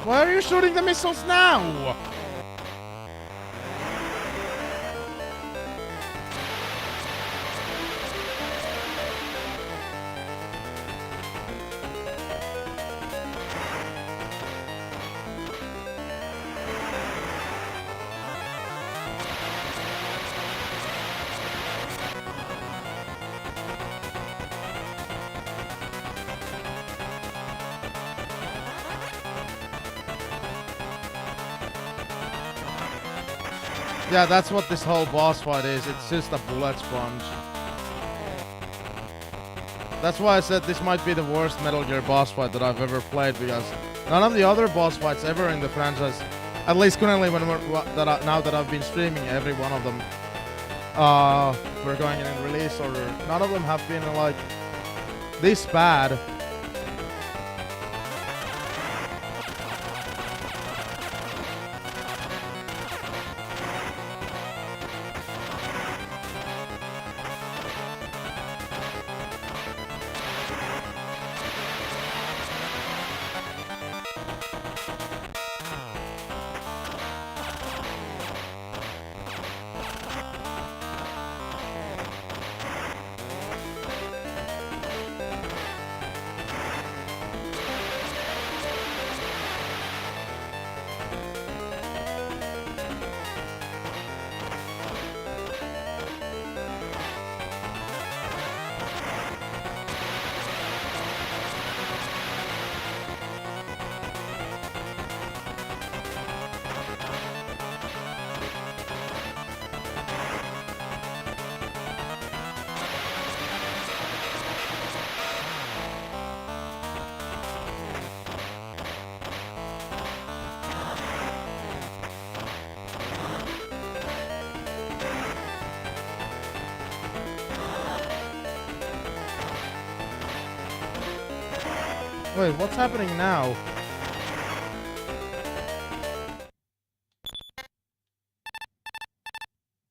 Why are you shooting the missiles now? Yeah, that's what this whole boss fight is. It's just a bullet sponge. That's why I said this might be the worst Metal Gear boss fight that I've ever played, because none of the other boss fights ever in the franchise, at least currently now that I've been streaming every one of them, we're going in release order, none of them have been like this bad. Wait, what's happening now?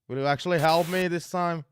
Will you actually help me this time?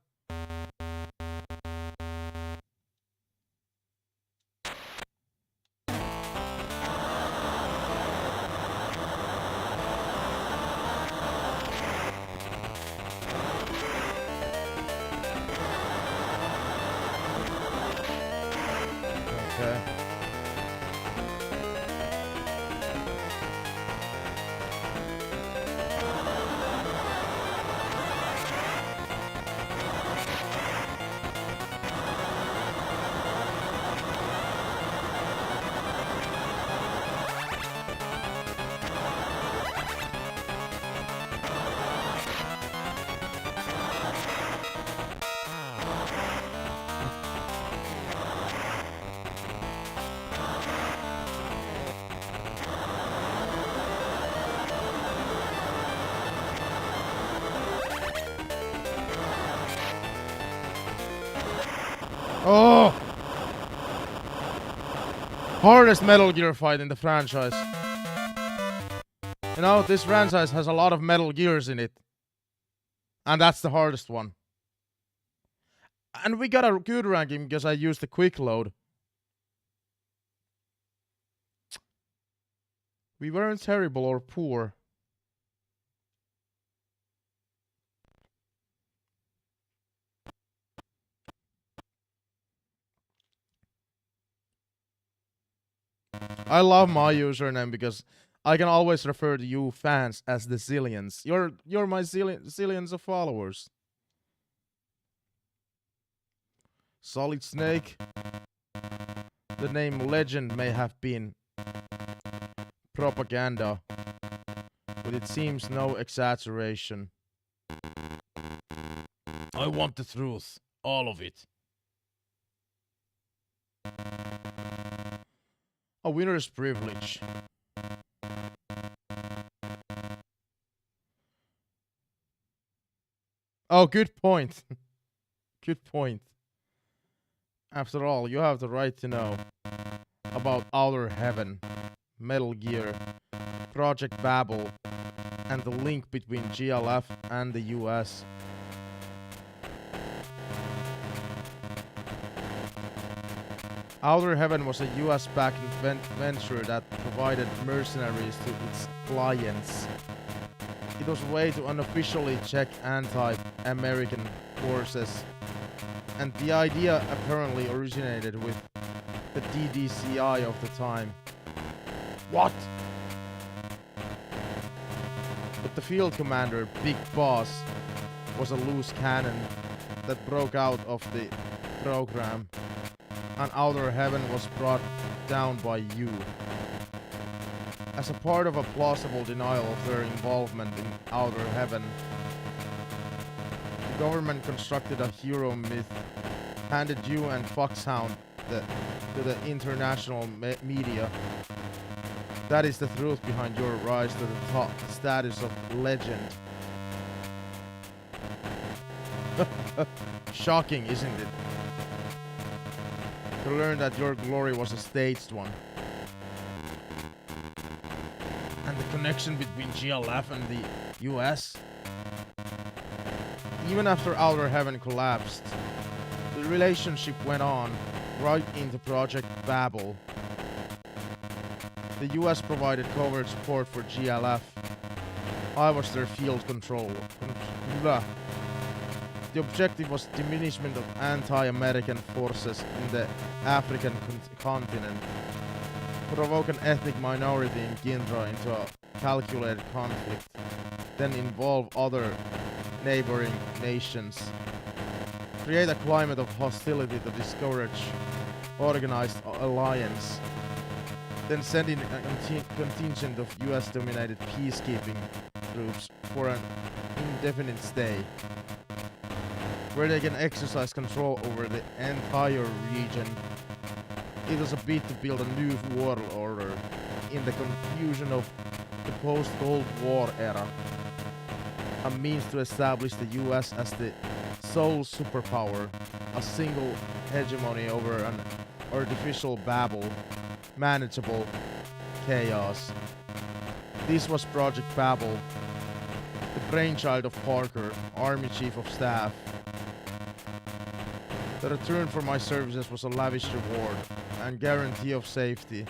Oh! Hardest Metal Gear fight in the franchise. You know, this franchise has a lot of Metal Gears in it. And that's the hardest one. And we got a good ranking because I used the quick load. We weren't terrible or poor. I love my username because I can always refer to you fans as the Zillions. You're my zillions of followers. Solid Snake. The name Legend may have been propaganda, but it seems no exaggeration. I want the truth, all of it. A winner's privilege. Oh, good point. Good point. After all, you have the right to know about Outer Heaven, Metal Gear, Project Babel, and the link between GLF and the US. Outer Heaven was a US-backed venture that provided mercenaries to its clients. It was a way to unofficially check anti-American forces, and the idea apparently originated with the DDCI of the time. What? But the field commander, Big Boss, was a loose cannon that broke out of the program, and Outer Heaven was brought down by you. As a part of a plausible denial of their involvement in Outer Heaven, the government constructed a hero myth, handed you and Foxhound to the international media. That is the truth behind your rise to the top status of legend. Shocking, isn't it? To learn that your glory was a staged one. And the connection between GLF and the US? Even after Outer Heaven collapsed, the relationship went on right into Project Babel. The US provided covert support for GLF. I was their field control. The objective was diminishment of anti-American forces in the African continent, provoke an ethnic minority in Ginra into a calculated conflict, then involve other neighboring nations, create a climate of hostility to discourage organized alliance, then send in a contingent of US-dominated peacekeeping troops for an indefinite stay, where they can exercise control over the entire region. It was a bit to build a new world order in the confusion of the post-Cold War era, a means to establish the US as the sole superpower, a single hegemony over an artificial Babel, manageable chaos. This was Project Babel, the brainchild of Parker, Army Chief of Staff. The return for my services was a lavish reward and guarantee of safety.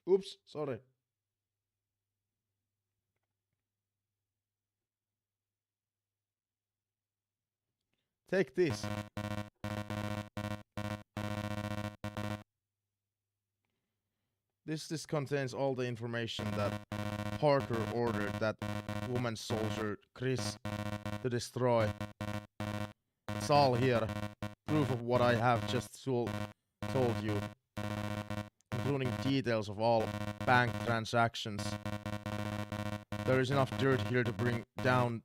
Oops, sorry. Take this. This contains all the information that Parker ordered that woman soldier Chris to destroy. It's all here. Proof of what I have just told you, including details of all bank transactions. There is enough dirt here to bring down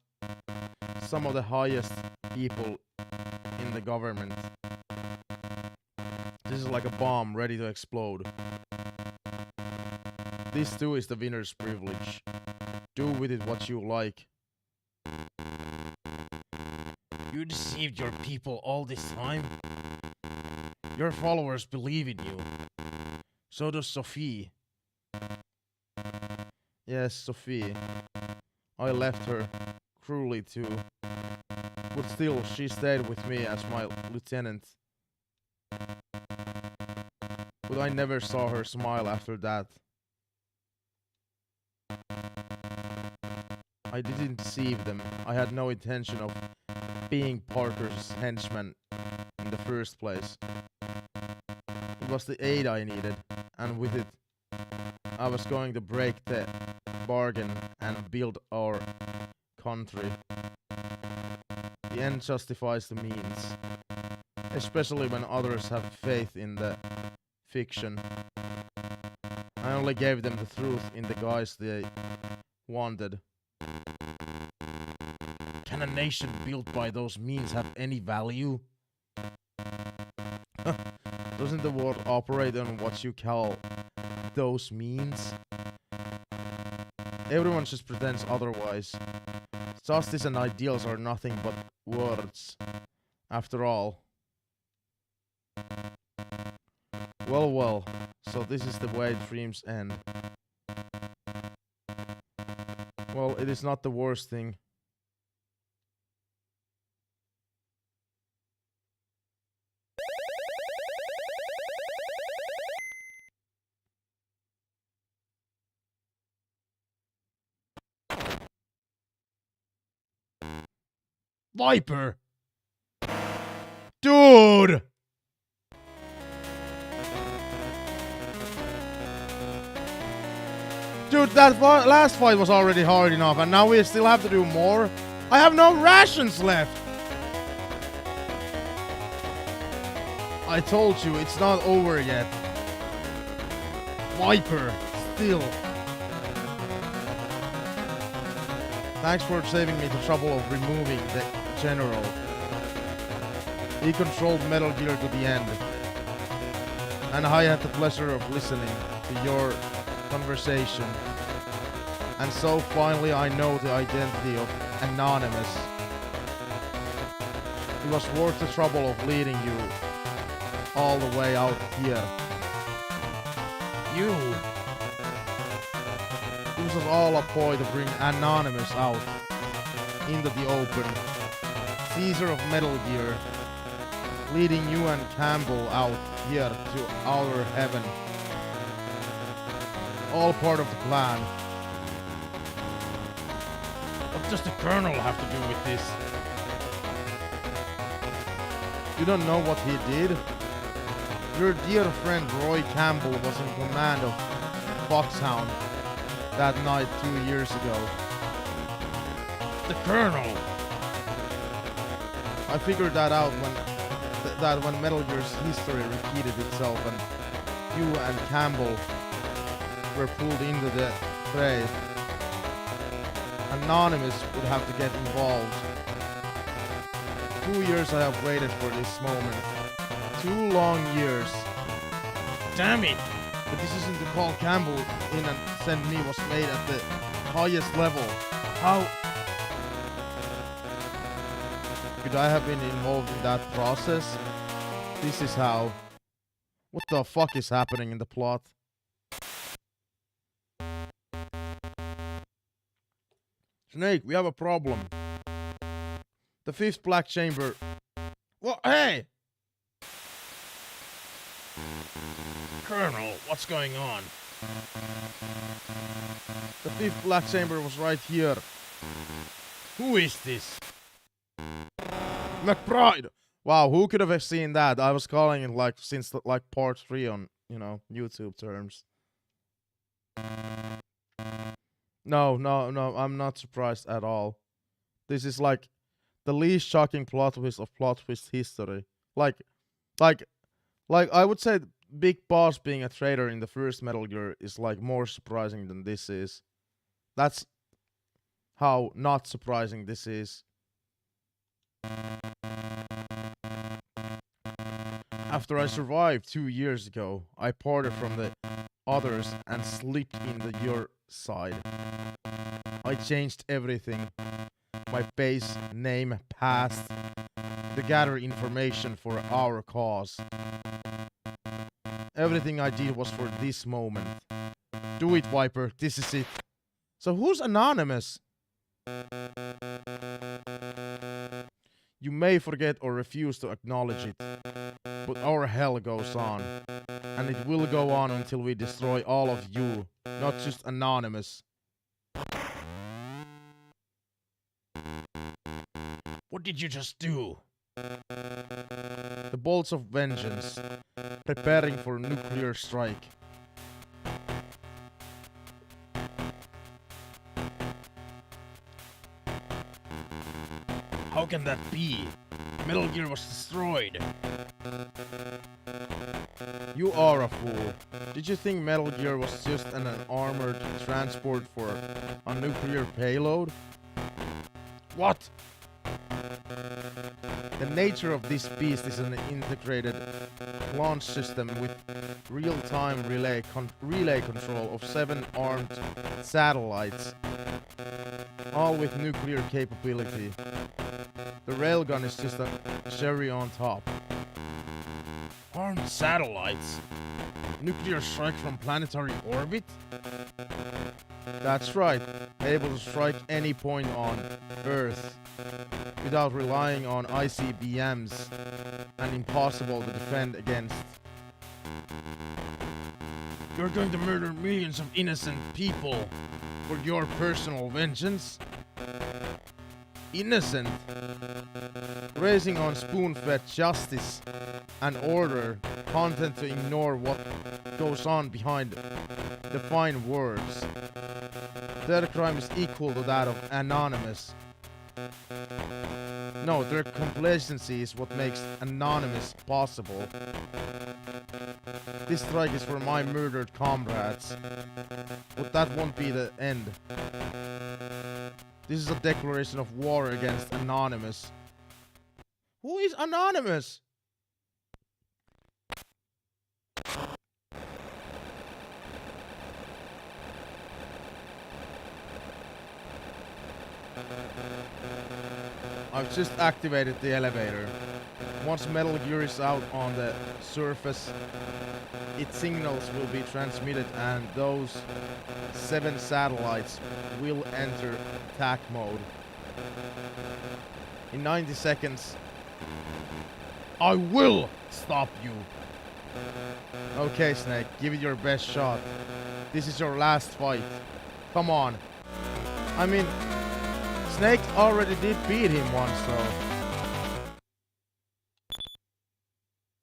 some of the highest people in the government. This is like a bomb ready to explode. This too is the winner's privilege. Do with it what you like. You deceived your people all this time? Your followers believe in you. So does Sophie. Yes, Sophie. I left her. Cruelly too. But still, she stayed with me as my lieutenant. But I never saw her smile after that. I didn't deceive them. I had no intention of being Parker's henchman in the first place. It was the aid I needed, and with it, I was going to break the bargain and build our country. The end justifies the means, especially when others have faith in the fiction. I only gave them the truth in the guise they wanted. Can a nation built by those means have any value? Doesn't the world operate on what you call those means? Everyone just pretends otherwise. Justice and ideals are nothing but words, after all. Well, so this is the way dreams end. Well, it is not the worst thing. Viper! Dude! Dude, that last fight was already hard enough, and now we still have to do more? I have no rations left! I told you, it's not over yet. Viper, still. Thanks for saving me the trouble of removing the general. He controlled Metal Gear to the end. And I had the pleasure of listening to your conversation. And so finally I know the identity of Anonymous. It was worth the trouble of leading you all the way out here. You! It was all a ploy to bring Anonymous out into the open. Caesar of Metal Gear, leading you and Campbell out here to outer heaven. All part of the plan. What does the Colonel have to do with this? You don't know what he did? Your dear friend Roy Campbell was in command of Foxhound that night 2 years ago. The Colonel! I figured that out when Metal Gear's history repeated itself and you and Campbell were pulled into the fray. Anonymous would have to get involved. 2 years I have waited for this moment. 2 long years. Damn it! The decision to call Campbell in and send me was made at the highest level. How could I have been involved in that process? This is how. What the fuck is happening in the plot? Snake, we have a problem. The 5th black chamber. What? Hey! Colonel, what's going on? The 5th black chamber was right here. Who is this? McBride! Wow, who could have seen that? I was calling it like since like part 3 on, YouTube terms. No, I'm not surprised at all. This is like the least shocking plot twist of plot twist history. Like I would say Big Boss being a traitor in the first Metal Gear is like more surprising than this is. That's how not surprising this is. After I survived 2 years ago, I parted from the others and slipped into your side. I changed everything. My base, name, past, to gather information for our cause. Everything I did was for this moment. Do it, Viper. This is it. So who's anonymous? You may forget or refuse to acknowledge it, but our hell goes on. And it will go on until we destroy all of you, not just Anonymous. What did you just do? The bolts of vengeance, preparing for nuclear strike. How can that be? Metal Gear was destroyed. You are a fool. Did you think Metal Gear was just an armored transport for a nuclear payload? What? The nature of this beast is an integrated launch system with real-time relay control of 7 armed satellites, all with nuclear capability. The railgun is just a cherry on top. Armed satellites? Nuclear strike from planetary orbit? That's right, able to strike any point on Earth without relying on ICBMs and impossible to defend against. You're going to murder millions of innocent people for your personal vengeance? Innocent? Raising on spoon-fed justice and order, content to ignore what goes on behind the fine words. Their crime is equal to that of Anonymous. No, their complacency is what makes Anonymous possible. This strike is for my murdered comrades. But that won't be the end. This is a declaration of war against Anonymous. Who is Anonymous? I've just activated the elevator. Once Metal Gear is out on the surface, its signals will be transmitted and those 7 satellites will enter attack mode. In 90 seconds, I will stop you. Okay, Snake, give it your best shot. This is your last fight. Come on. I mean, Snake already did beat him once, though.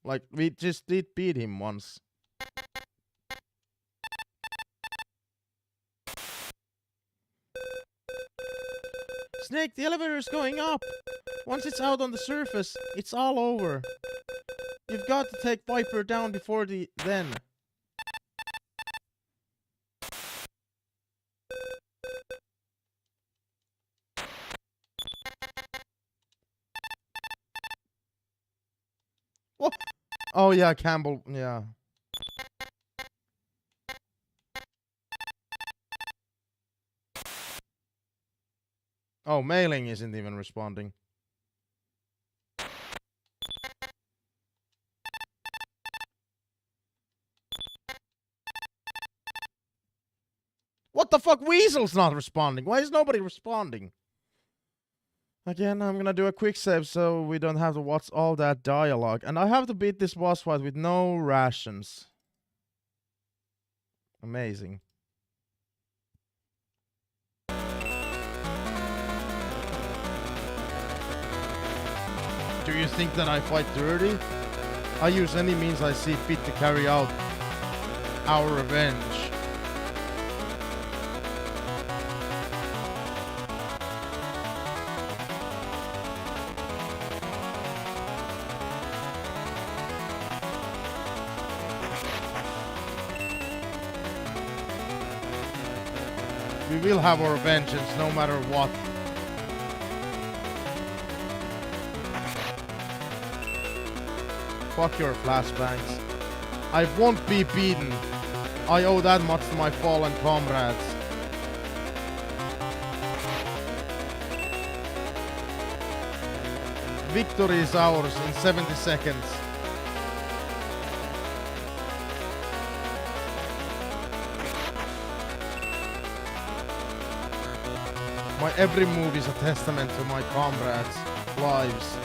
Like, we just did beat him once. Snake, the elevator is going up. Once it's out on the surface, it's all over. You've got to take Viper down before then. What? Oh yeah, Campbell, yeah. Oh, mailing isn't even responding. What the fuck? Weasel's not responding. Why is nobody responding? Again, I'm gonna do a quick save so we don't have to watch all that dialogue. And I have to beat this boss fight with no rations. Amazing. Do you think that I fight dirty? I use any means I see fit to carry out our revenge. We will have our vengeance no matter what. Fuck your flashbangs. I won't be beaten. I owe that much to my fallen comrades. Victory is ours in 70 seconds. My every move is a testament to my comrades' lives.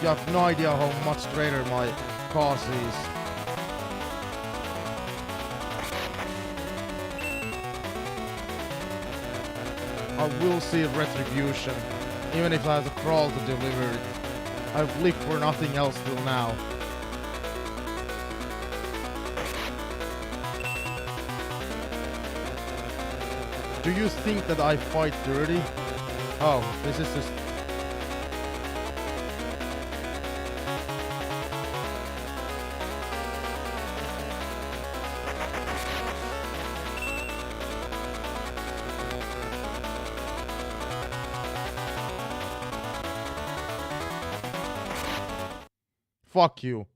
You have no idea how much greater my cause is. I will see retribution, even if I have to crawl to deliver it. I've lived for nothing else till now. Do you think that I fight dirty? Oh, this is just... Fuck you.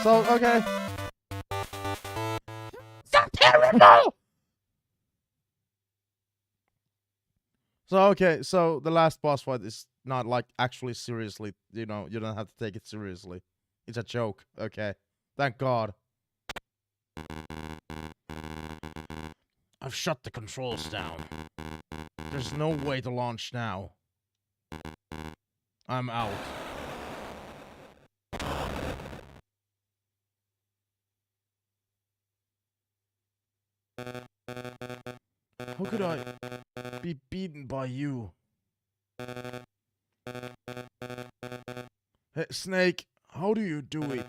So, okay. So terrible! So, okay, so the last boss fight is not like actually seriously, you know, you don't have to take it seriously. It's a joke, okay. Thank God. I've shut the controls down. There's no way to launch now. I'm out. How could I be beaten by you? Hey, Snake, how do you do it?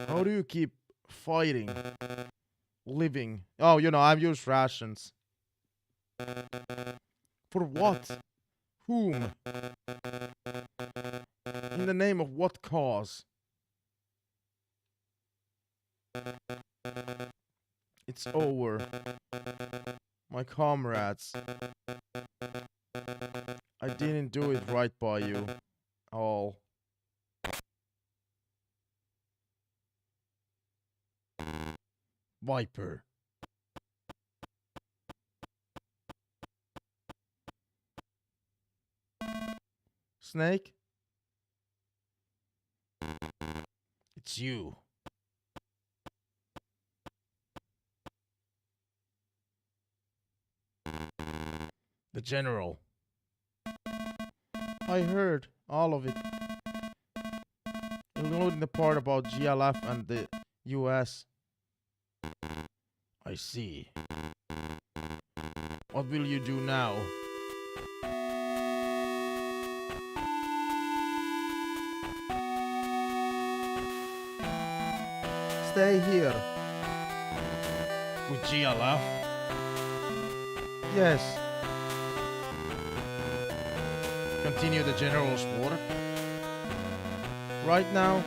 How do you keep fighting? Living? Oh, you know, I've used rations. For what? Whom? In the name of what cause? It's over. My comrades. I didn't do it right by you. All. Viper. Snake? It's you. The general. I heard all of it. Including the part about GLF and the US. I see. What will you do now? Stay here. With GLF? Yes. Continue the general's work? Right now,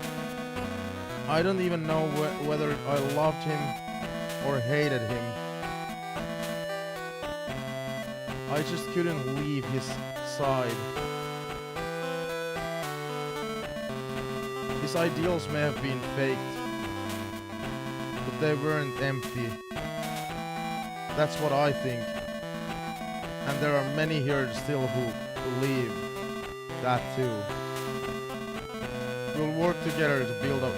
I don't even know whether I loved him or hated him. I just couldn't leave his side. His ideals may have been faked, but they weren't empty. That's what I think. And there are many here still who believe that too. We'll work together to build a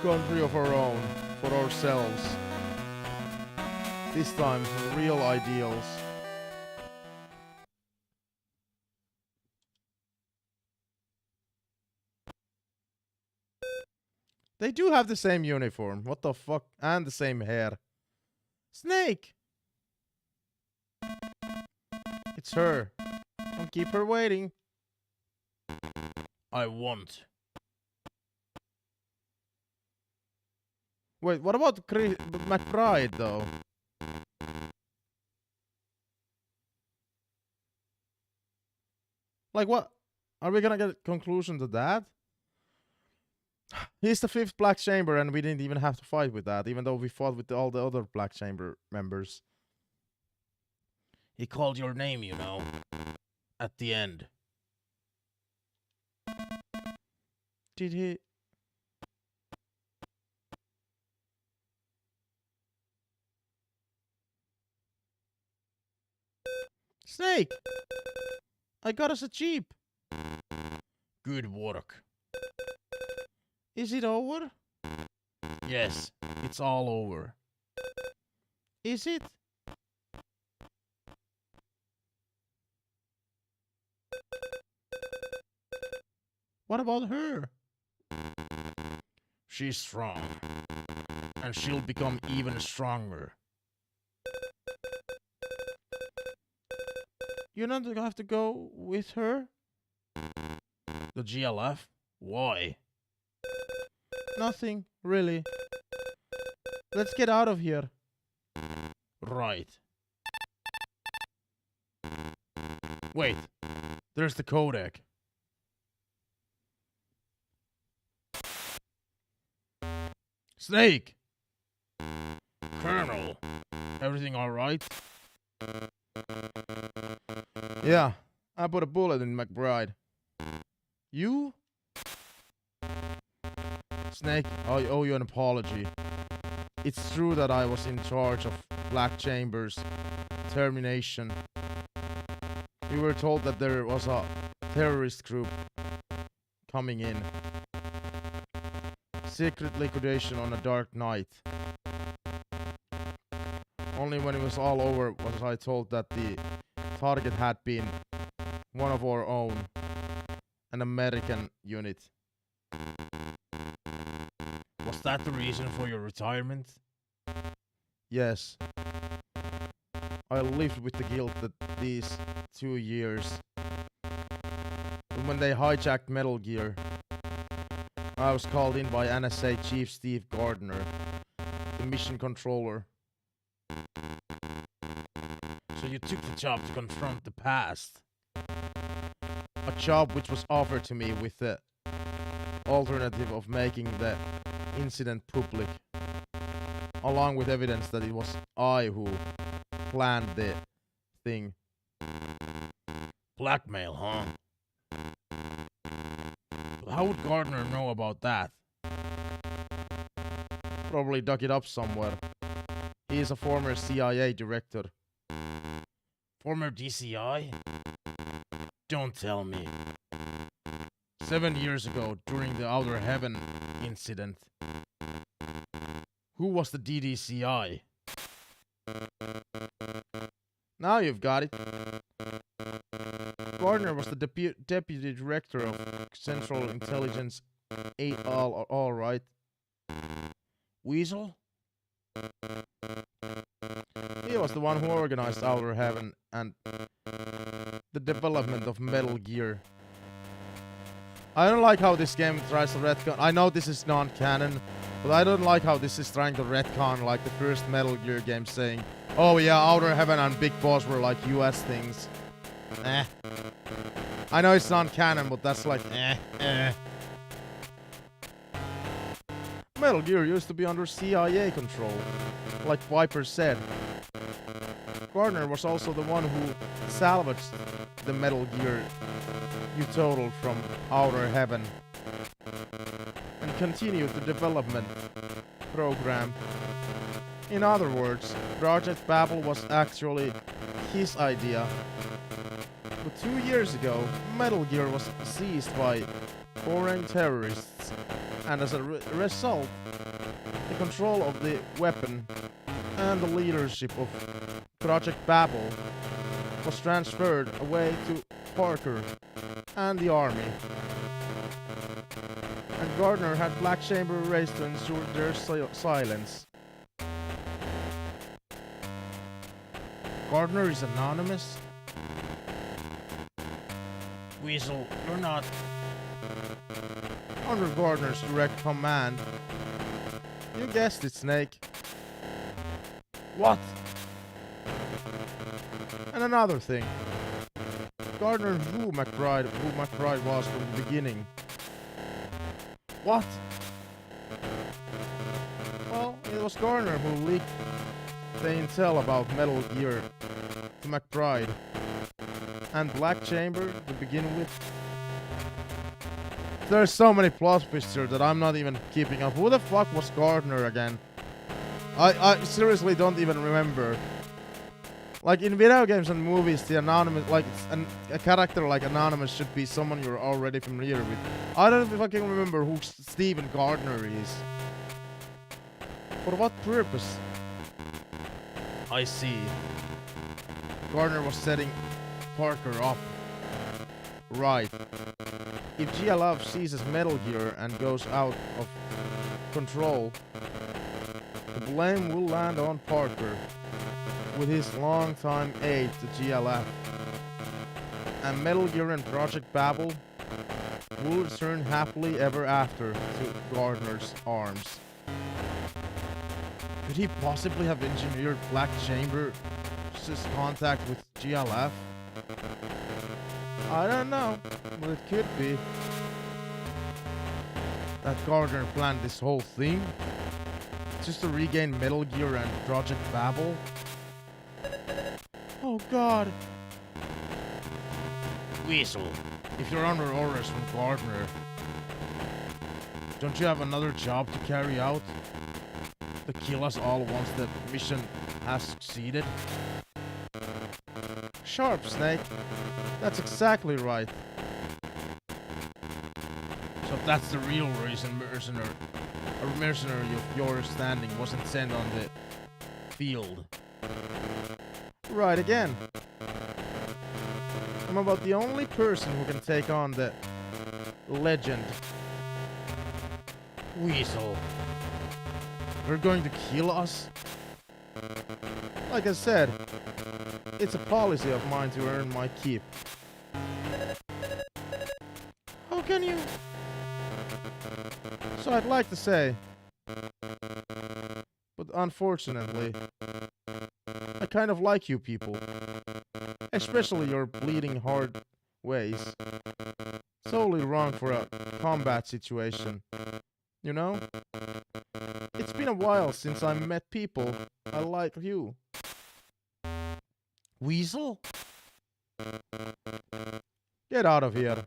country of our own, for ourselves. This time, real ideals. They do have the same uniform. What the fuck? And the same hair. Snake! It's her. Don't keep her waiting. I won't. Wait, what about McBride, though? Like, what? Are we gonna get a conclusion to that? He's the 5th Black Chamber, and we didn't even have to fight with that, even though we fought with all the other Black Chamber members. He called your name, you know, at the end. Did he? Snake! I got us a Jeep. Good work. Is it over? Yes, it's all over. Is it? What about her? She's strong. And she'll become even stronger. You're not gonna have to go with her? The GLF? Why? Nothing, really. Let's get out of here. Right. Wait, there's the codec. Snake! Colonel! Everything alright? Yeah, I put a bullet in McBride. You? Snake, I owe you an apology. It's true that I was in charge of Black Chamber's termination. We were told that there was a terrorist group coming in. Secret liquidation on a dark night. Only when it was all over was I told that the target had been one of our own, an American unit. Was that the reason for your retirement? Yes. I lived with the guilt that these 2 years. But when they hijacked Metal Gear, I was called in by NSA Chief Steve Gardner, the mission controller. So you took the job to confront the past. A job which was offered to me with the alternative of making the incident public, along with evidence that it was I who planned the thing. Blackmail, huh? But how would Gardner know about that? Probably dug it up somewhere. He is a former CIA director. Former DCI? Don't tell me. 7 years ago, during the Outer Heaven incident. Who was the DDCI? Now you've got it. Gardner was the deputy director of Central Intelligence. All right. Weasel? He was the one who organized Outer Heaven and the development of Metal Gear. I don't like how this game tries to retcon. I know this is non-canon, but I don't like how this is trying to retcon like the first Metal Gear game, saying, oh yeah, Outer Heaven and Big Boss were like US things. Eh. I know it's non-canon, but that's like, eh. Metal Gear used to be under CIA control, like Viper said. Gardner was also the one who salvaged the Metal Gear you totaled from Outer Heaven and continued the development program. In other words, Project Babel was actually his idea. But 2 years ago, Metal Gear was seized by foreign terrorists, and as a result, the control of the weapon and the leadership of Project Babel was transferred away to Parker and the army. And Gardner had Black Chamber raised to ensure their silence. Gardner is anonymous? Weasel, you're not under Gardner's direct command. You guessed it, Snake. What? And another thing. Gardner knew who McBride was from the beginning. What? Well, it was Gardner who leaked the intel about Metal Gear to McBride. And Black Chamber to begin with. There's so many plot twists here that I'm not even keeping up. Who the fuck was Gardner again? I seriously don't even remember. Like in video games and movies, the anonymous, like a character like Anonymous should be someone you're already familiar with. I don't fucking remember who Stephen Gardner is. For what purpose? I see. Gardner was setting Parker up. Right. If GLF seizes Metal Gear and goes out of control, the blame will land on Parker with his longtime aide to GLF. And Metal Gear and Project Babel will return happily ever after to Gardner's arms. Could he possibly have engineered Black Chamber's contact with GLF? I don't know, but it could be. That Gardner planned this whole thing just to regain Metal Gear and Project Babel. Oh god. Weasel, if you're under orders from Gardner, don't you have another job to carry out? To kill us all once the mission has succeeded? Sharp, Snake. That's exactly right. So that's the real reason a mercenary of your standing wasn't sent on the field. Right again. I'm about the only person who can take on the legend. Weasel. They're going to kill us? Like I said, it's a policy of mine to earn my keep. How can you? So I'd like to say, but unfortunately, I kind of like you people. Especially your bleeding hard ways. Solely wrong for a combat situation. You know? It's been a while since I met people I like you. Weasel? Get out of here.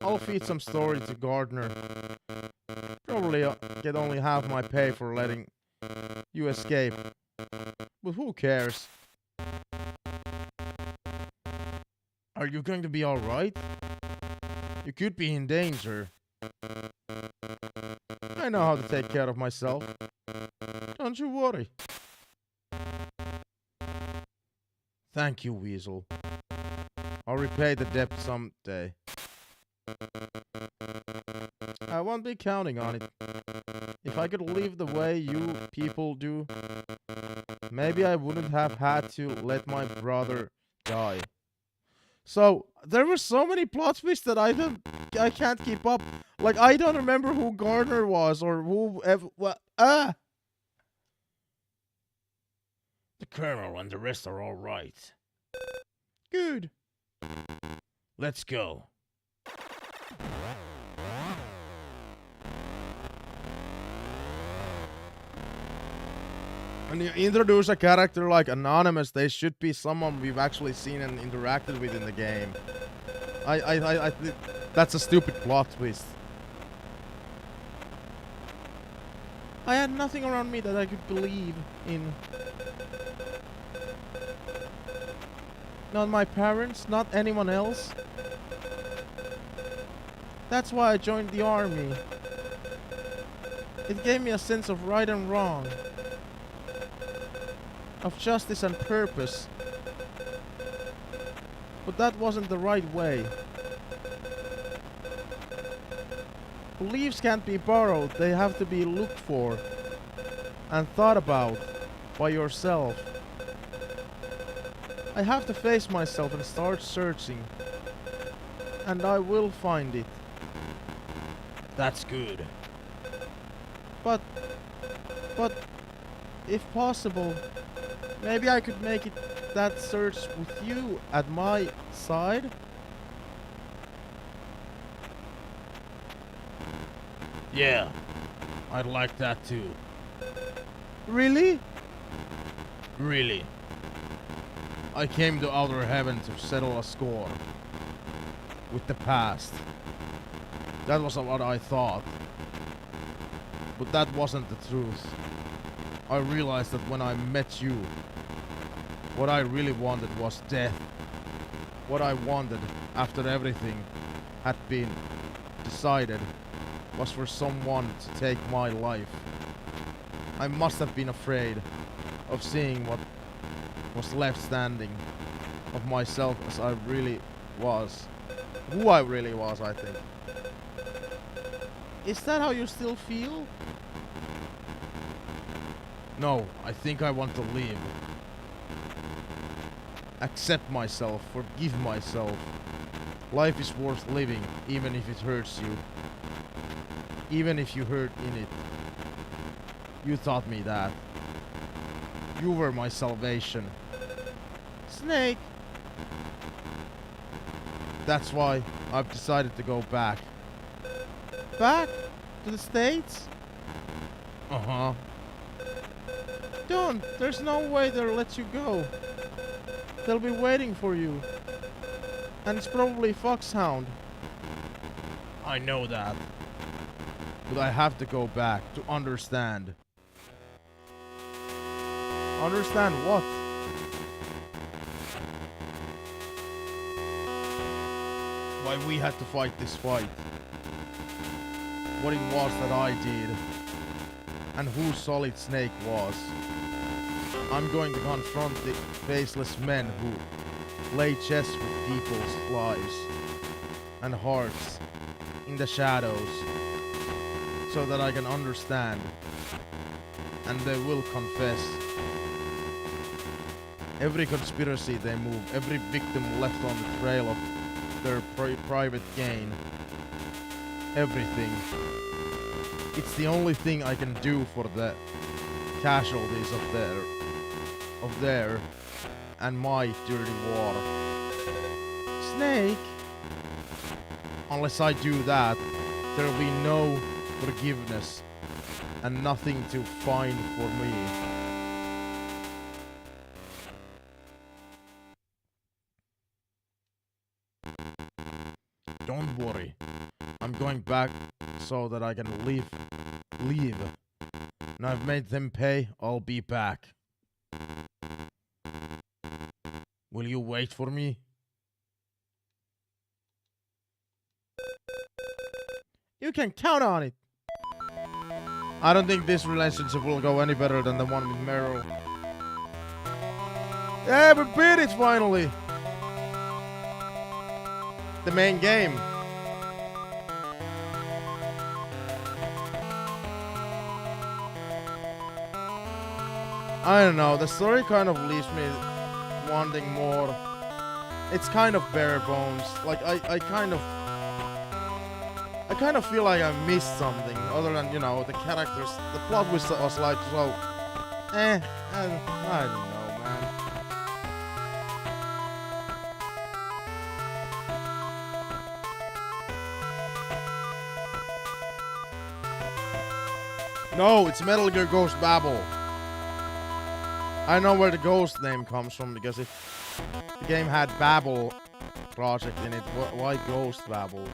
I'll feed some story to Gardner. Probably get only half my pay for letting you escape. But who cares? Are you going to be alright? You could be in danger. I know how to take care of myself. Don't you worry. Thank you, Weasel. I'll repay the debt someday. I won't be counting on it. If I could live the way you people do, maybe I wouldn't have had to let my brother die. So, there were so many plot twists that I can't keep up. Like, I don't remember who Gardner was or whoever. The Colonel and the rest are all right. Good. Let's go. When you introduce a character like Anonymous, they should be someone we've actually seen and interacted with in the game. I think that's a stupid plot twist. I had nothing around me that I could believe in. Not my parents, not anyone else. That's why I joined the army. It gave me a sense of right and wrong. Of justice and purpose. But that wasn't the right way. Beliefs can't be borrowed, they have to be looked for and thought about by yourself. I have to face myself and start searching. And I will find it. That's good. But if possible, maybe I could make it that search with you at my side? Yeah, I'd like that too. Really? Really. I came to Outer Heaven to settle a score with the past. That was what I thought. But that wasn't the truth. I realized that when I met you, What I really wanted was death. What I wanted after everything had been decided was for someone to take my life. I must have been afraid of seeing what was left standing of myself as I really was. Who I really was, I think. Is that how you still feel? No, I think I want to live. Accept myself, forgive myself. Life is worth living, even if it hurts you. Even if you hurt in it. You taught me that. You were my salvation. Snake! That's why I've decided to go back. Back? To the States? Uh-huh. Don't! There's no way they'll let you go. They'll be waiting for you. And it's probably Foxhound. I know that. But I have to go back to understand. Understand what? Why we had to fight this fight. What it was that I did. And who Solid Snake was. I'm going to confront the faceless men who play chess with people's lives and hearts in the shadows so that I can understand, and they will confess. Every conspiracy they move, every victim left on the trail of their private gain, everything. It's the only thing I can do for the casualties of their and my dirty war. Snake! Unless I do that, there'll be no forgiveness and nothing to find for me. Don't worry. I'm going back so that I can leave. And I've made them pay, I'll be back. Will you wait for me? You can count on it. I don't think this relationship will go any better than the one with Meryl. Yeah, we beat it finally. The main game. I don't know, the story kind of leaves me wanting more. It's kind of bare bones. Like I kind of feel like I missed something other than, you know, the characters. The plot was like so I don't know, man. No, it's Metal Gear Ghost Babel. I know where the Ghost name comes from, because if the game had Babel project in it, why Ghost Babel?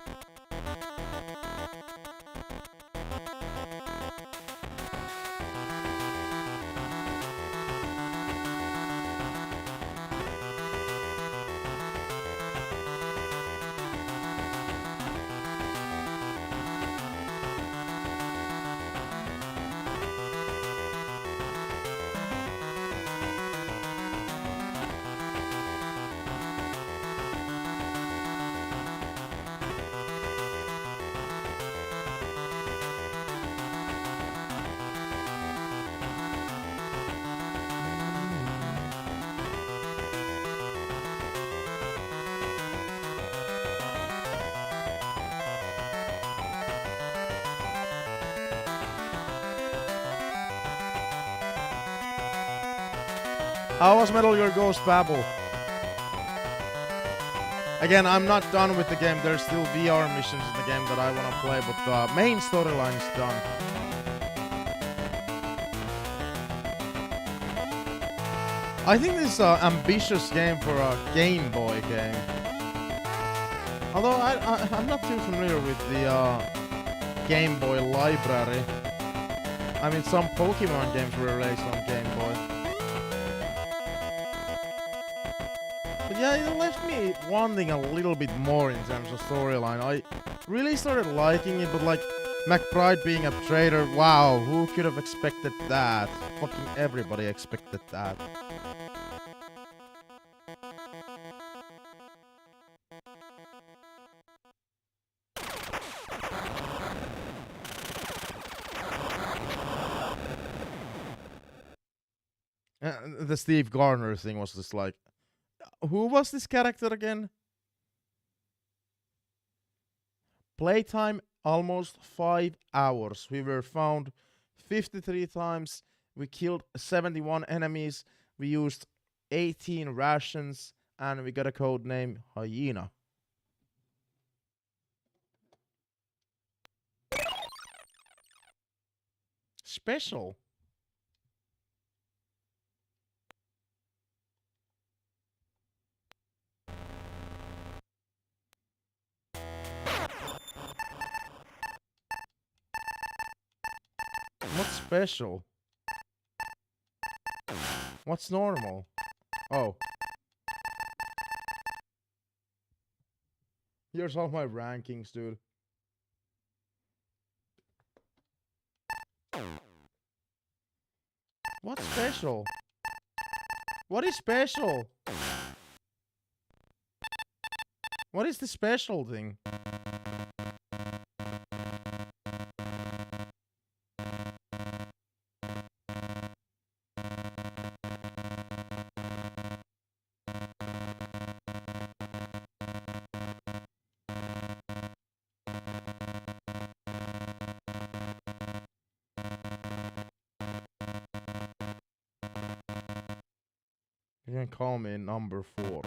How was Metal Gear Ghost Babel? Again, I'm not done with the game. There's still VR missions in the game that I want to play, but the main storyline is done. I think this is an ambitious game for a Game Boy game. Although I'm not too familiar with the Game Boy library. I mean, some Pokemon games were released on Game Boy. yeah, it left me wanting a little bit more in terms of storyline. I really started liking it, but like McBride being a traitor, wow, who could have expected that? Fucking everybody expected that. The Steve Garner thing was just like, who was this character again? Playtime almost 5 hours. We were found 53 times. We killed 71 enemies. We used 18 rations, and we got a code name Hyena. Special. What's special? What's normal? Oh. Here's all my rankings, dude. What's special? What is special? What is the special thing? You can call me number 4.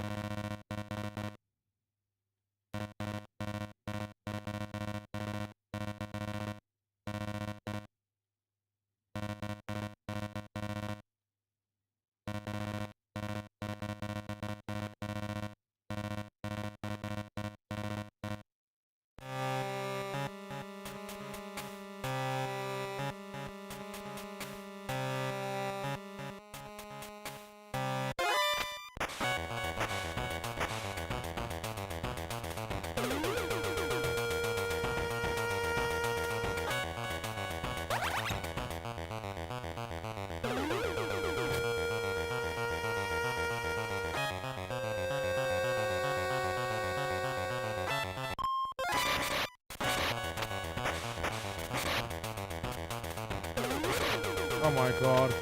Oh my god.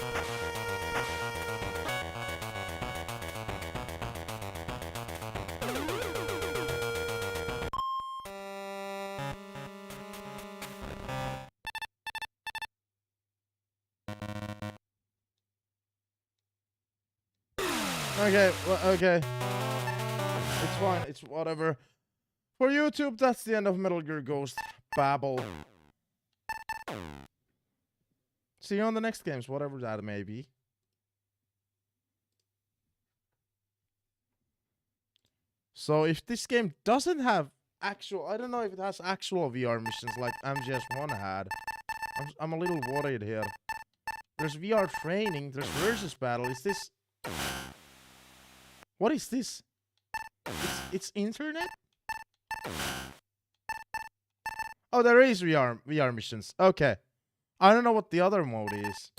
Okay, well, okay. It's fine, it's whatever. For YouTube, that's the end of Metal Gear Ghost Babel. See you on the next games, whatever that may be. So if this game doesn't have actual, I don't know if it has actual VR missions like MGS1 had. I'm a little worried here. There's VR training, there's versus battle. Is this... What is this? It's internet? Oh, there is VR missions. Okay. I don't know what the other mode is.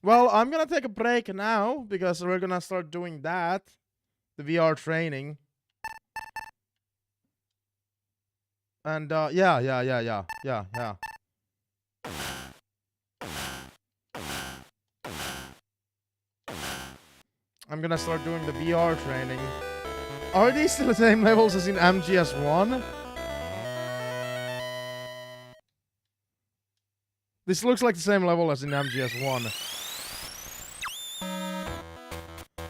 Well, I'm gonna take a break now because we're gonna start doing that. The VR training. And yeah. I'm gonna start doing the VR training. Are these still the same levels as in MGS1? This looks like the same level as in MGS1.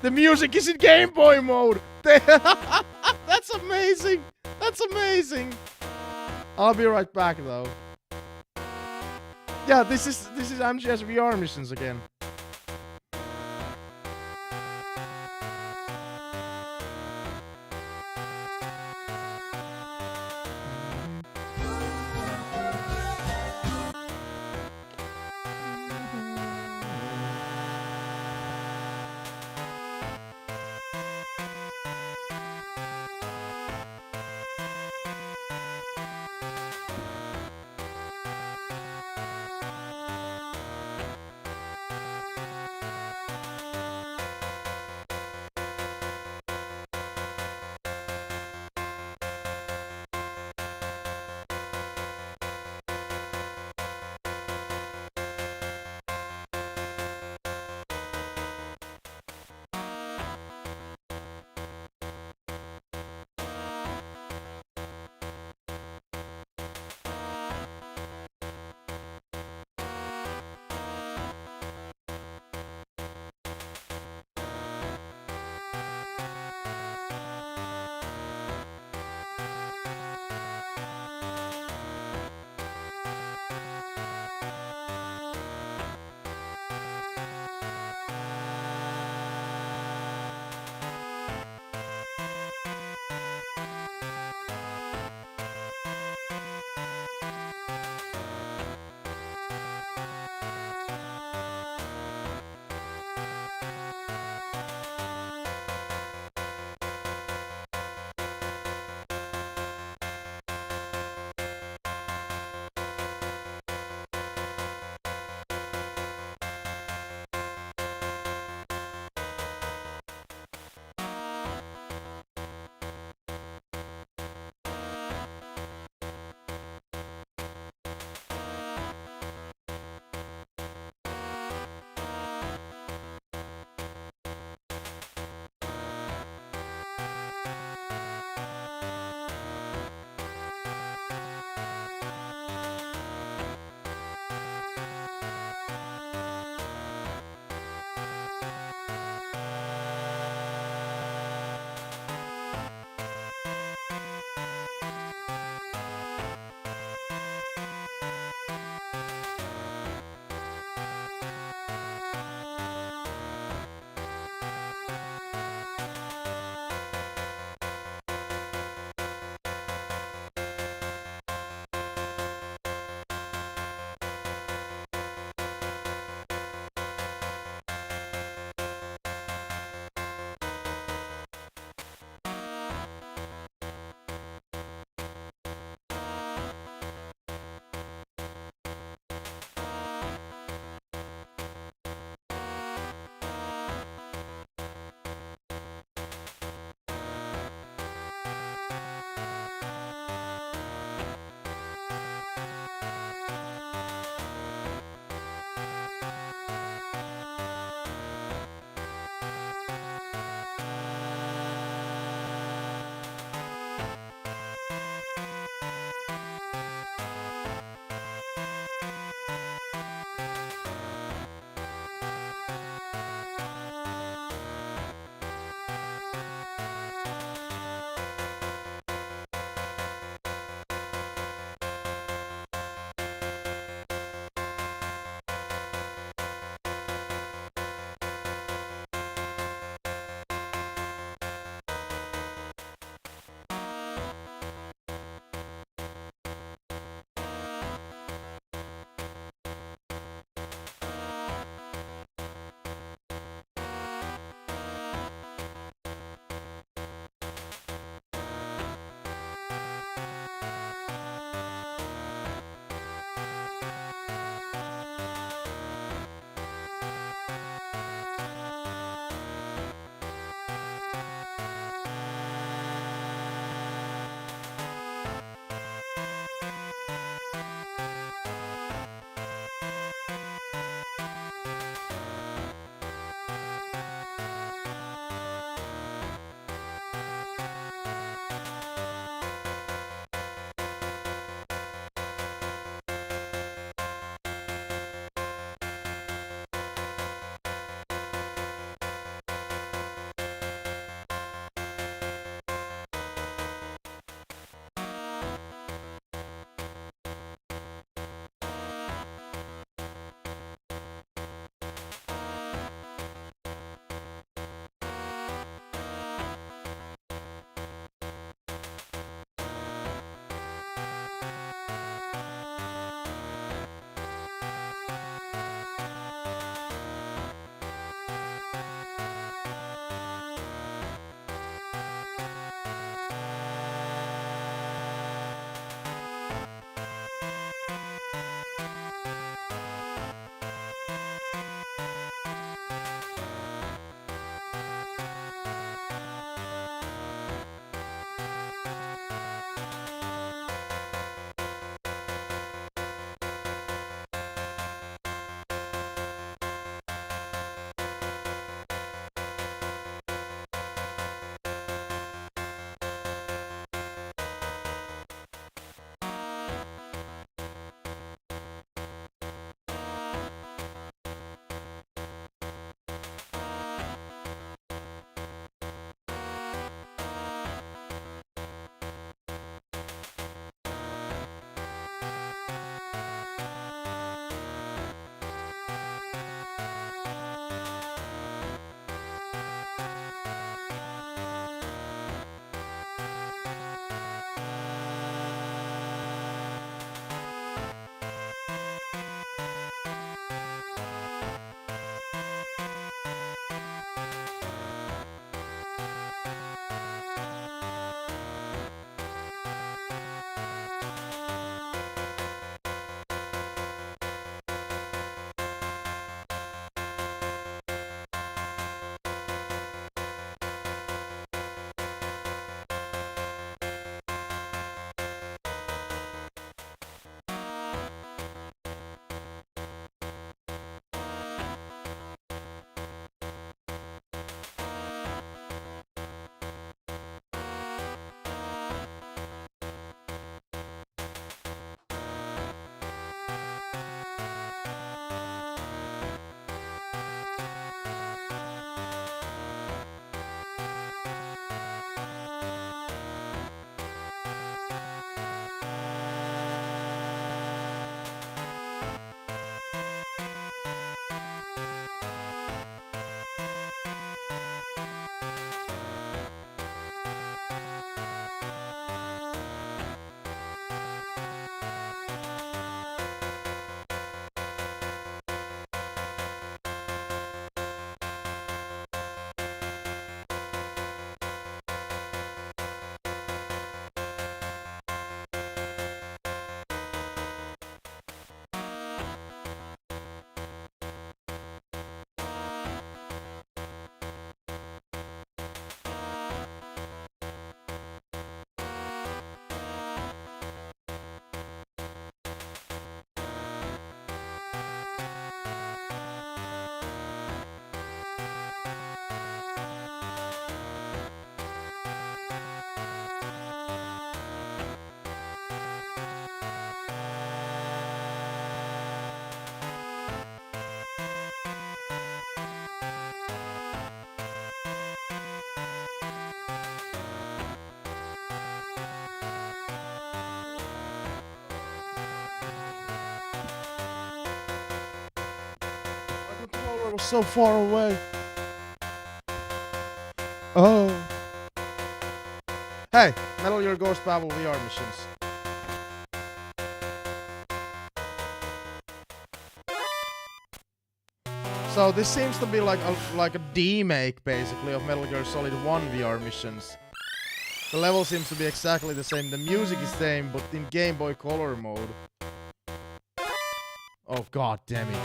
The music is in Game Boy mode! That's amazing! That's amazing! I'll be right back though. Yeah, this is MGS VR missions again. so far away. Oh. Hey, Metal Gear Ghost Babel VR missions. So this seems to be like a demake, basically, of Metal Gear Solid 1 VR missions. The level seems to be exactly the same. The music is same, but in Game Boy Color mode. Oh god damn it.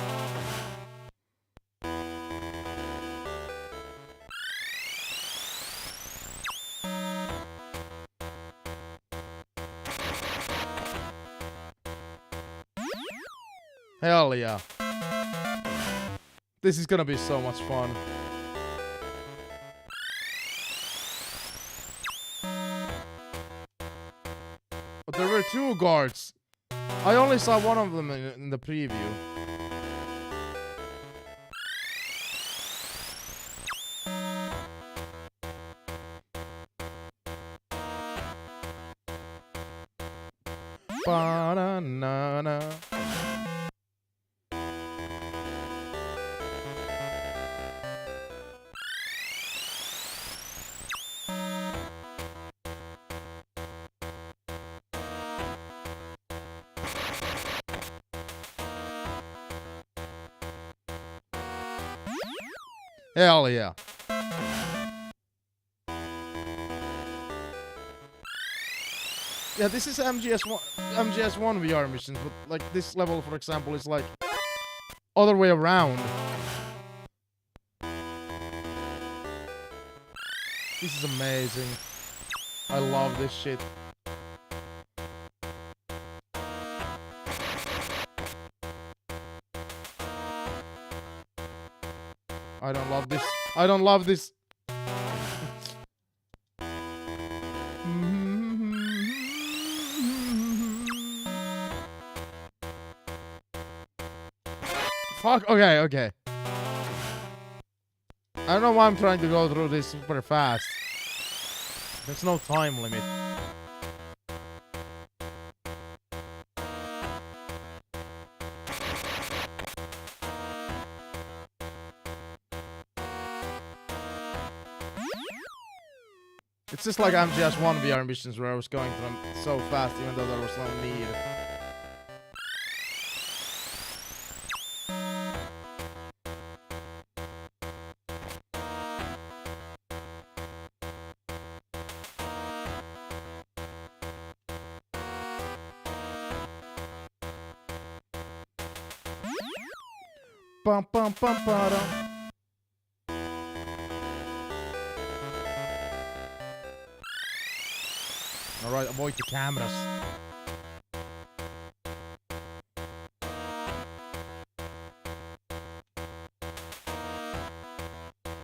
Hell yeah. This is gonna be so much fun. But there were 2 guards. I only saw one of them in the preview. Ba-na-na-na. Hell yeah. Yeah, this is MGS1 VR missions, but like this level, for example, is like other way around. This is amazing. I love this shit. I don't love this. I don't love this. Fuck, okay, okay. I don't know why I'm trying to go through this super fast. There's no time limit. It's just like MGS1 VR missions where I was going through them so fast even though there was no need. Bum bum bum ba-dum. Alright, avoid the cameras.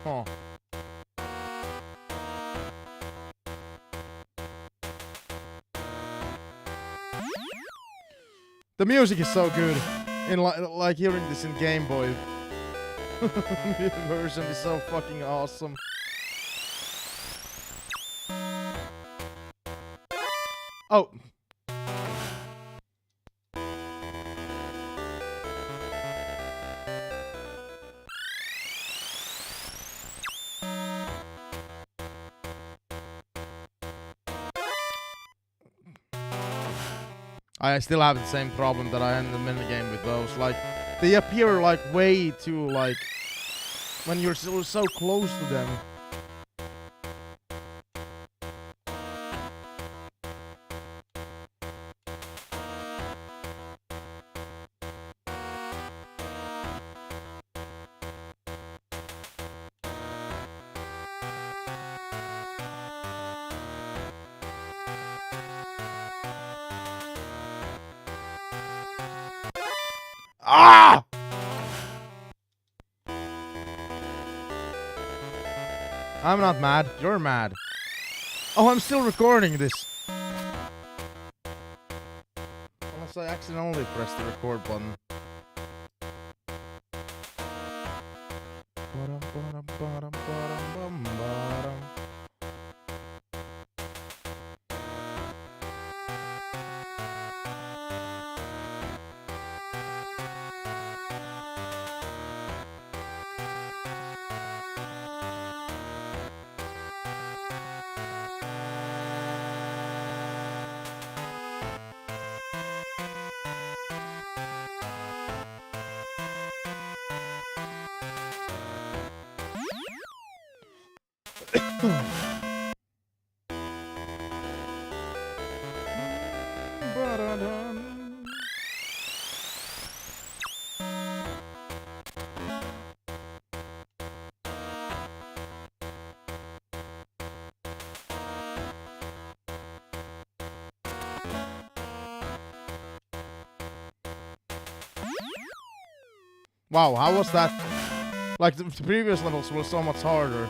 Huh. The music is so good. In like hearing this in Game Boy version is so fucking awesome. Oh. I still have the same problem that I had in the minigame with those. Like, they appear like way too like when you're so close to them. Ah! I'm not mad. You're mad. Oh, I'm still recording this. Unless I accidentally pressed the record button. Wow, how was that? Like, the previous levels were so much harder.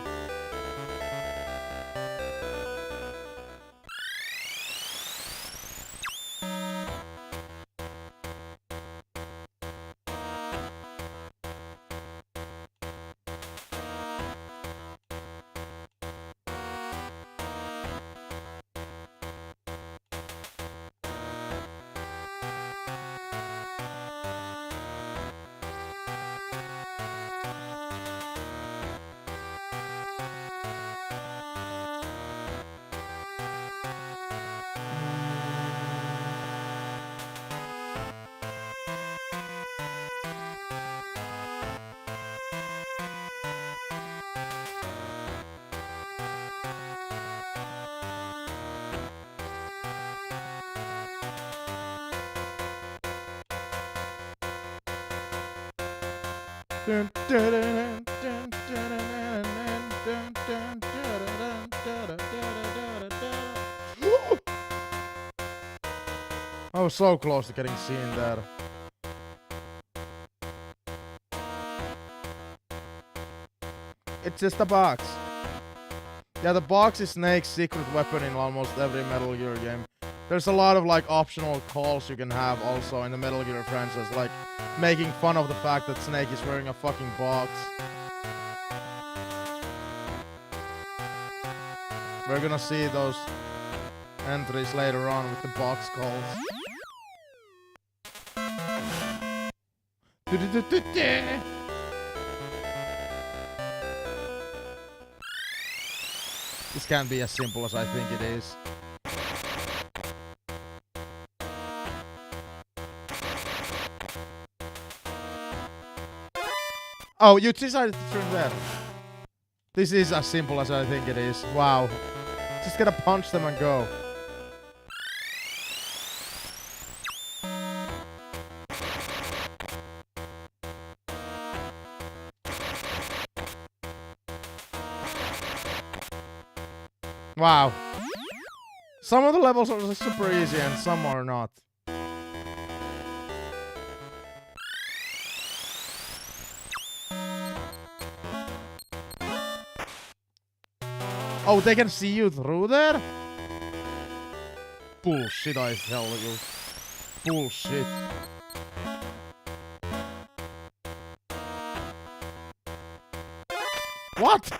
I was so close to getting seen there. It's just a box. Yeah, the box is Snake's secret weapon in almost every Metal Gear game. There's a lot of like optional calls you can have also in the Metal Gear franchise, like making fun of the fact that Snake is wearing a fucking box. We're gonna see those entries later on with the box calls. This can't be as simple as I think it is. Oh, you decided to turn that. This is as simple as I think it is. Wow. Just gotta punch them and go. Wow. Some of the levels are super easy and some are not. Oh, they can see you through there? Bullshit, I tell you. Bullshit. What?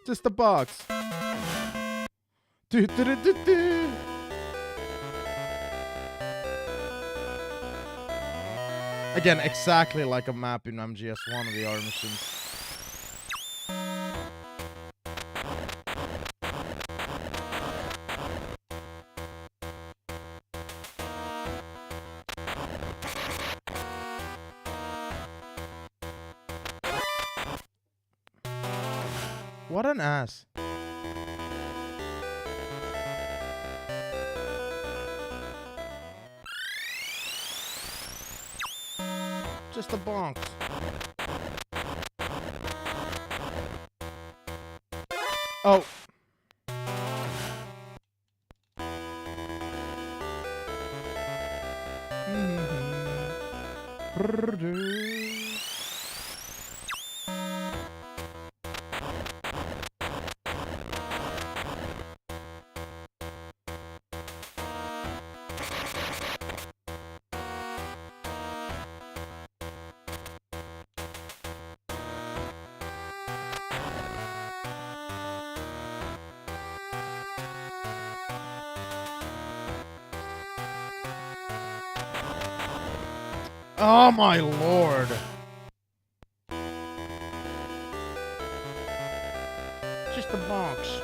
Just a box. Do, do, do, do, do. Again, exactly like a map in MGS1 VR missions. What an ass. Just a bonk. Oh. Oh my lord. Just a box.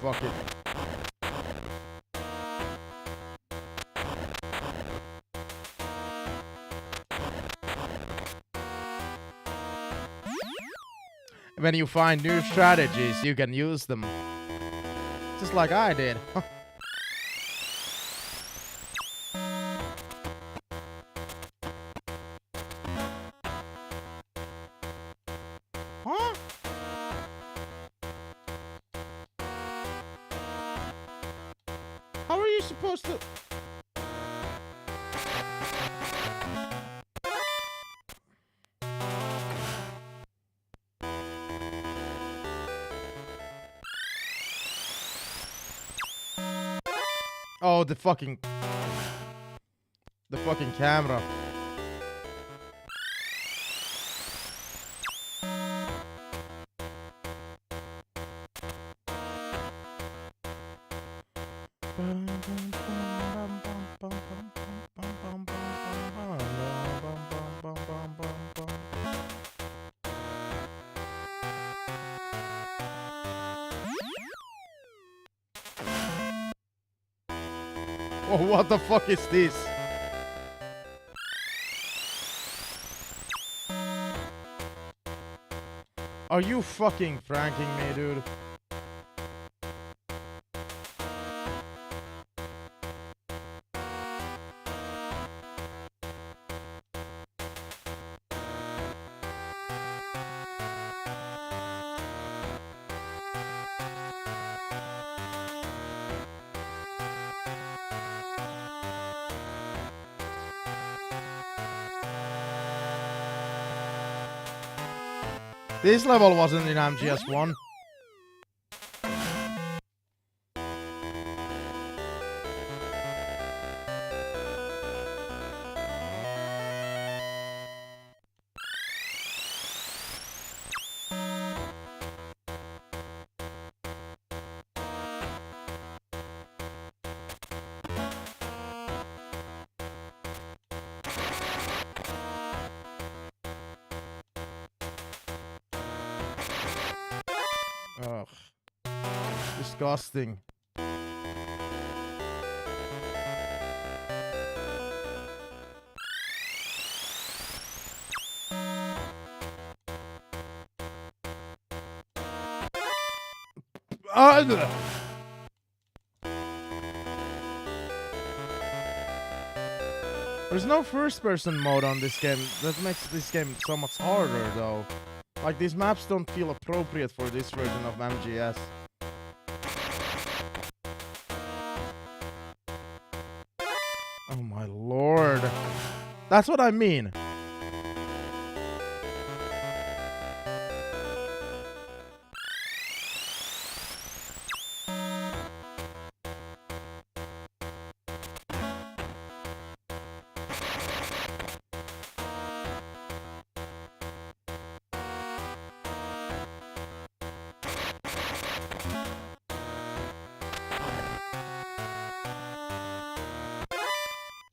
Fuck it. When you find new strategies, you can use them. Just like I did. Huh? How are you supposed to... Oh, the fucking camera. Oh, what the fuck is this? Are you fucking pranking me, dude? This level wasn't in MGS1. Ugh. Disgusting. There's no first-person mode on this game. That makes this game so much harder, though. Like, these maps don't feel appropriate for this version of MGS. Oh my lord. That's what I mean.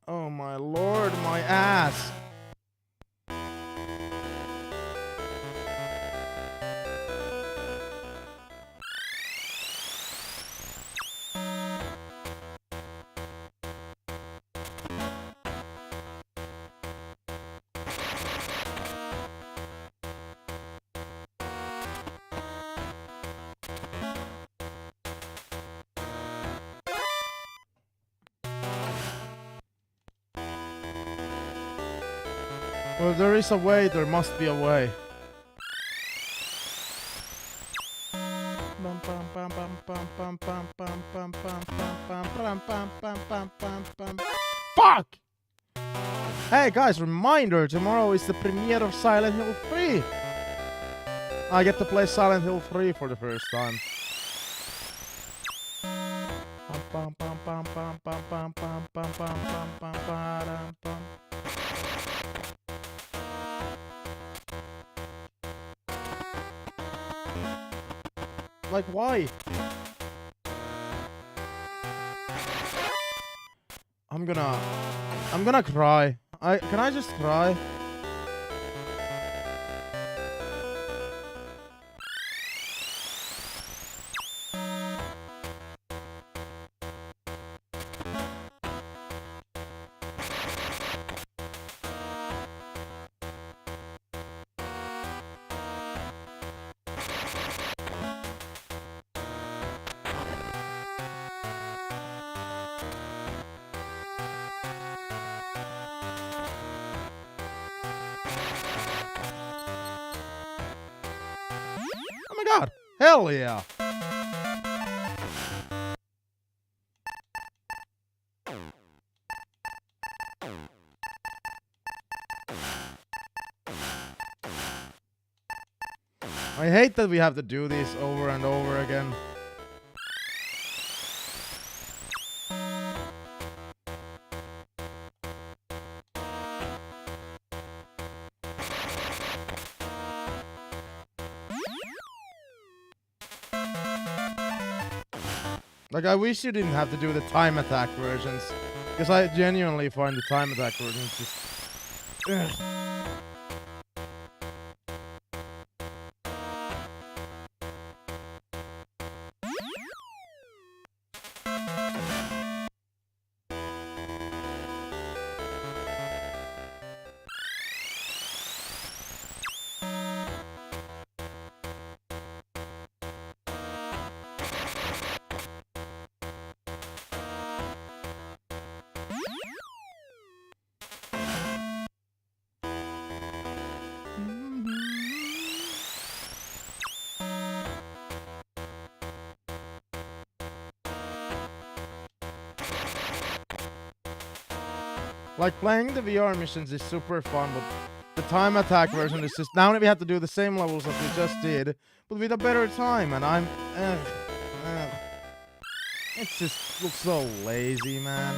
Oh my lord, my ass. Well, if there is a way, there must be a way. Fuck! Hey guys, reminder, tomorrow is the premiere of Silent Hill 3. I get to play Silent Hill 3 for the first time. Like, why? I'm gonna cry. Can I just cry? Oh my god! Hell yeah! I hate that we have to do this over and over again. Like, I wish you didn't have to do the time attack versions. Because I genuinely find the time attack versions just... Ugh. Like, playing the VR missions is super fun, but the time attack version is just... Now we have to do the same levels as we just did, but with a better time, and I'm... It just looks so lazy, man.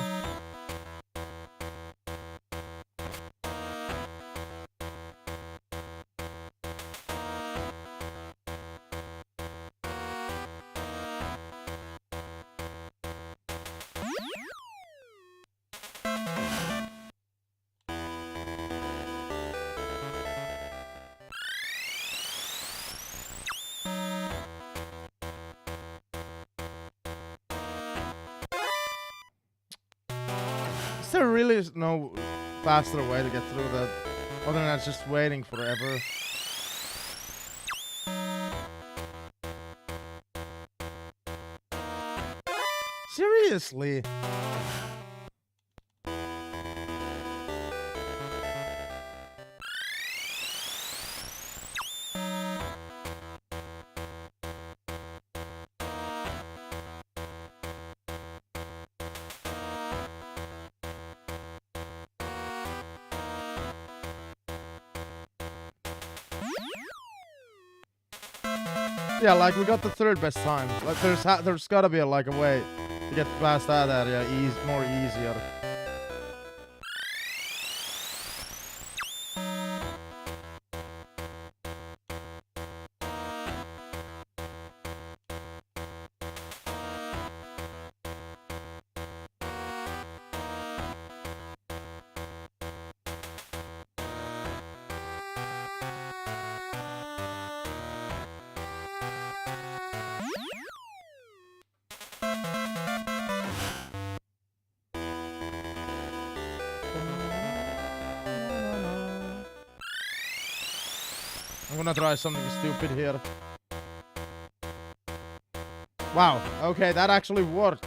There really is no faster way to get through that, other than just waiting forever. Seriously? Yeah, like, we got the third best time. Like, there's gotta be a way to get past that area more easier. I'm gonna try something stupid here. Wow, okay, that actually worked.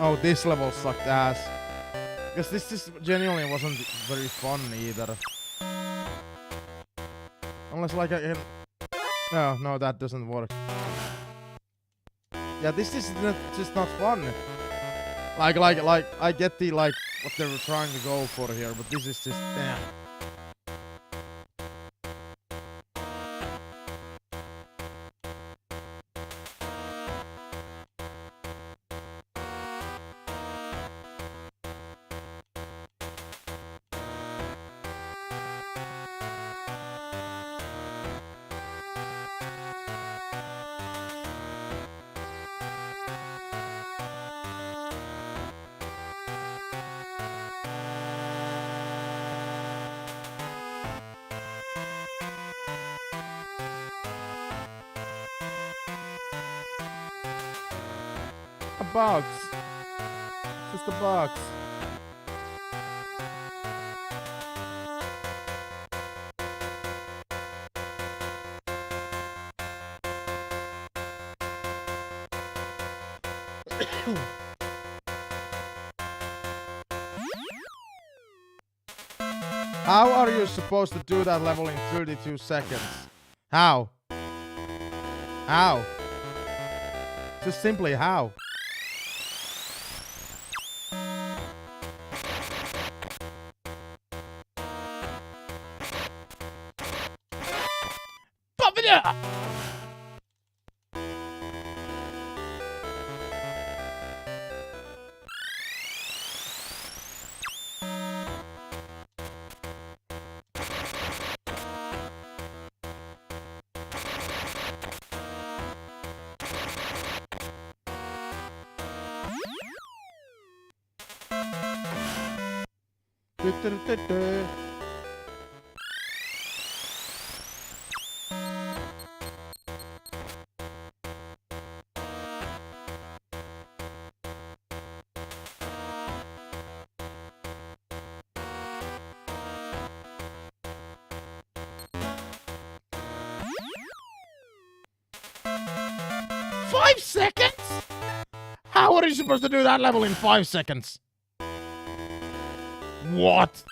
Oh, this level sucked ass. Because this just genuinely wasn't very fun either. Unless, like, I can... No, that doesn't work. Yeah, this is just not fun. Like, I get the, like, what they were trying to go for here, but this is just, damn. A box. Just a box. How are you supposed to do that level in 32 seconds? How? How? Just simply how? Pop it up! Du-du-du-du-du. 5 seconds? How are you supposed to do that level in 5 seconds? What?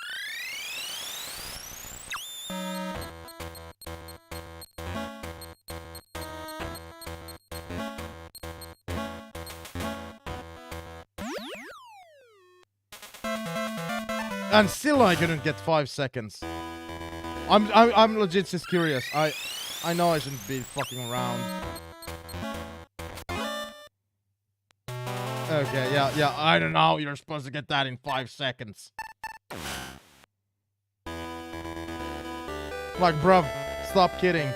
And still I couldn't get 5 seconds. I'm legit just curious. I know I shouldn't be fucking around. Okay, yeah, I don't know. You're supposed to get that in 5 seconds. Like, bruv, stop kidding.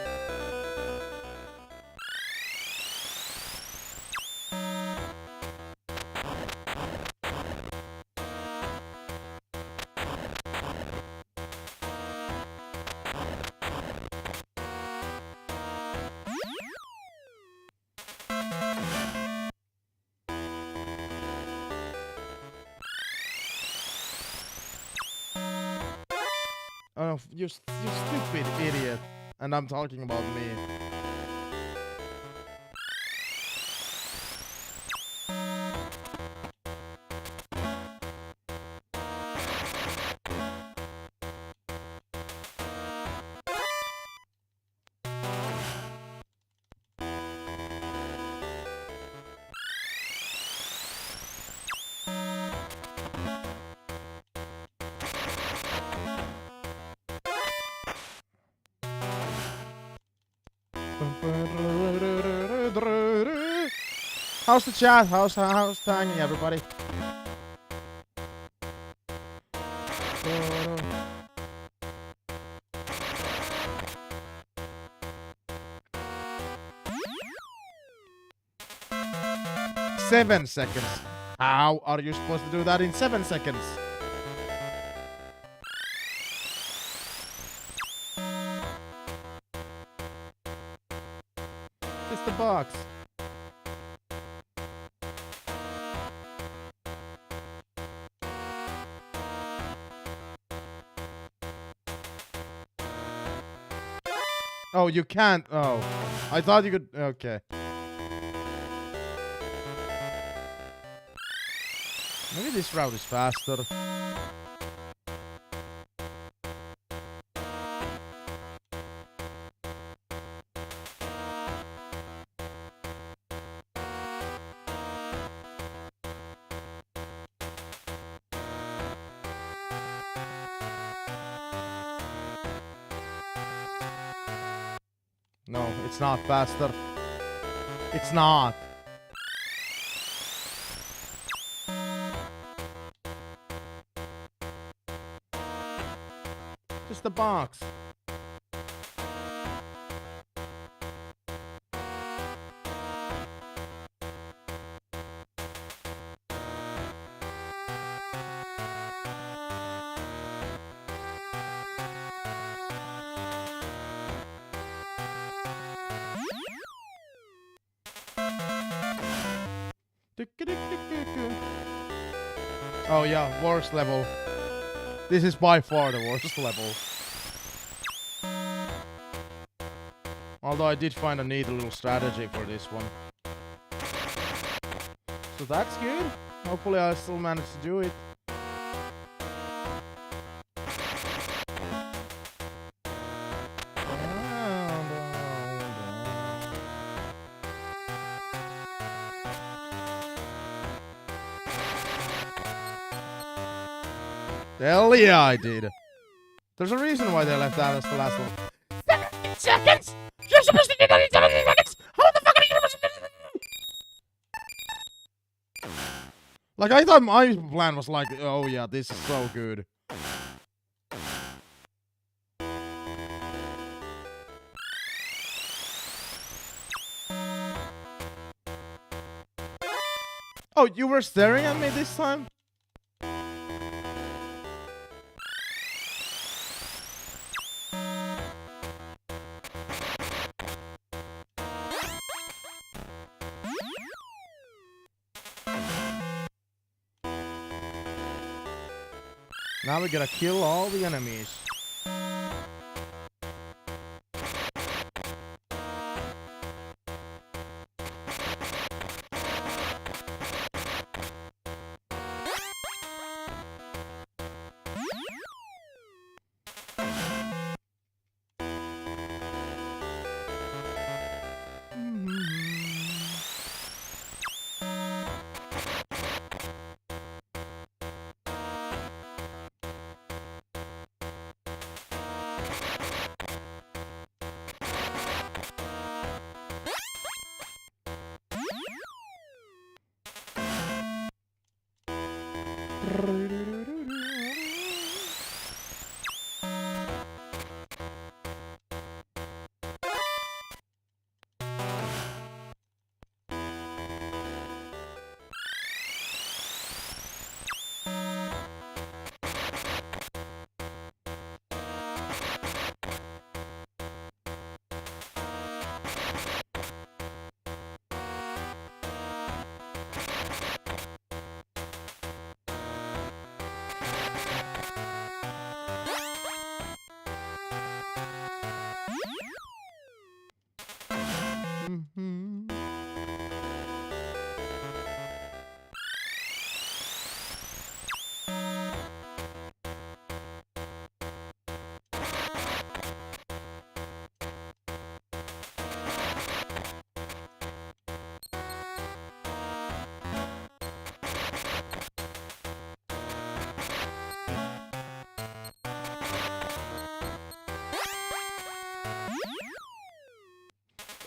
Oh, you stupid idiot. And I'm talking about me. How's the chat? How's hanging, everybody? Seven seconds. How are you supposed to do that in 7 seconds? Just a box. Oh, you can't. Oh, I thought you could. Okay. Maybe this route is faster. No, it's not faster. It's not. Just a box. Oh yeah, worst level. This is by far the worst level. Although I did find a neat little strategy for this one. So that's good. Hopefully I still manage to do it. Hell yeah, I did. There's a reason why they left that as the last one. 17 seconds! You're supposed to do that in 17 seconds! How the fuck are you supposed to do that? Like, I thought my plan was like, oh yeah, this is so good. Oh, you were staring at me this time? Now we gotta kill all the enemies.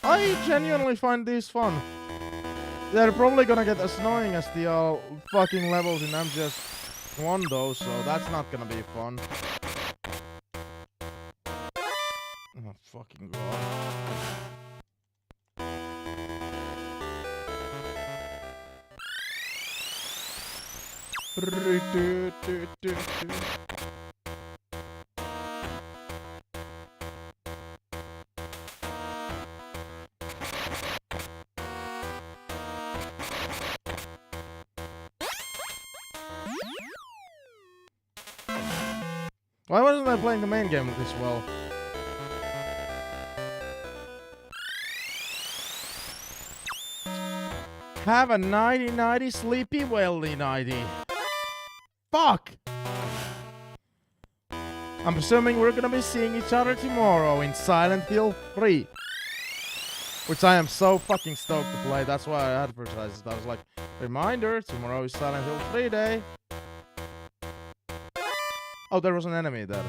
I genuinely find these fun. They're probably gonna get as annoying as the fucking levels in MGS1 though, so that's not gonna be fun. Oh fucking god. Why wasn't I playing the main game this well? Have a nighty sleepy welly nighty. Fuck! I'm assuming we're gonna be seeing each other tomorrow in Silent Hill 3. Which I am so fucking stoked to play. That's why I advertised it. I was like, reminder, tomorrow is Silent Hill 3 day. Oh, there was an enemy there.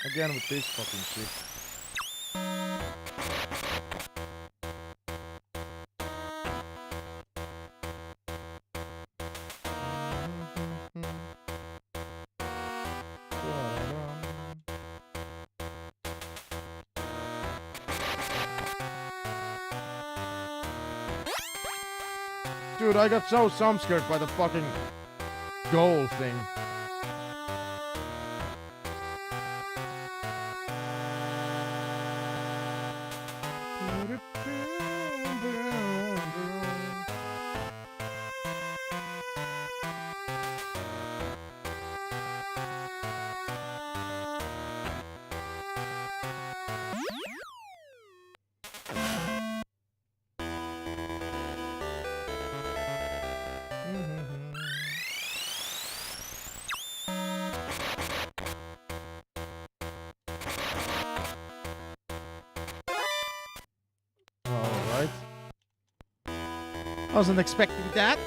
Again with this fucking shit. Dude, I got so scared by the fucking goal thing. Alright. I wasn't expecting that.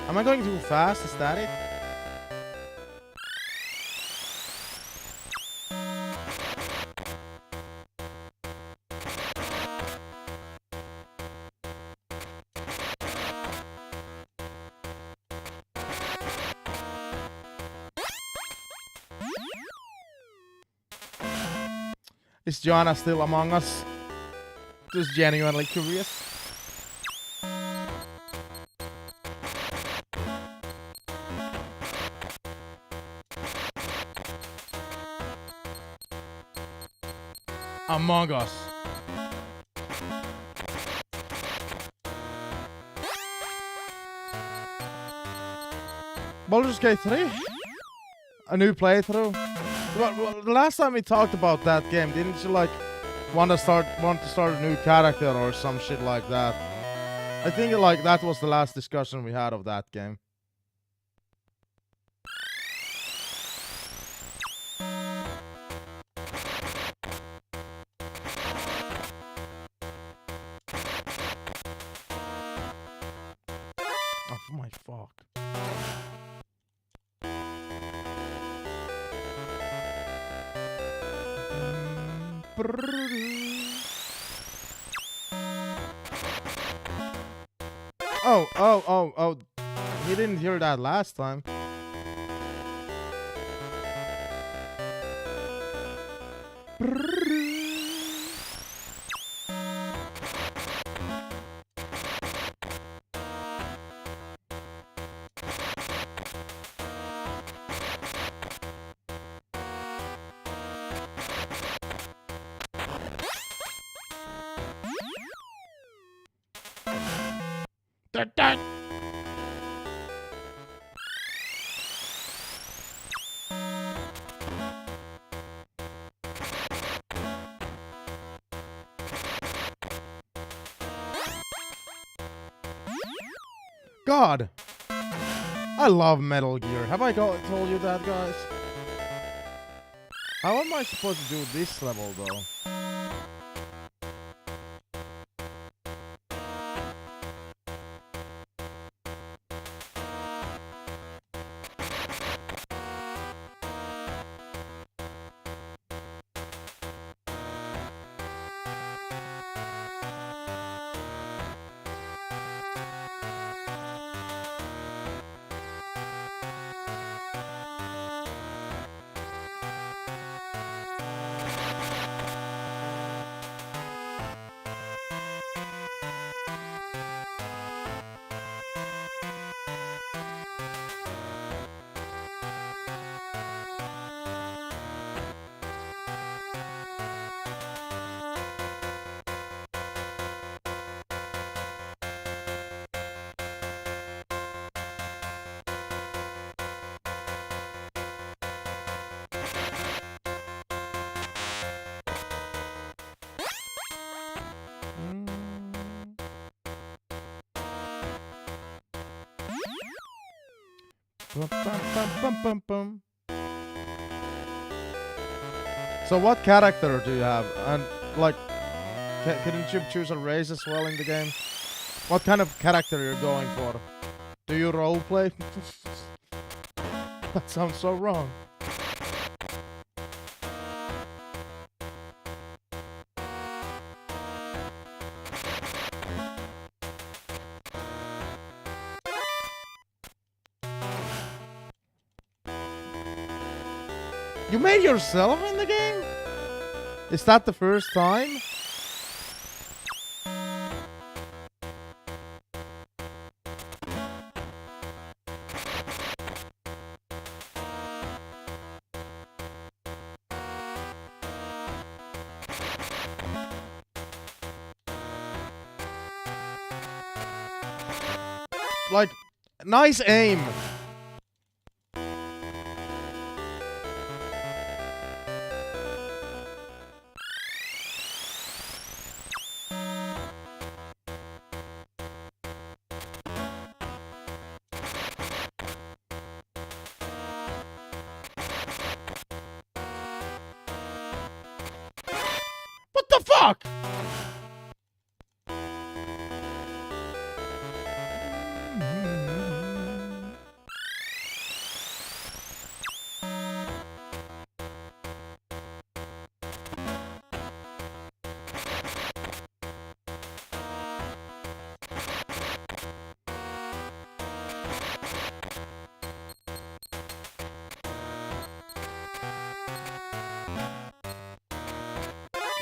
Am I going too fast? Is that it? Is Joanna still among us? Just genuinely curious. Among Us. Baldur's Gate 3? A new playthrough? Well, the last time we talked about that game, didn't you like want to start a new character or some shit like that? I think like that was the last discussion we had of that game. Oh my fuck. Oh. He didn't hear that last time. God, I love Metal Gear. Have I told you that, guys? How am I supposed to do this level, though? Bum, bum, bum, bum, bum, bum. So what character do you have? And like, couldn't you choose a race as well in the game? What kind of character you're going for? Do you roleplay? That sounds so wrong. You made yourself in the game? Is that the first time? Like, nice aim. What the fuck?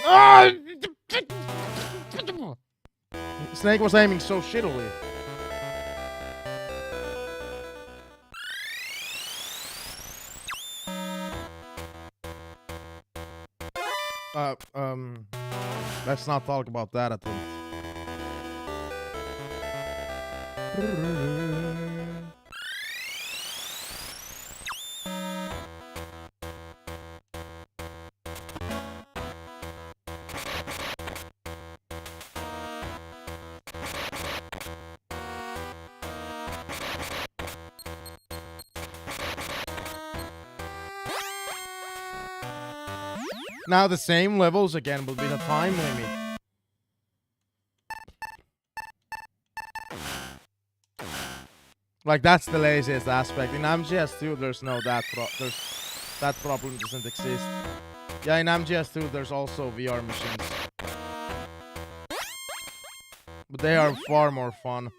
Ah! Snake was aiming so shittily. Let's not talk about that at all. Now the same levels again will be the time limit. Like that's the laziest aspect. In MGS2 there's no that problem doesn't exist. Yeah, in MGS2 there's also VR missions. But they are far more fun.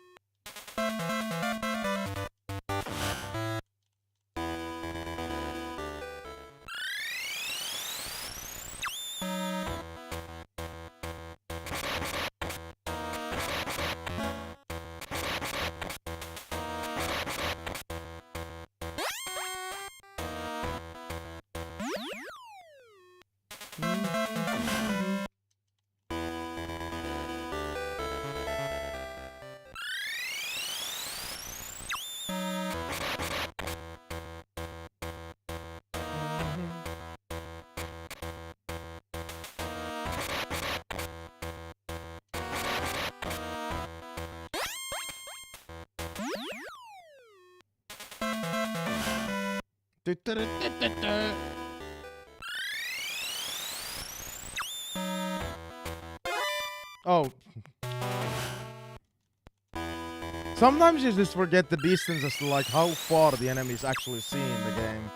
Oh. Sometimes you just forget the distance as to like how far the enemies actually see in the game.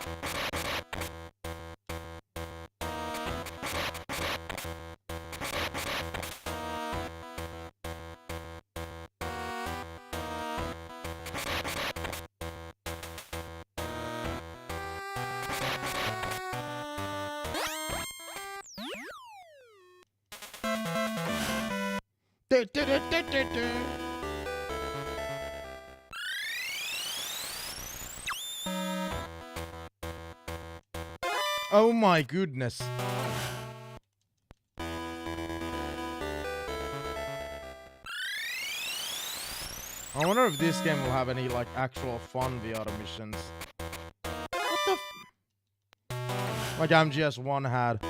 Oh my goodness. I wonder if this game will have any like actual fun VR missions. What the like MGS1 had.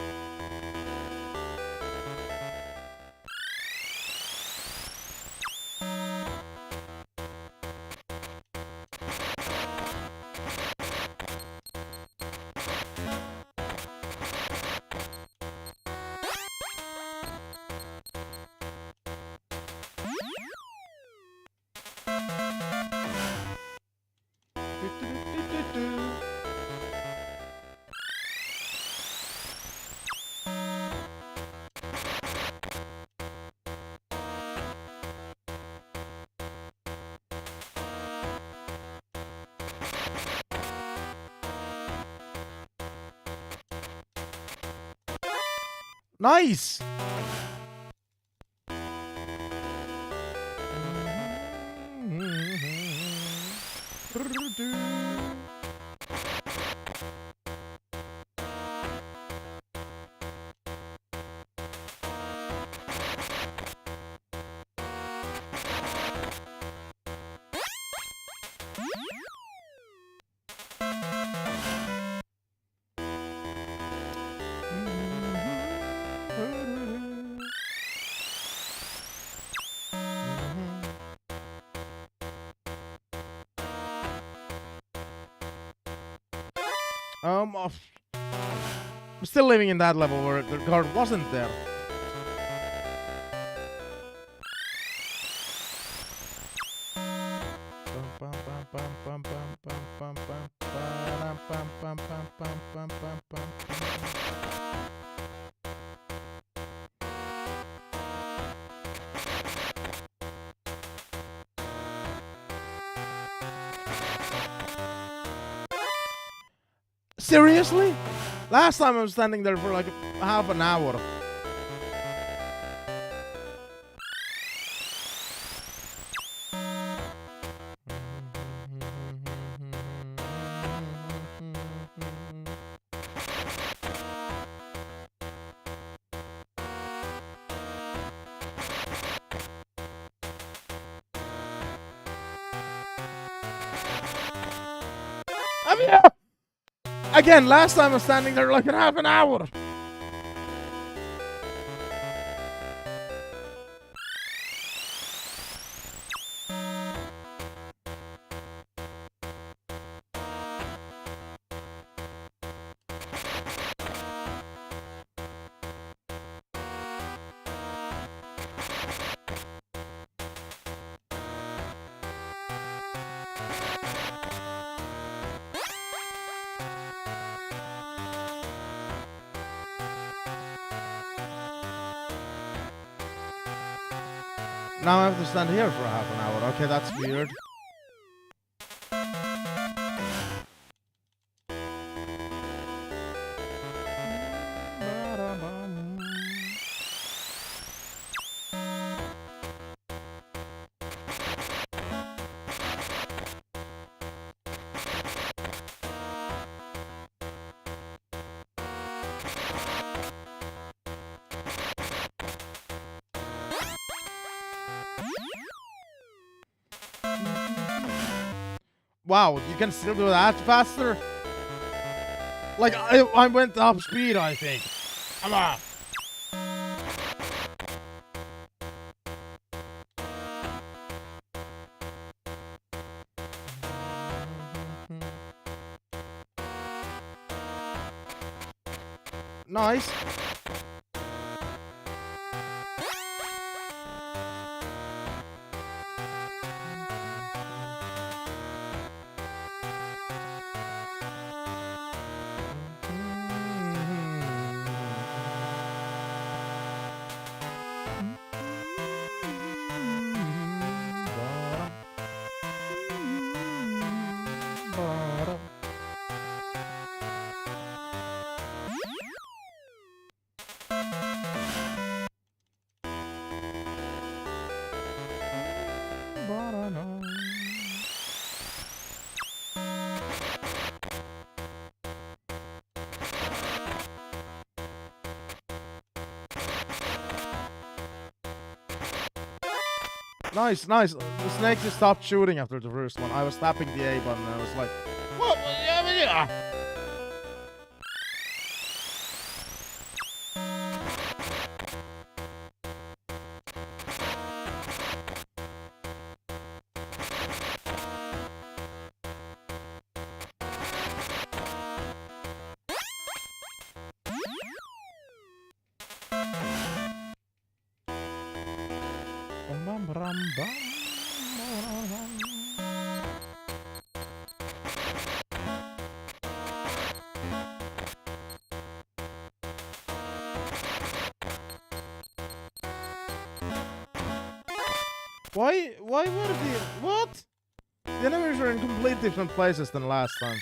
Nice! I'm still living in that level where the guard wasn't there. Seriously? Last time I was standing there for like half an hour. I mean, again, last time I was standing there like half an hour. Now I have to stand here for half an hour. Okay, that's weird. Wow, you can still do that faster? Like, I went up speed, I think. Come on. Nice. Nice, nice. The snake just stopped shooting after the first one. I was tapping the A button and I was like, what? Yeah. Why would it be? What? The enemies are in complete different places than last time.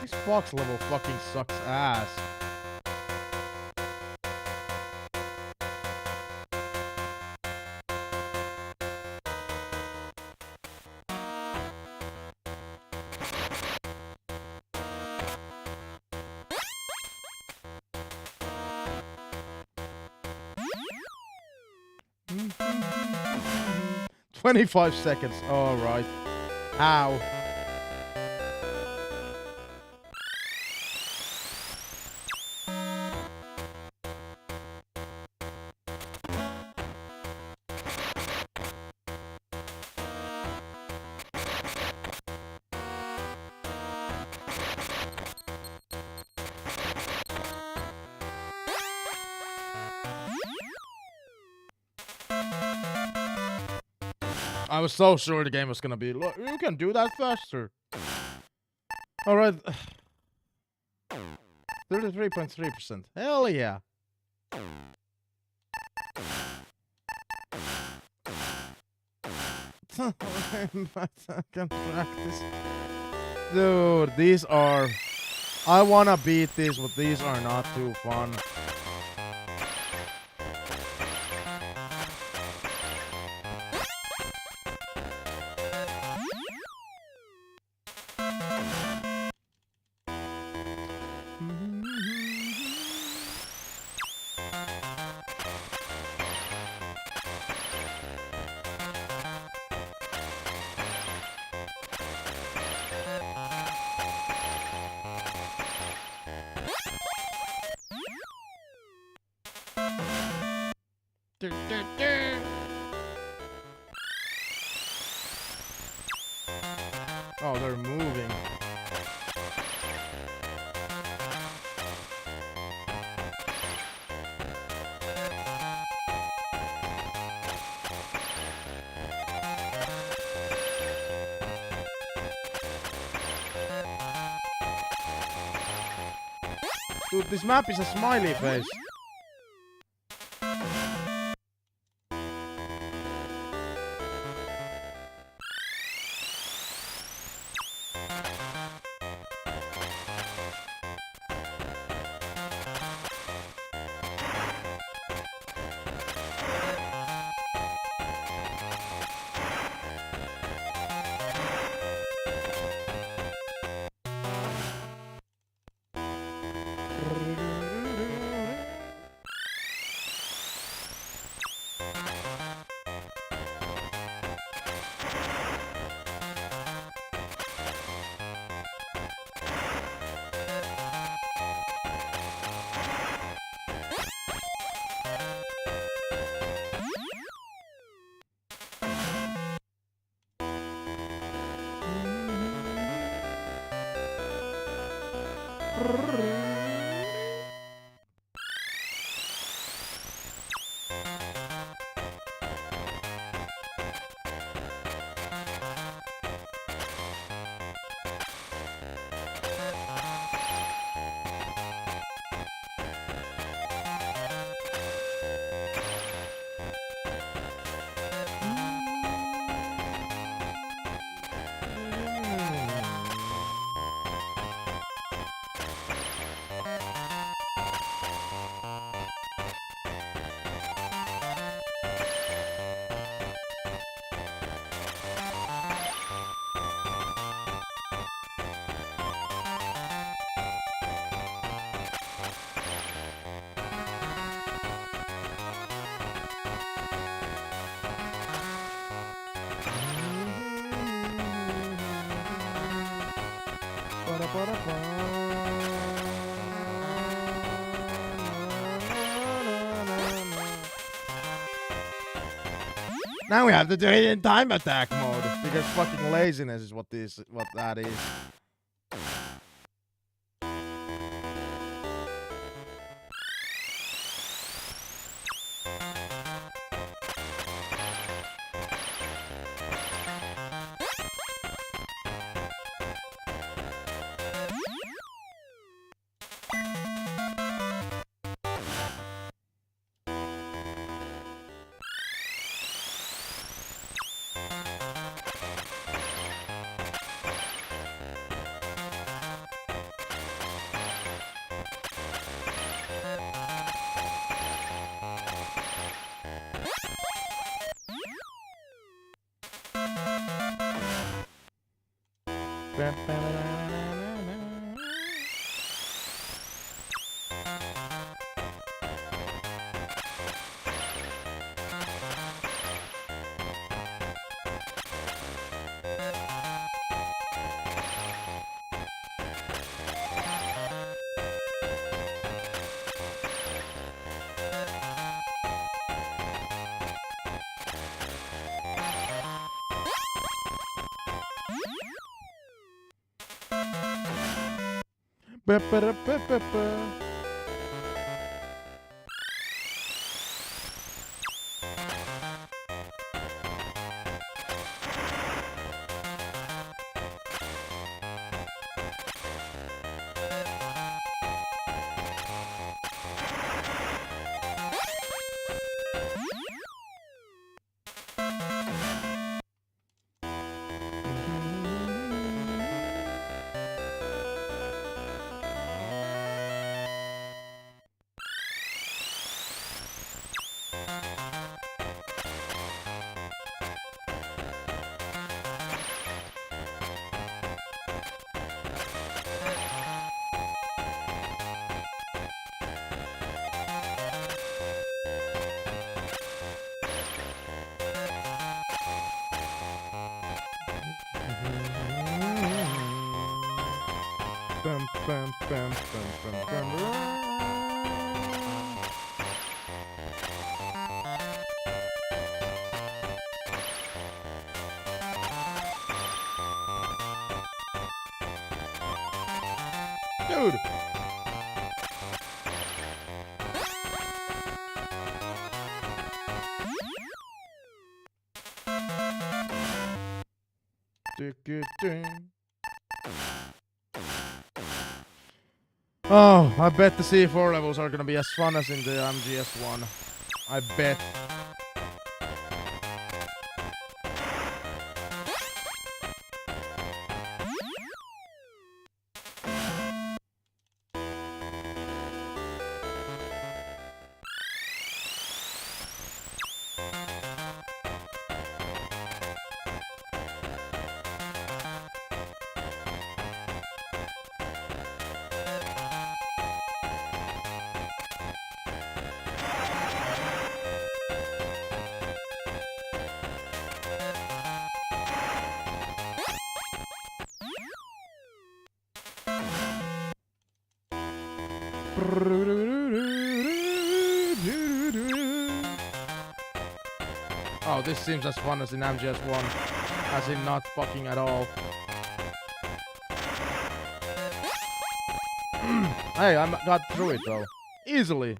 This box level fucking sucks ass. "25 seconds. All right. How? I was so sure the game was gonna be, look, you can do that faster. Alright. 33.3%. Hell yeah. I can practice. Dude, these are... I wanna beat these, but these are not too fun. Oh, they're moving. Dude, this map is a smiley face. Now we have to do it in time attack mode because fucking laziness is what that is. Dude. Oh, I bet the C4 levels are gonna be as fun as in the MGS1. I bet. Oh, this seems as fun as in MGS1. As in not fucking at all. Hey, I got through it though. Easily.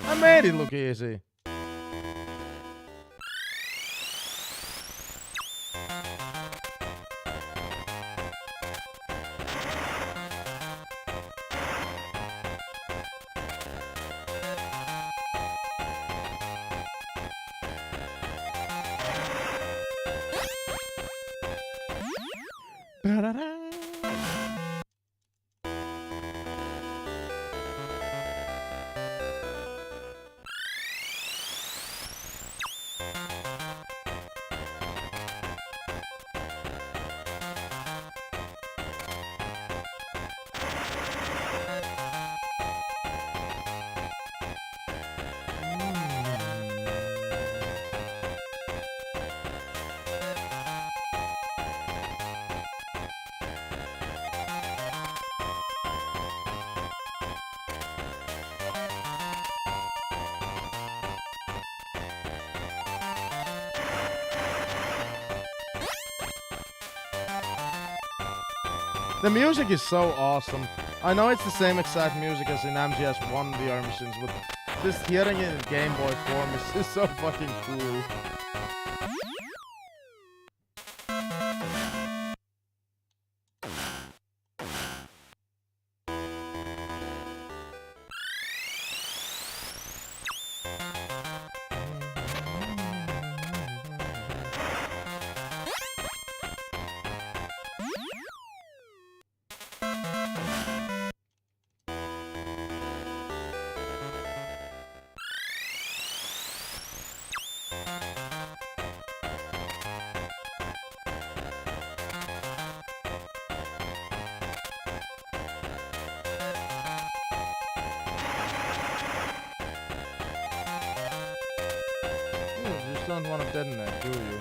I made it look easy. The music is so awesome. I know it's the same exact music as in MGS1 VR missions, but just hearing it in Game Boy form is just so fucking cool. You just don't want to detonate, do you?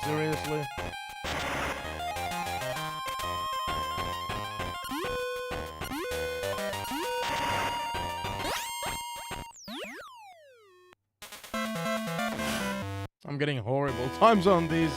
Seriously? I'm getting horrible times on these.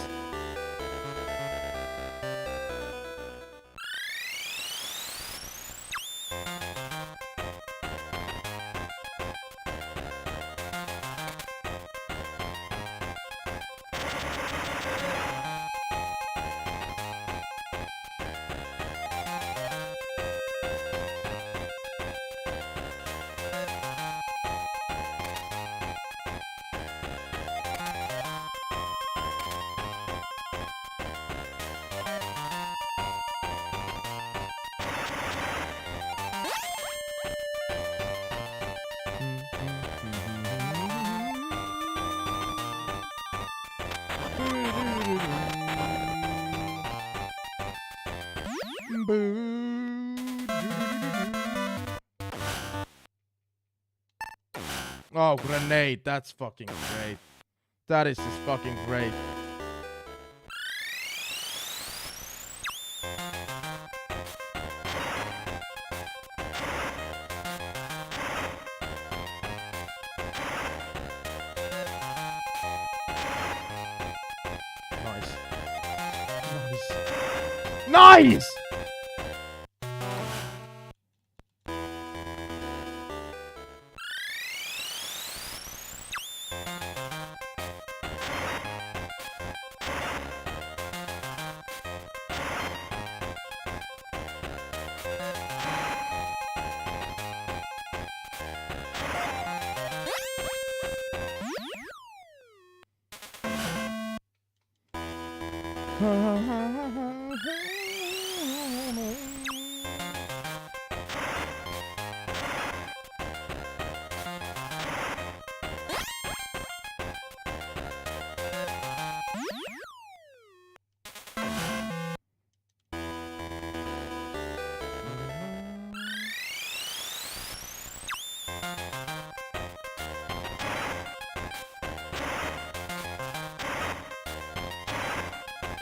Oh, grenade. That's fucking great. That is just fucking great. Nice. Nice. Nice!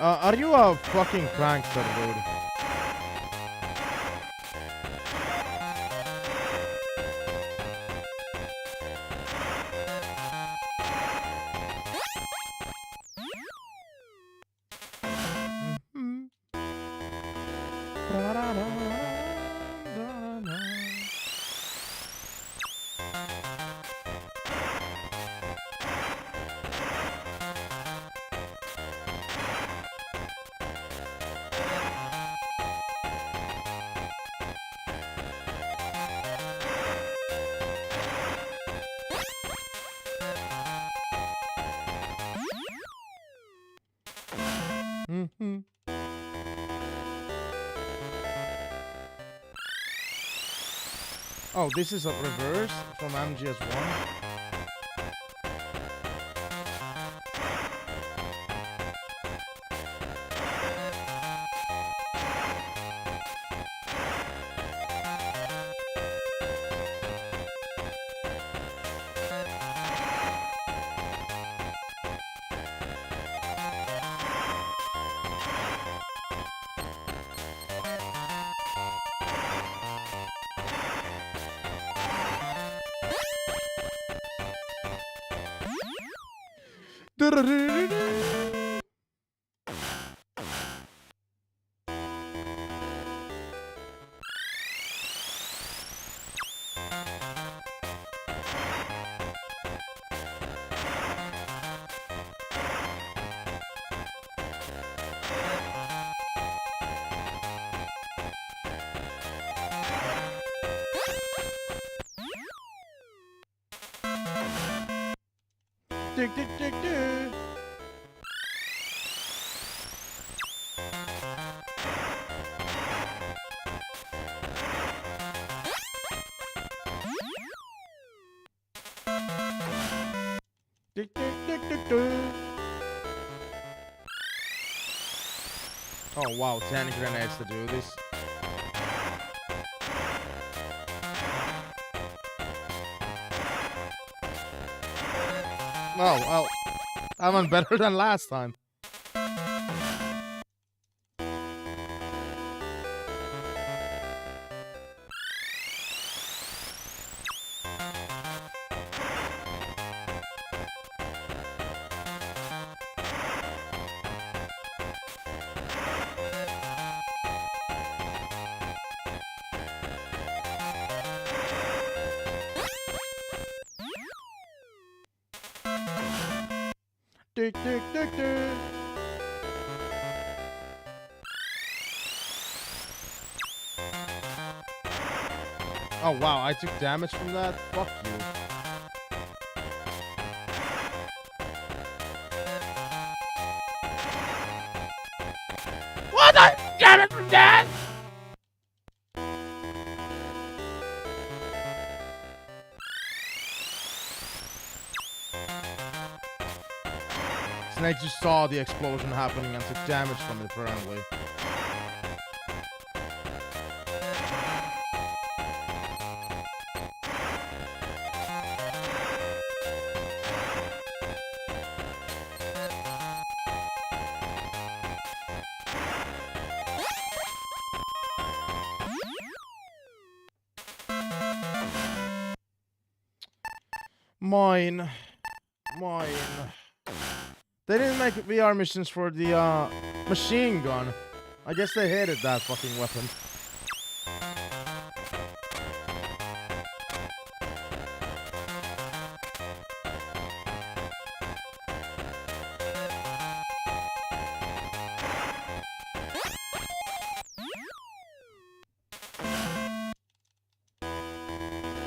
Are you a fucking prankster, dude? Oh, this is a reverse from MGS1. Oh wow, 10 grenades to do this. Oh, well, I went better than last time. Oh wow, I took damage from that? Fuck you. What? I damage from that? Snake just saw the explosion happening and took damage from it apparently. Mine. They didn't make VR missions for the machine gun. I guess they hated that fucking weapon.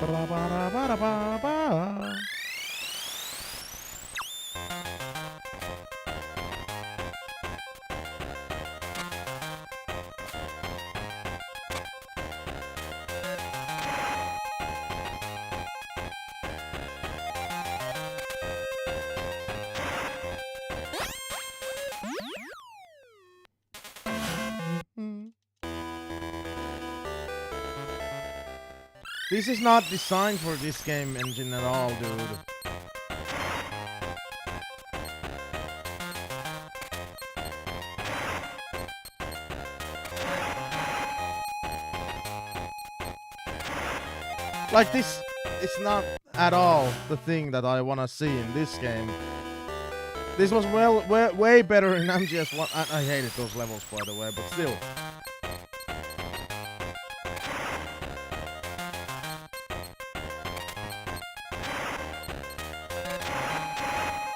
Ba-da-ba-da-ba-da-ba-ba. This is not designed for this game engine at all, dude. Like this is not at all the thing that I wanna see in this game. This was way better in MGS1. I hated those levels, by the way, but still.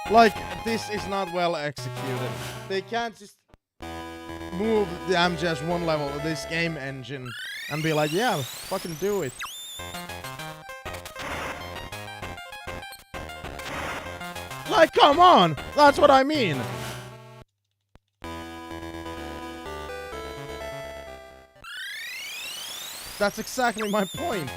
Like, this is not well executed. They can't just move the MGS1 level to this game engine and be like, yeah, fucking do it. Like, come on! That's what I mean! That's exactly my point.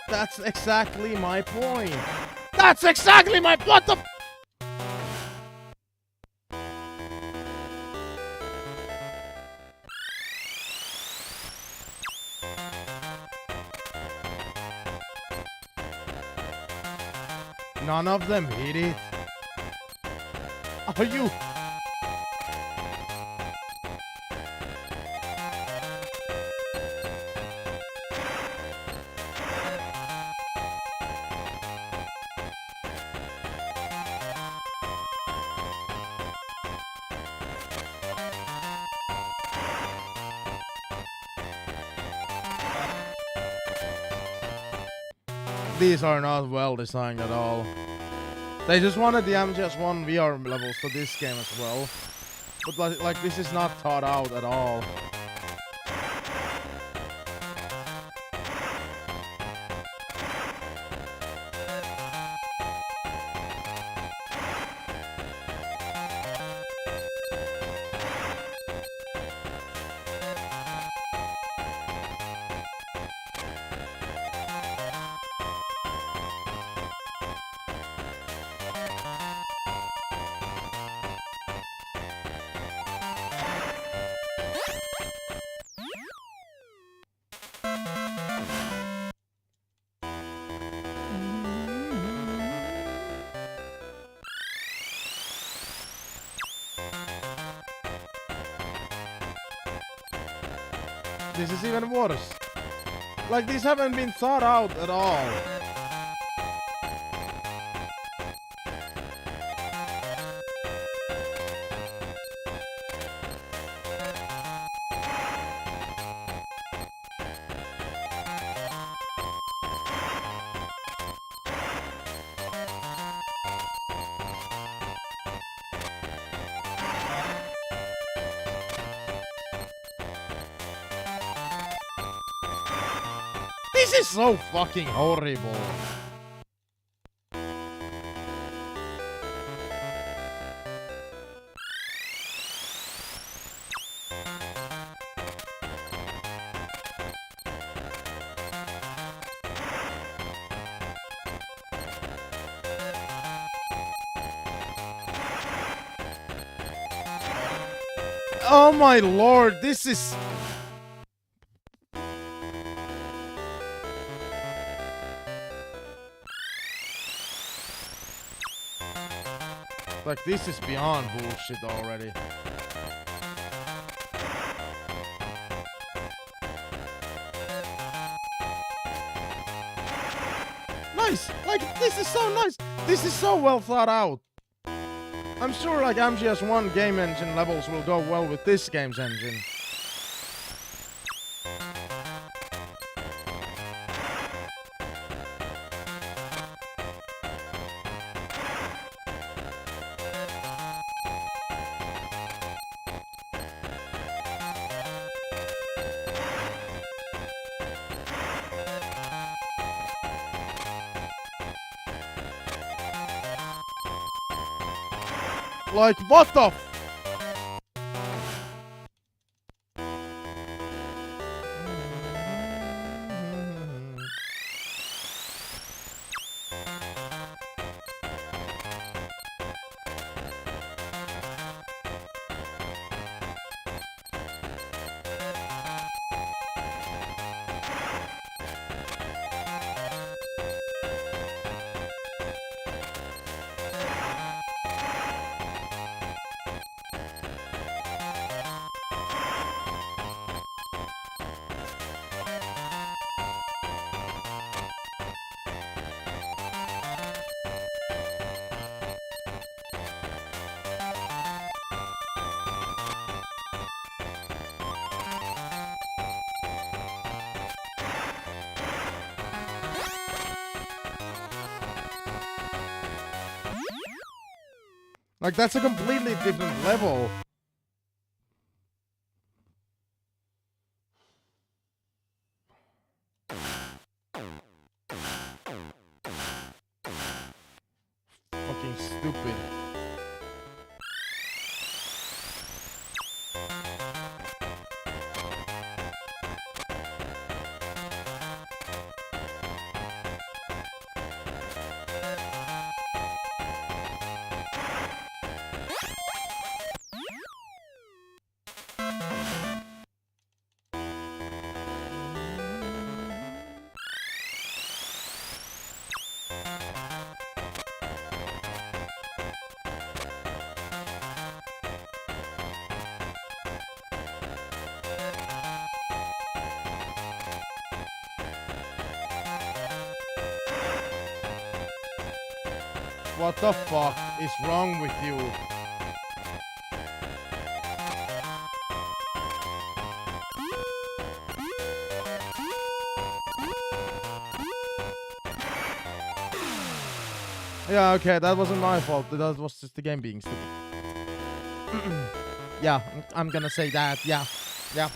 That's exactly my point. That's exactly my what the None of them hit it. Are you? These are not well designed at all. They just wanted the MGS1 VR levels for this game as well. But like this is not thought out at all. This is even worse. Like, these haven't been thought out at all. This is so fucking horrible. Oh my lord, this is... Like, this is beyond bullshit already. Nice! Like, this is so nice! This is so well thought out. I'm sure, like, MGS1 game engine levels will go well with this game's engine. Like, what the f- Like, that's a completely different level. Fucking stupid. What the fuck is wrong with you? Yeah, okay, that wasn't my fault. That was just the game being stupid. Yeah, I'm gonna say that. Yeah, yeah.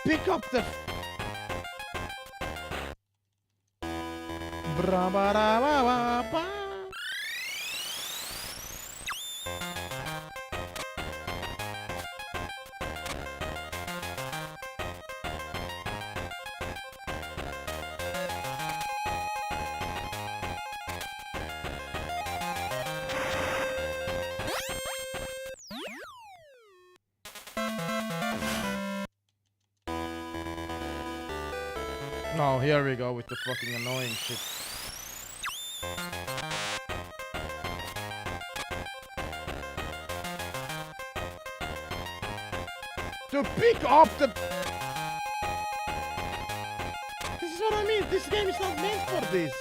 Pick up the. Bra ba ra ba ba ba. Oh, here we go with the fucking annoying shit. To pick up the. This is what I mean. This game is not meant for this.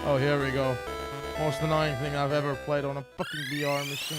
Oh, here we go. Most annoying thing I've ever played on a fucking VR mission.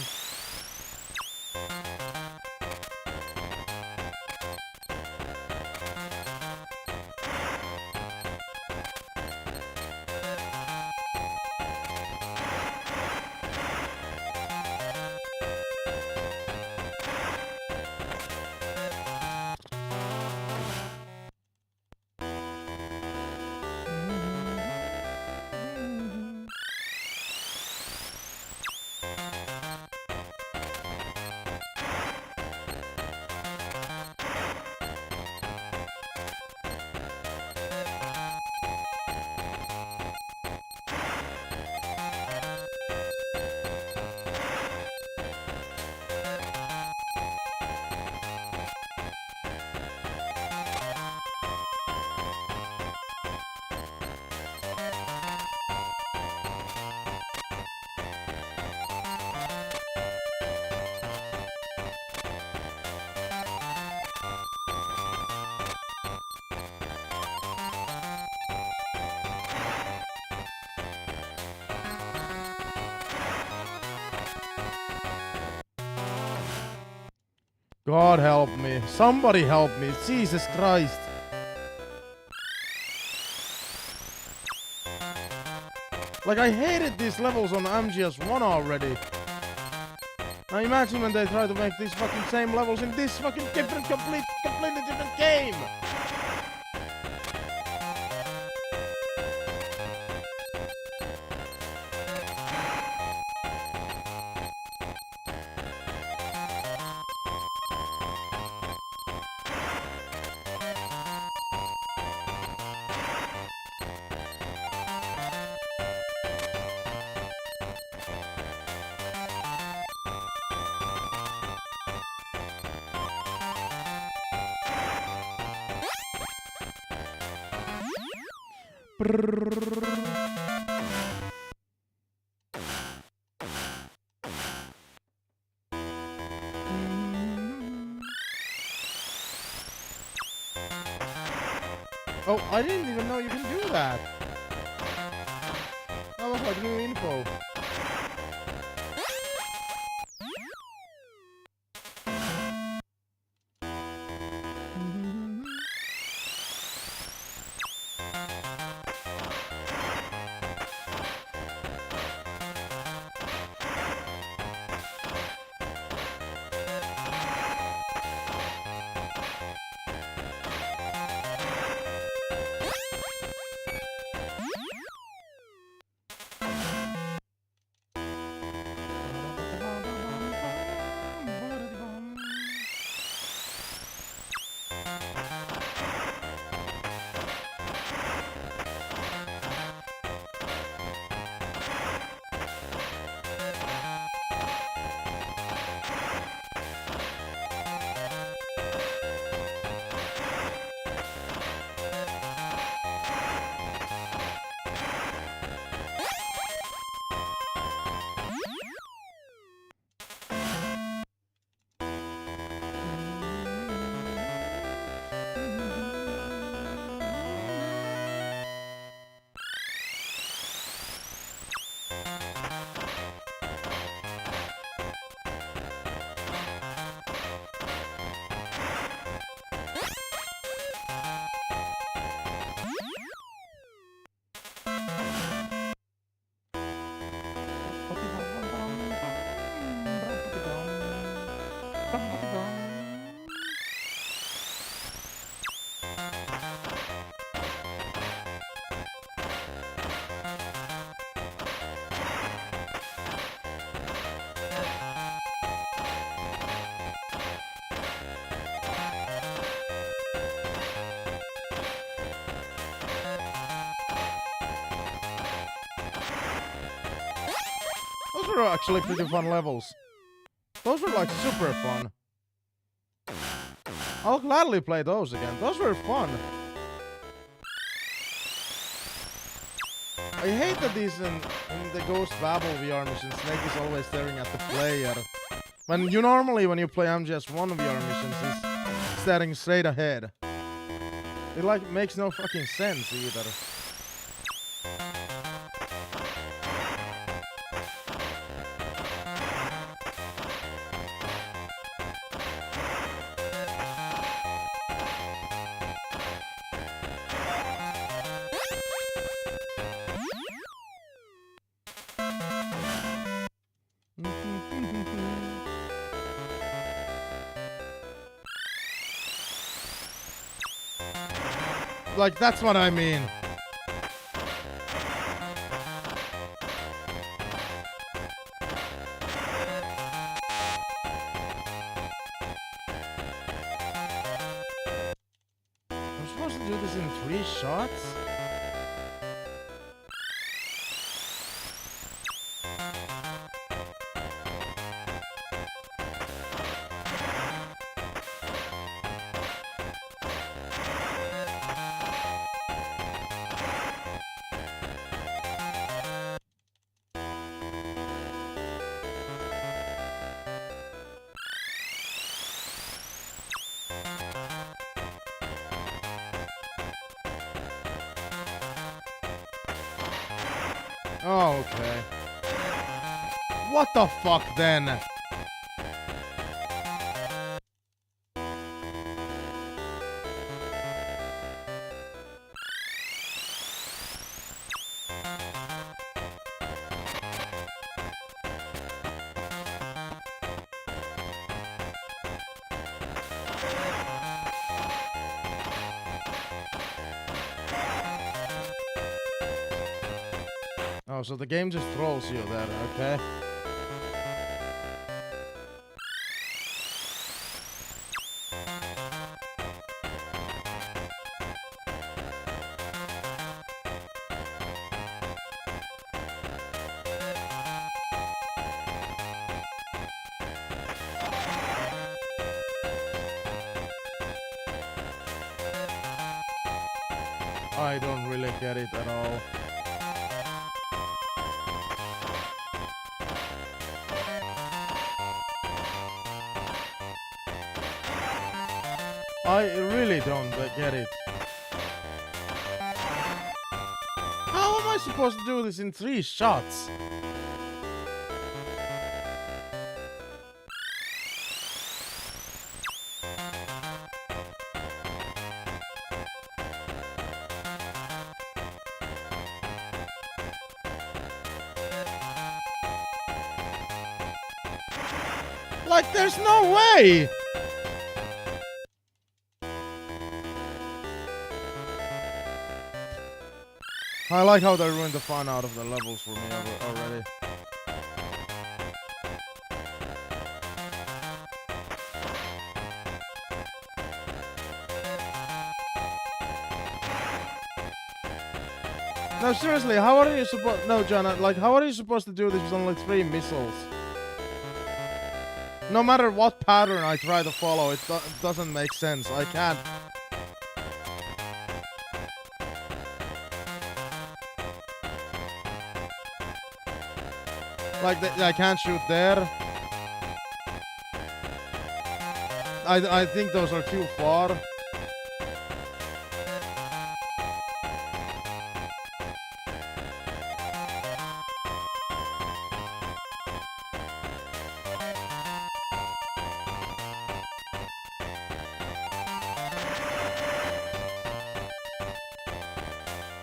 God help me. Somebody help me. Jesus Christ. Like, I hated these levels on MGS1 already. Now imagine when they try to make these fucking same levels in this fucking completely different game. Oh, I didn't even know you can do that. That was like new info. Those were actually pretty fun levels. Those were like super fun. I'll gladly play those again. Those were fun. I hate that these in the Ghost Babel VR mission, Snake is always staring at the player. When you normally, when you play MGS1 VR missions, he's staring straight ahead. It like makes no fucking sense either. Like, that's what I mean. I'm supposed to do this in 3 shots? Oh, okay. What the fuck then? Oh, so the game just trolls you there, okay? I don't really get it at all. I really don't get it. How am I supposed to do this in 3 shots? Like, there's no way! I like how they ruined the fun out of the levels for me already. No, seriously, how are you supposed... No, John, like, how are you supposed to do this with only 3 missiles? No matter what pattern I try to follow, it doesn't make sense. I can't... Like, I can't shoot there. I think those are too far.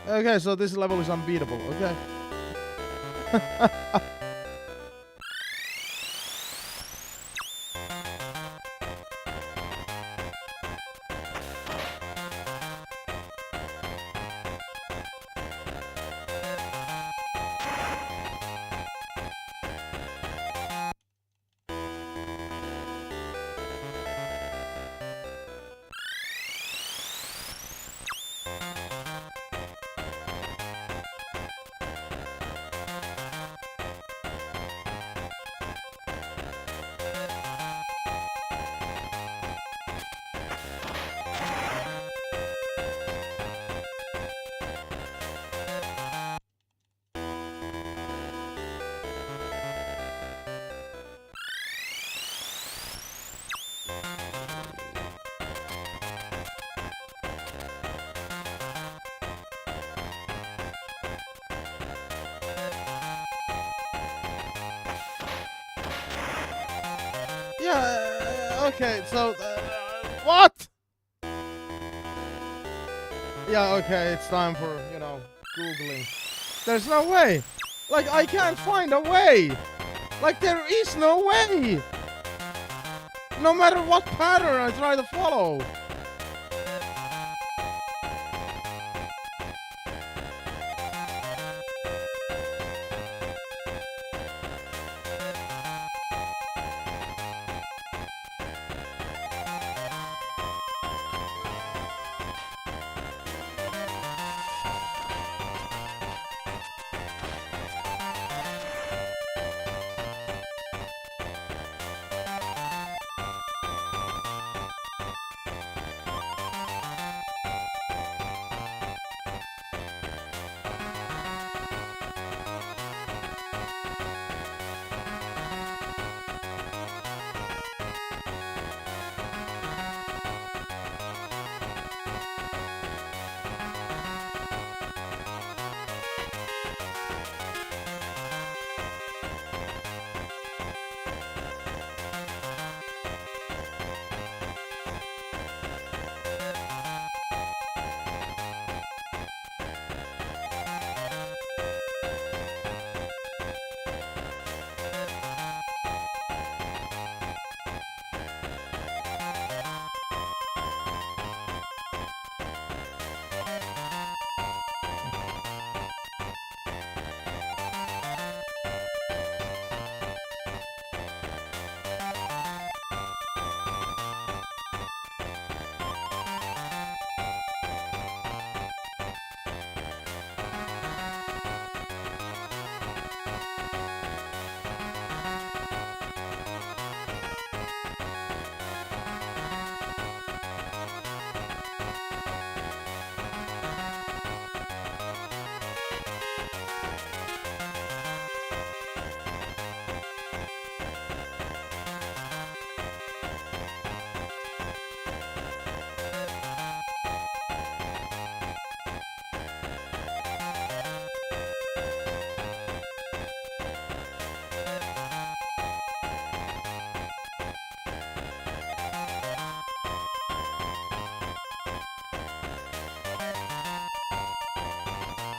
Okay, so this level is unbeatable, okay. Yeah, okay, so, what? Yeah, okay, it's time for, you know, Googling. There's no way! Like, I can't find a way! Like, there is no way! No matter what pattern I try to follow!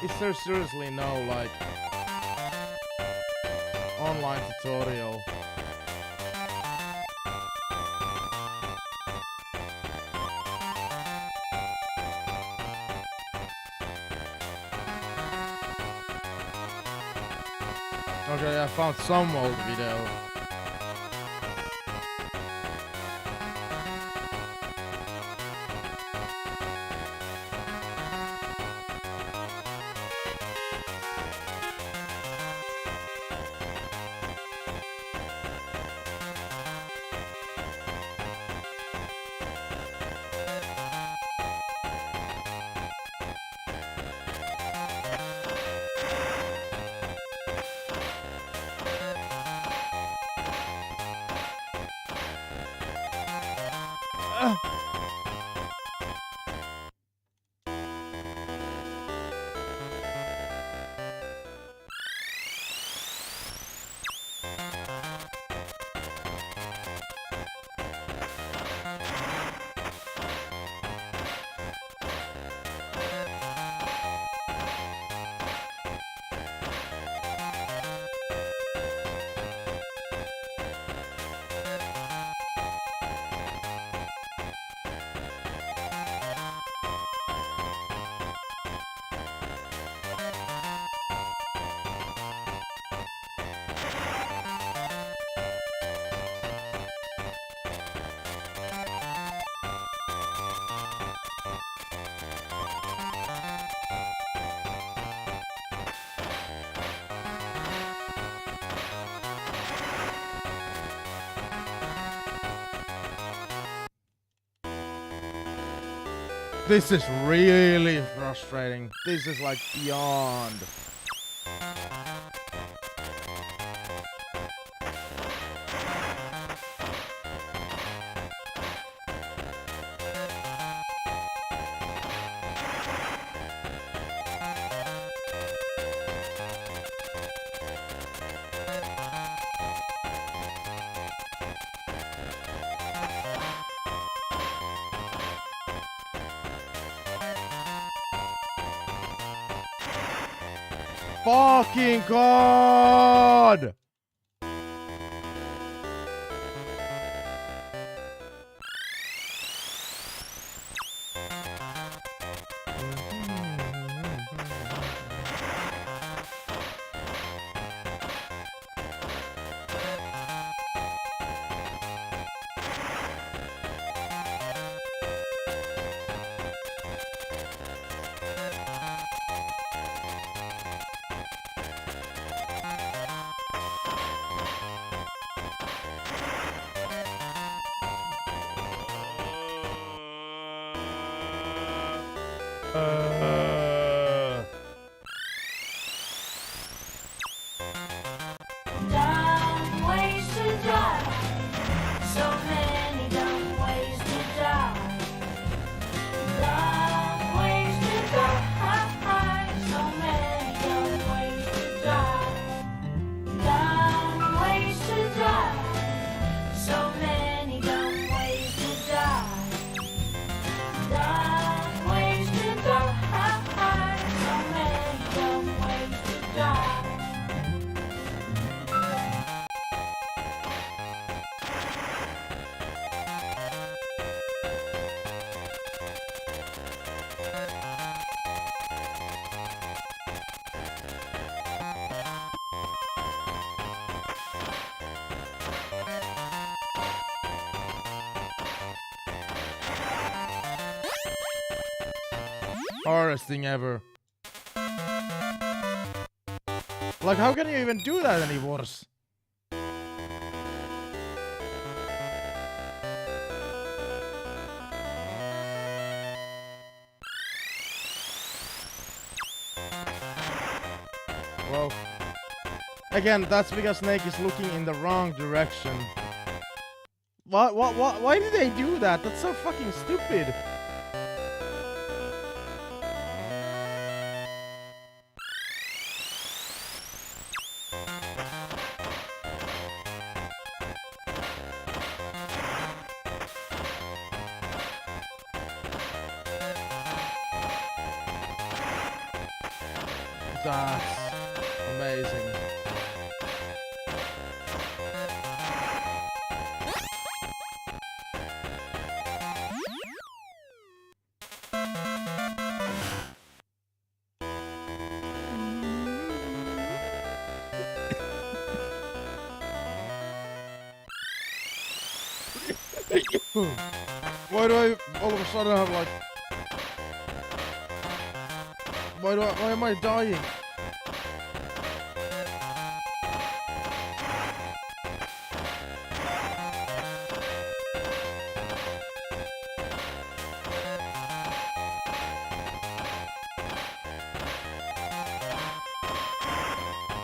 Is there seriously no like online tutorial? Okay, I found some old video. This is really frustrating. This is like beyond. Fucking God! Dumb ways to die. So many dumb ways to die. Dumb ways to die. So many dumb ways to die. Dumb ways to die. So many dumb ways to die. Dumb ways to die. So many dumb ways to die. Hardest thing ever. Like, how can you even do that any worse? Well, again, that's because Snake is looking in the wrong direction. What? Why did they do that? That's so fucking stupid. That's amazing. Why do I all of a sudden have like... Why am I dying?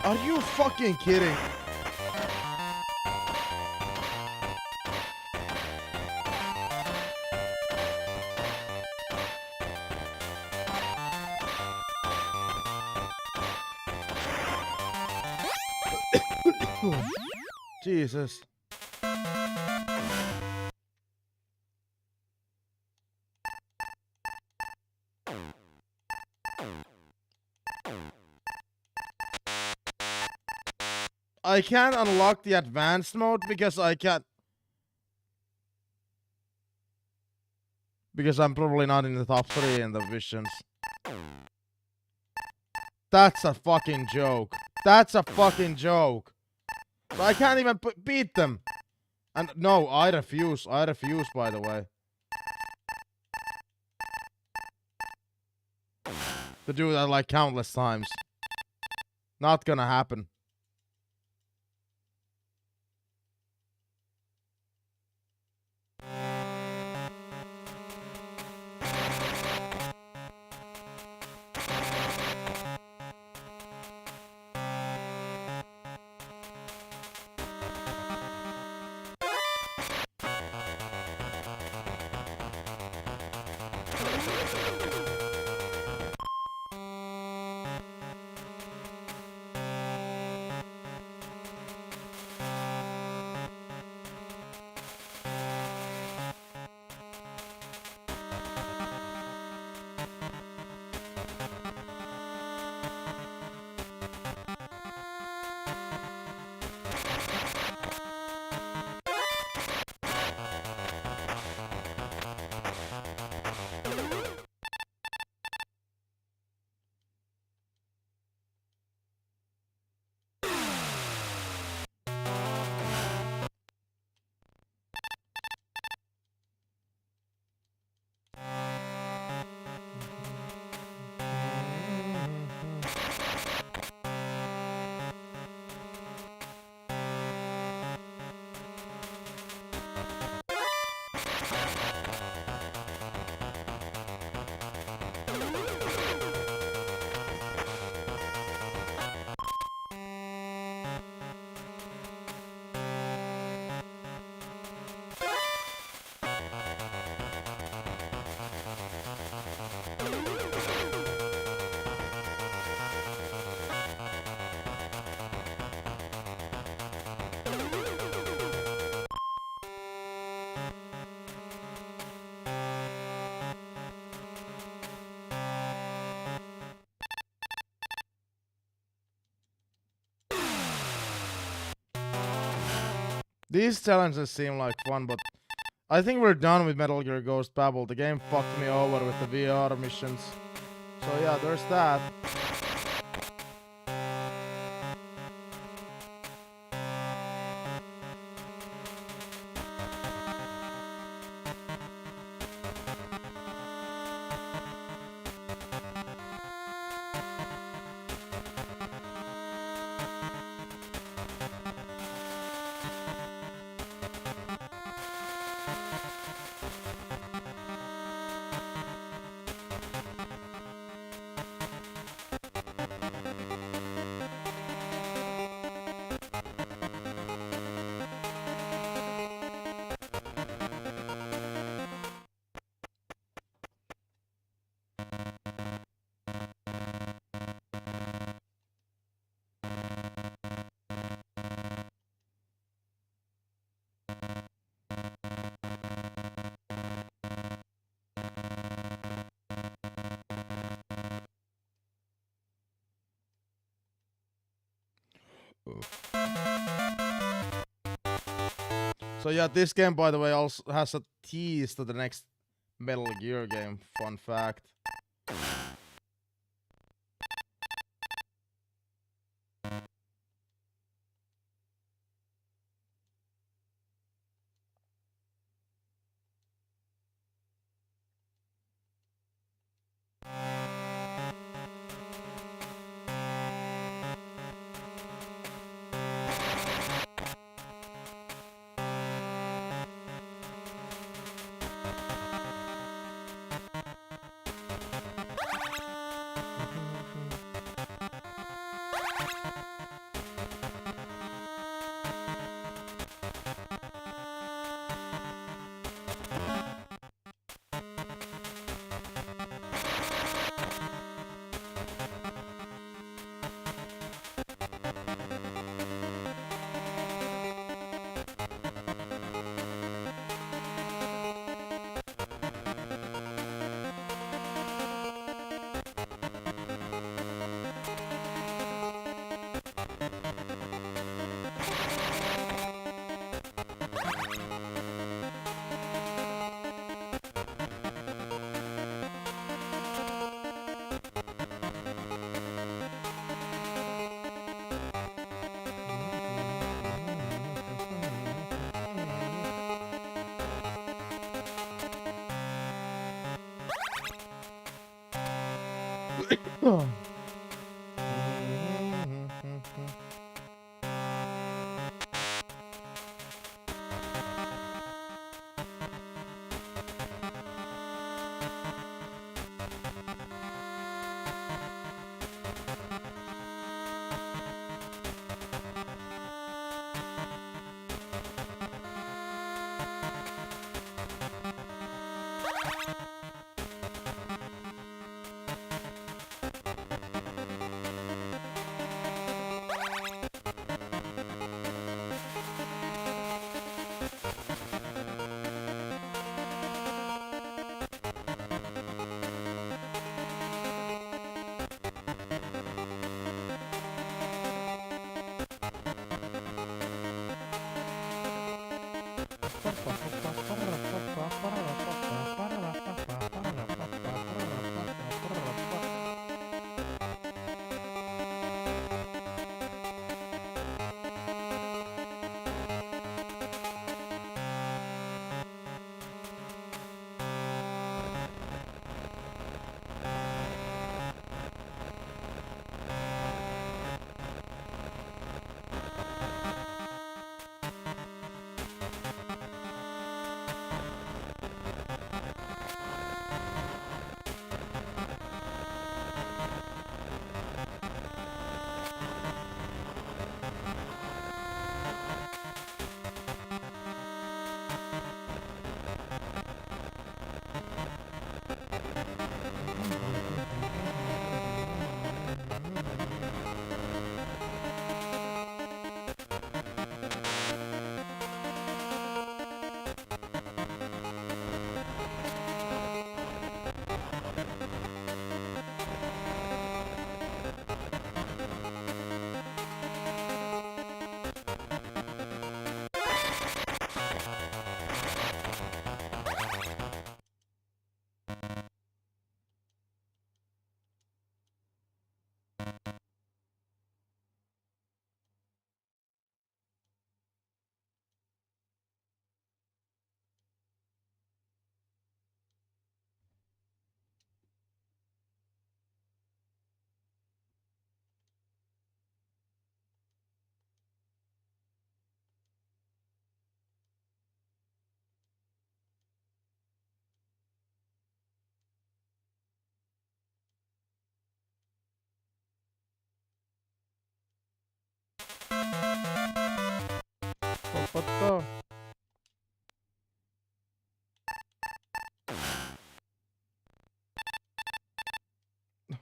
Are you fucking kidding? Jesus. I can't unlock the advanced mode because I can't. Because I'm probably not in the top 3 in the visions. That's a fucking joke. That's a fucking joke. But I can't even beat them. And no, I refuse. I refuse, by the way. To do that like countless times. Not gonna happen. These challenges seem like fun, but I think we're done with Metal Gear Ghost Babel. The game fucked me over with the VR missions. So yeah, there's that. So yeah, this game, by the way, also has a tease to the next Metal Gear game. Fun fact. What the?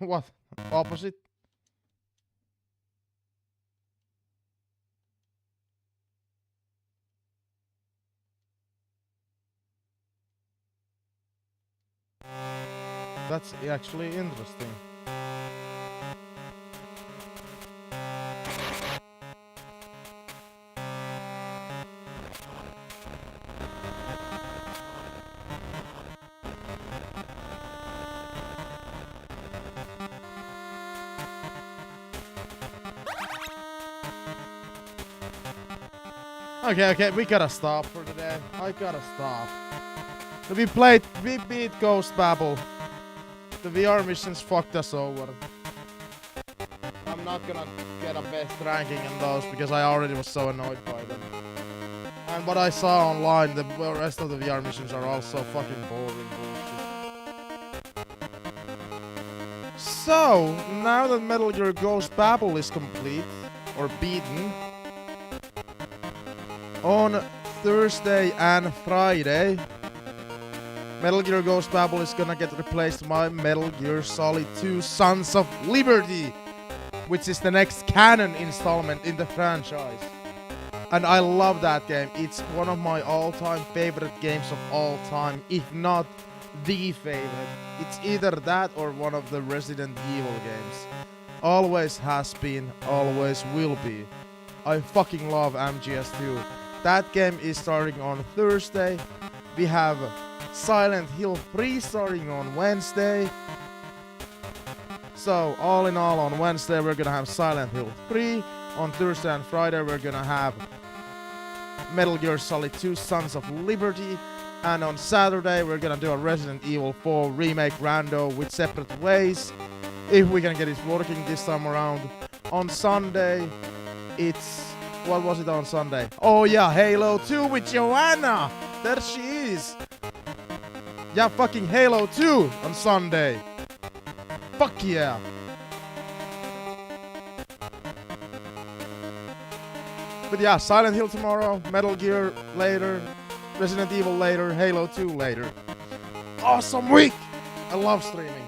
What? Opposite? That's actually interesting. Okay, we gotta stop for today. I gotta stop. So we beat Ghost Babel. The VR missions fucked us over. I'm not gonna get a best ranking in those because I already was so annoyed by them. And what I saw online, the rest of the VR missions are also fucking boring bullshit. So, now that Metal Gear Ghost Babel is complete, or beaten, on Thursday and Friday, Metal Gear Ghost Babel is gonna get replaced by Metal Gear Solid 2 Sons of Liberty, which is the next canon installment in the franchise. And I love that game. It's one of my all-time favorite games of all time, if not the favorite. It's either that or one of the Resident Evil games. Always has been, always will be. I fucking love MGS2. That game is starting on Thursday. We have Silent Hill 3 starting on Wednesday. So, all in all, on Wednesday we're gonna have Silent Hill 3. On Thursday and Friday we're gonna have Metal Gear Solid 2 Sons of Liberty. And on Saturday we're gonna do a Resident Evil 4 remake rando with separate ways, if we can get it working this time around. On Sunday, it's... what was it on Sunday? Oh yeah, Halo 2 with Joanna! There she is! Yeah, fucking Halo 2 on Sunday! Fuck yeah! But yeah, Silent Hill tomorrow, Metal Gear later, Resident Evil later, Halo 2 later. Awesome week! I love streaming.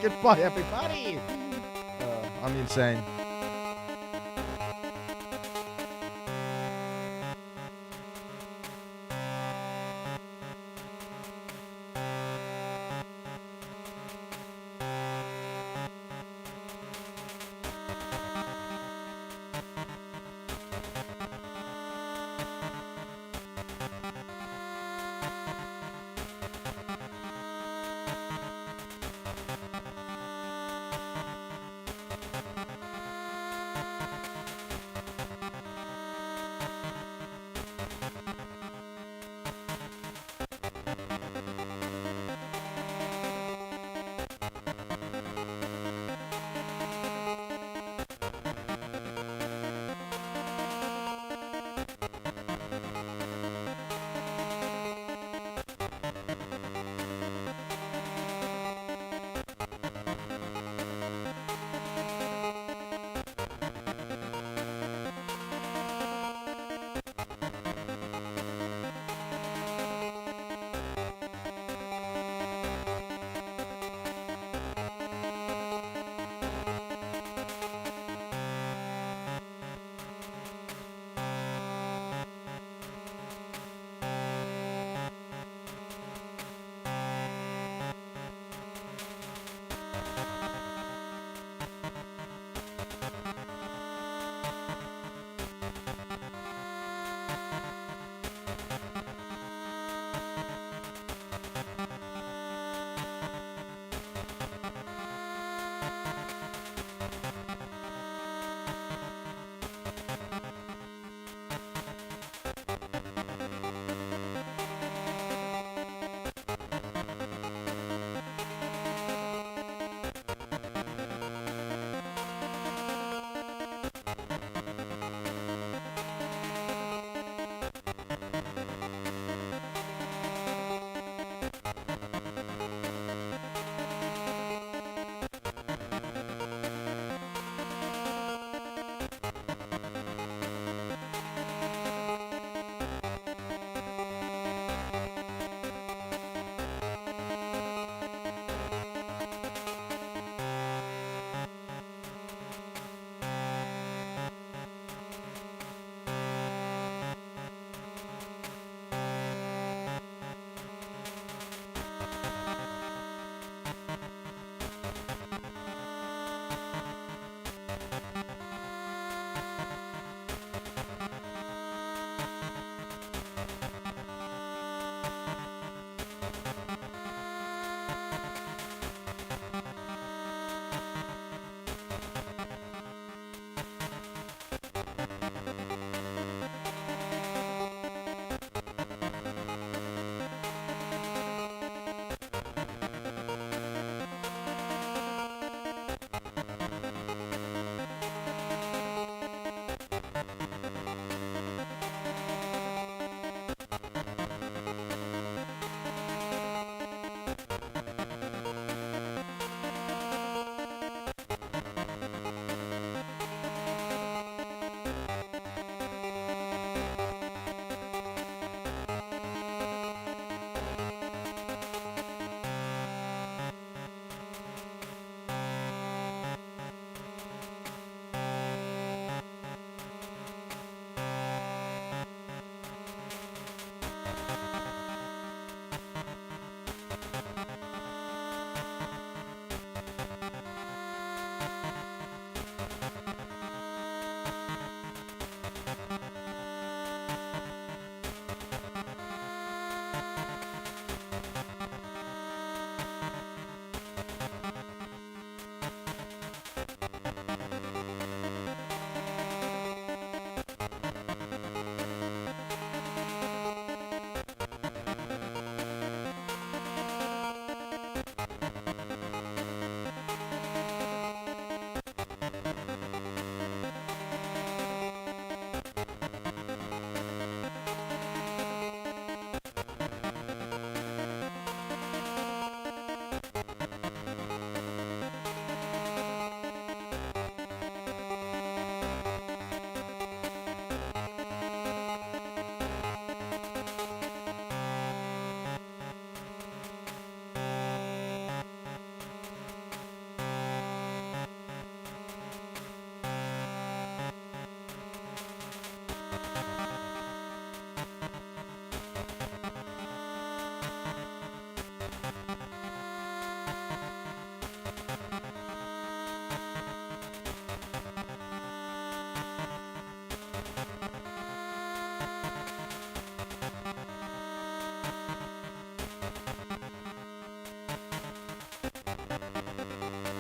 Goodbye, everybody! I'm insane.